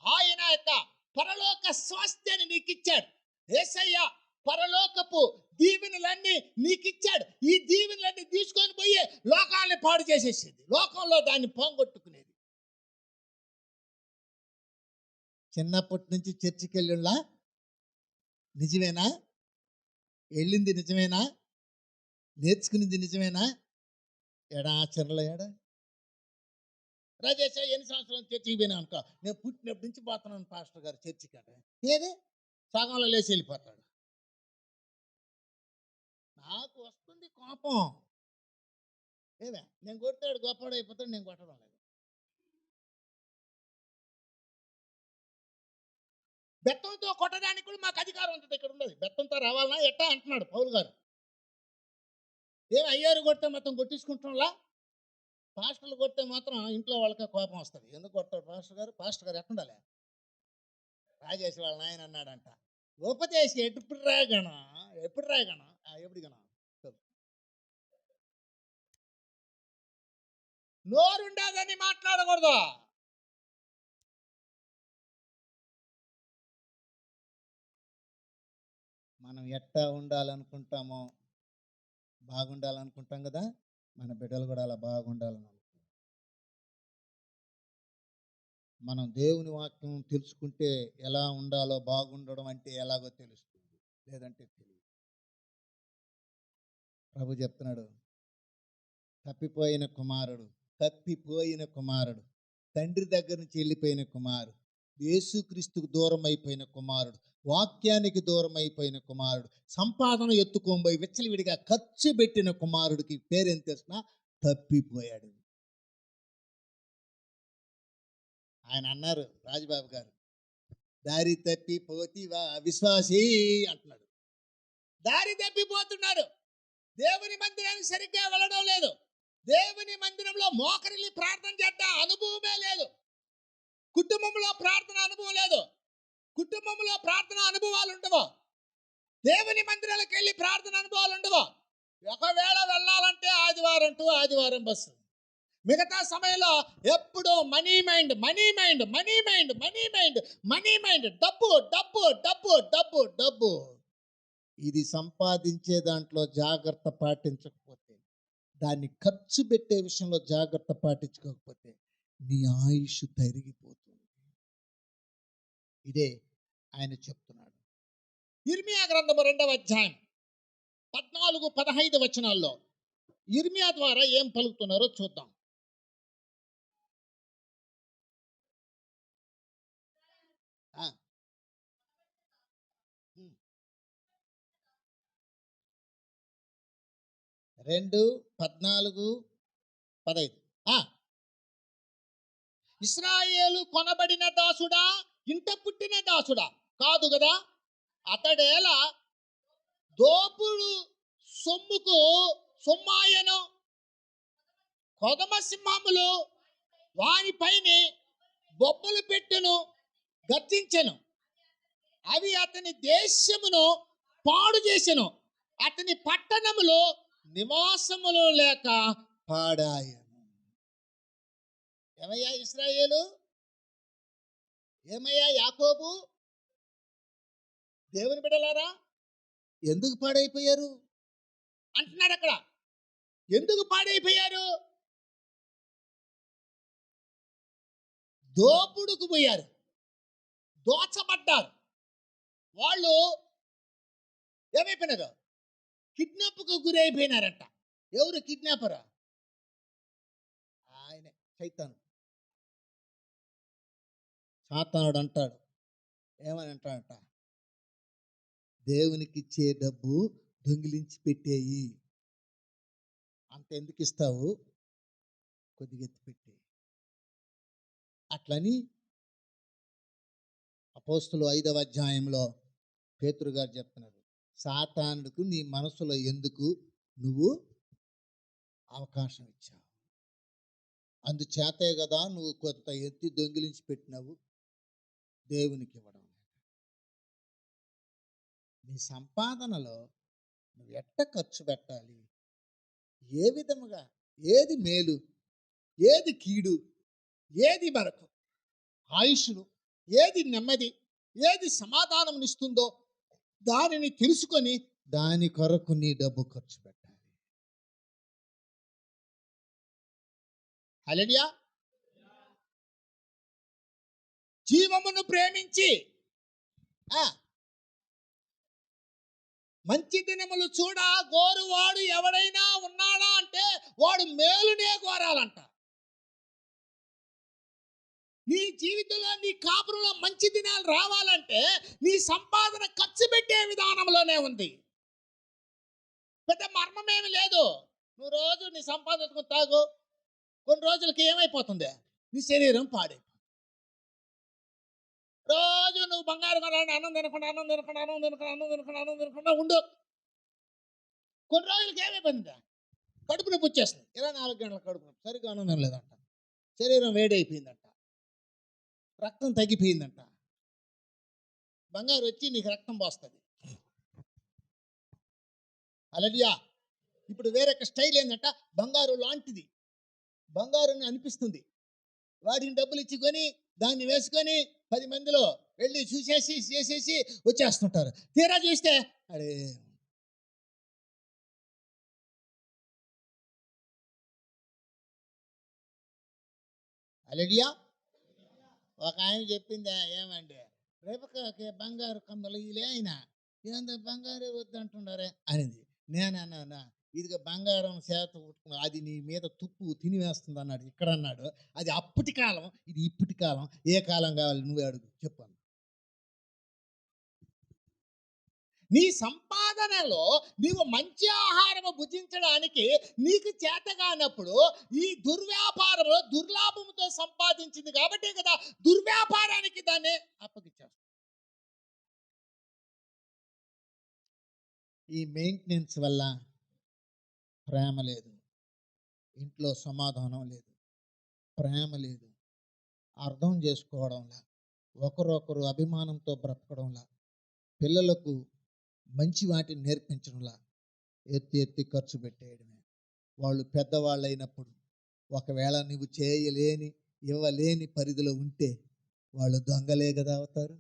ఆయన యొక్క పరలోక స్వాస్థ్యాన్ని నీకు ఇచ్చాడు. యేసయ్య పరలోకపు దీవెనలన్నీ నీకు ఇచ్చాడు. ఈ దీవెనలన్నీ తీసుకొని పోయి లోకాన్ని పాడు చేసేసేది, లోకంలో దాన్ని పోగొట్టుకునేది. చిన్నప్పటి నుంచి చర్చికి వెళ్ళిలా నిజమేనా? వెళ్ళింది నిజమేనా? నేర్చుకునేది నిజమేనా? ఆచరణలో రాజేష్ ఎన్ని సంవత్సరాలు చర్చికి పోయినా అనుకో, నేను పుట్టినప్పటి నుంచి పోతున్నాను పాస్టర్ గారు చర్చికి అంటే ఏది సగంలో లేచి వెళ్ళిపోతాడు. నాకు వస్తుంది కోపం. ఏదా నేను కొడతాడు గొప్పవాడు అయిపోతాడు, నేను కొట్టడం లేదు. బెత్తంతో కొట్టడానికి కూడా మాకు అధికారం ఉంటుంది. ఇక్కడ ఉండదు. బెత్తంతో రావాలన్నా ఎట్టా అంటున్నాడు పౌలు గారు. ఏమి అయ్యారు కొడితే మొత్తం కొట్టించుకుంటాంలా, పాస్టర్లు కొడితే మాత్రం ఇంట్లో వాళ్ళకే కోపం వస్తుంది. ఎందుకు కొడతాడు పాస్టర్ గారు? పాస్టర్ గారు ఎట్టుండాలి? రాజేష్ వాళ్ళ నాయన అన్నాడంట, ఉపదేశం ఎప్పుడు రాగണം, ఎప్పుడు రాగണം, ఎప్పుడు గణం నోరుండదని మాట్లాడకూడదు. మనం ఎట్టా ఉండాలనుకుంటామో బాగుండాలనుకుంటాం కదా, మన బిడ్డలు కూడా అలా బాగుండాలని అనుకుంటాం. మనం దేవుని వాక్యం తెలుసుకుంటే ఎలా ఉండాలో, బాగుండడం అంటే ఎలాగో తెలుస్తుంది, లేదంటే తెలియదు. ప్రభు చెప్తున్నాడు, తప్పిపోయిన కుమారుడు, తప్పిపోయిన కుమారుడు, తండ్రి దగ్గర నుంచి వెళ్ళిపోయిన కుమారుడు, యేసుక్రీస్తుకు దూరం అయిపోయిన కుమారుడు, వాక్యానికి దూరం అయిపోయిన కుమారుడు, సంపాదన ఎత్తుకోబోయి విచ్చలవిడిగా ఖర్చు పెట్టిన కుమారుడికి పేరేం తెలిసిన? తప్పిపోయాడు. ఆయన అన్నారు, రాజబాబు గారు, దారి తప్పిపోతివా విశ్వాసీ అంటున్నాడు. దారి తప్పిపోతున్నాడు. దేవుని మందిరానికి సరిగ్గా వెళ్ళడం లేదు. దేవుని మందిరంలో మోకరిల్లి ప్రార్థన చేద్దాం అనుభవమే లేదు. కుటుంబంలో ప్రార్థన అనుభవం లేదు. కుటుంబంలో ప్రార్థన అనుభవాలు ఉండవు. దేవుని మందిరాలకు వెళ్ళి ప్రార్థన అనుభవాలు ఉండవు. ఒకవేళ వెళ్ళాలంటే ఆదివారం టు ఆదివారం బస్సు. మిగతా సమయంలో ఎప్పుడూ money mind, money mind, money mind, money mind, money mind, డబ్బు డబ్బు డబ్బు డబ్బు డబ్బు. ఇది సంపాదించే దాంట్లో జాగ్రత్త పాటించకపోతే, దాన్ని ఖర్చు పెట్టే విషయంలో జాగ్రత్త పాటించుకోకపోతే నీ ఆయుష్ తరిగిపోతుంది. ఇదే ఆయన చెప్తున్నాడు. ఇర్మియా గ్రంథము 2వ అధ్యాయం 14-15 వచనాల్లో ఇర్మియా ద్వారా ఏం పలుకుతున్నారో చూద్దాం. ఆ. 2:14-15. ఇశ్రాయేలు కొనబడిన దాసుడా, ఇంట పుట్టిన దాసుడా కాదు కదా, అతడేలా దోపుడు సొమ్ముకు సొమ్మాయను, కొదమ సింహములు వానిపైన బొబ్బలు పెట్టును, గర్జించెను. అవి అతని దేశమును పాడు చేసెను, అతని పట్టణములో నివాసములు లేక పాడాయను. ఏమయ్యా ఇశ్రాయేలు, ఏమయ్యా యాకోబు, దేవుని బిడ్డలారా ఎందుకు పాడైపోయారు అంటున్నాడు అక్కడ. ఎందుకు పాడైపోయారు? దోపుడుకు పోయారు, దోచబడ్డారు. వాళ్ళు ఏమైపోయినారు? కిడ్నాప్కు గురైపోయినారంట. ఎవరు కిడ్నాపరా? ఆయన సైతాను. సాతానుడు అంటాడు, ఏమని అంటాడంట? దేవునికి ఇచ్చే డబ్బు దొంగిలించి పెట్టేయి. అంత ఎందుకు ఇస్తావు? కొద్దిగా ఎత్తి పెట్టేయి. అట్లని అపోస్తులు 5వ అధ్యాయంలో పేతురు గారు చెప్తున్నారు, సాతానుడికి నీ మనసులో ఎందుకు నువ్వు అవకాశం ఇచ్చావు? అందుచేతే కదా నువ్వు కొంత ఎత్తి దొంగిలించి పెట్టినావు దేవునికి ఇవ్వడం. నీ సంపాదనలో నువ్వు ఎట్ట ఖర్చు పెట్టాలి, ఏ విధముగా, ఏది మేలు, ఏది కీడు, ఏది మనకు ఆయుష్ను, ఏది నెమ్మది, ఏది సమాధానంనిస్తుందో దానిని తెలుసుకొని దాని కొరకు నీ డబ్బు ఖర్చు పెట్టాలి. హల్లెలూయా. జీవమును ప్రేమించి మంచి దినములు చూడ గోరువాడు ఎవడైనా ఉన్నాడా అంటే వాడు మేలునే కోరాలంట. నీ జీవితంలో, నీ కాపురంలో మంచి దినాలు రావాలంటే నీ సంపాదన ఖర్చు పెట్టే విధానంలోనే ఉంది. పెద్ద మర్మమేమి లేదు. నువ్వు రోజు నీ సంపాదనకు తాగు, కొన్ని రోజులకి ఏమైపోతుంది? నీ శరీరం పాడైపోతుంది. రోజు నువ్వు బంగారు కొనాలని అన్నం తినకుండా ఉండు, కొన్ని రోజులకి ఏమైపోయింది? కడుపు నొప్పి వచ్చేస్తుంది. 24 గంటల కడుపు నొప్పి, సరిగ్గా అన్నం తినలేదంట, శరీరం వేడైపోయిందంట, రక్తం తగ్గిపోయిందంట. బంగారు వచ్చి నీకు రక్తం పోస్తుంది. హల్లెలూయా. ఇప్పుడు వేరొక స్టైల్ ఏంటంట, బంగారు లాంటిది, బంగారుని అనిపిస్తుంది. వాడిని డబ్బులు ఇచ్చుకొని దాన్ని వేసుకొని 10 మందిలో వెళ్ళి చూసేసి చేసేసి వచ్చేస్తుంటారు. తీరా చూస్తే అడే హల్లెలూయా. ఒక ఆయన చెప్పింది ఏమండి, రేపకి బంగారు కమ్మలు ఇలే అయినా ఏందో బంగారే వద్దంటున్నారే అనింది. నేనన్నా, ఇదిగో బంగారం చేత పట్టుకుని అది నీ మీద తుప్పు తినివేస్తుంది అన్నాడు. ఇక్కడ అన్నాడు అది అప్పటి కాలం, ఇది ఇప్పటి కాలం. ఏ కాలం కావాలి నువ్వే అడుగు చెప్పాను. నీ సంపాదనలో నీవు మంచి ఆహారము భుజించడానికి నీకు చేత కానప్పుడు ఈ దుర్వ్యాపారంలో దుర్లాభంతో సంపాదించింది కాబట్టి కదా దుర్వ్యాపారానికి దాన్ని అప్పగించేస్తాం. ఈ మెయింటెనెన్స్ వల్ల ప్రేమ లేదు, ఇంట్లో సమాధానం లేదు, ప్రేమ లేదు, అర్థం చేసుకోవడంలా, ఒకరొకరు అభిమానంతో బ్రతకడంలా, పిల్లలకు మంచి వాటిని నేర్పించడంలా, ఎత్తి ఎత్తి ఖర్చు పెట్టేయడమే. వాళ్ళు పెద్దవాళ్ళు అయినప్పుడు ఒకవేళ నువ్వు చేయలేని ఇవ్వలేని పరిధిలో ఉంటే వాళ్ళు దొంగలే కదా అవుతారు.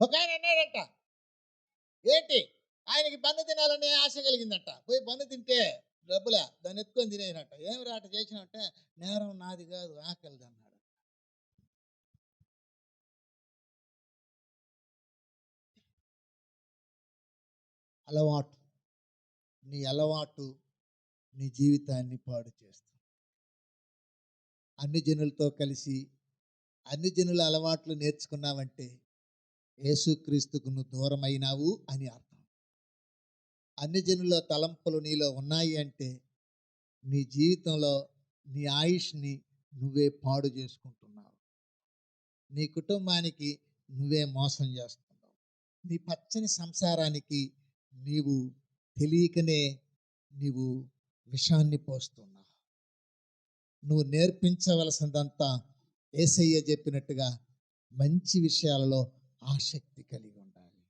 ఒక ఆయన అన్నాడంట, ఏంటి ఆయనకి బన్ను తినాలనే ఆశ కలిగిందంట. పోయి బన్ను తింటే డబ్బులే దాన్ని ఎత్తుకొని తినేయనట. ఏమి రాట చేసినట్టే, నేరం నాది కాదు ఆకలిది అన్నాడు. అలవాటు, నీ అలవాటు నీ జీవితాన్ని పాడు చేస్తుంది. అన్ని జనులతో కలిసి అన్ని జనుల అలవాట్లు నేర్చుకున్నావంటే యేసుక్రీస్తుకు నువ్వు దూరమైనావు అని అర్థం. అన్ని జనుల తలంపులు నీలో ఉన్నాయి అంటే నీ జీవితంలో నీ ఆయుష్ని నువ్వే పాడు చేసుకుంటున్నావు. నీ కుటుంబానికి నువ్వే మోసం చేస్తున్నావు. నీ పచ్చని సంసారానికి నీవు తెలియకనే నీవు విషాన్ని పోస్తున్నావు. నువ్వు నేర్పించవలసిందంతా యేసయ్య చెప్పినట్టుగా మంచి విషయాలలో ఆసక్తి కలిగి ఉండాలి.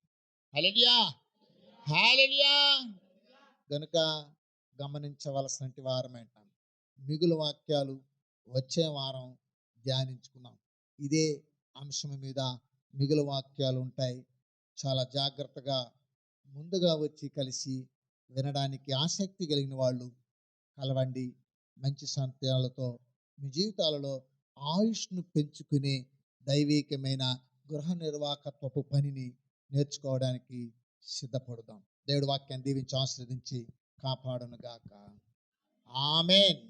హల్లెలూయా, హల్లెలూయా. కనుక గమనించవలసిన వారమేంటాం. మిగులు వాక్యాలు వచ్చే వారం ధ్యానించుకున్నాం. ఇదే అంశం మీద మిగులు వాక్యాలు ఉంటాయి. చాలా జాగ్రత్తగా ముందుగా వచ్చి కలిసి వినడానికి ఆసక్తి కలిగిన వాళ్ళు కలవండి. మంచి సంతయాలతో మీ జీవితాలలో ఆయుష్ను పెంచుకునే దైవికమైన గృహ నిర్వాహకత్వపు పనిని నేర్చుకోవడానికి సిద్ధపడదాం. దేవుడి వాక్యాన్ని దీవించి ఆశీర్వదించి కాపాడును గాక. ఆమేన్.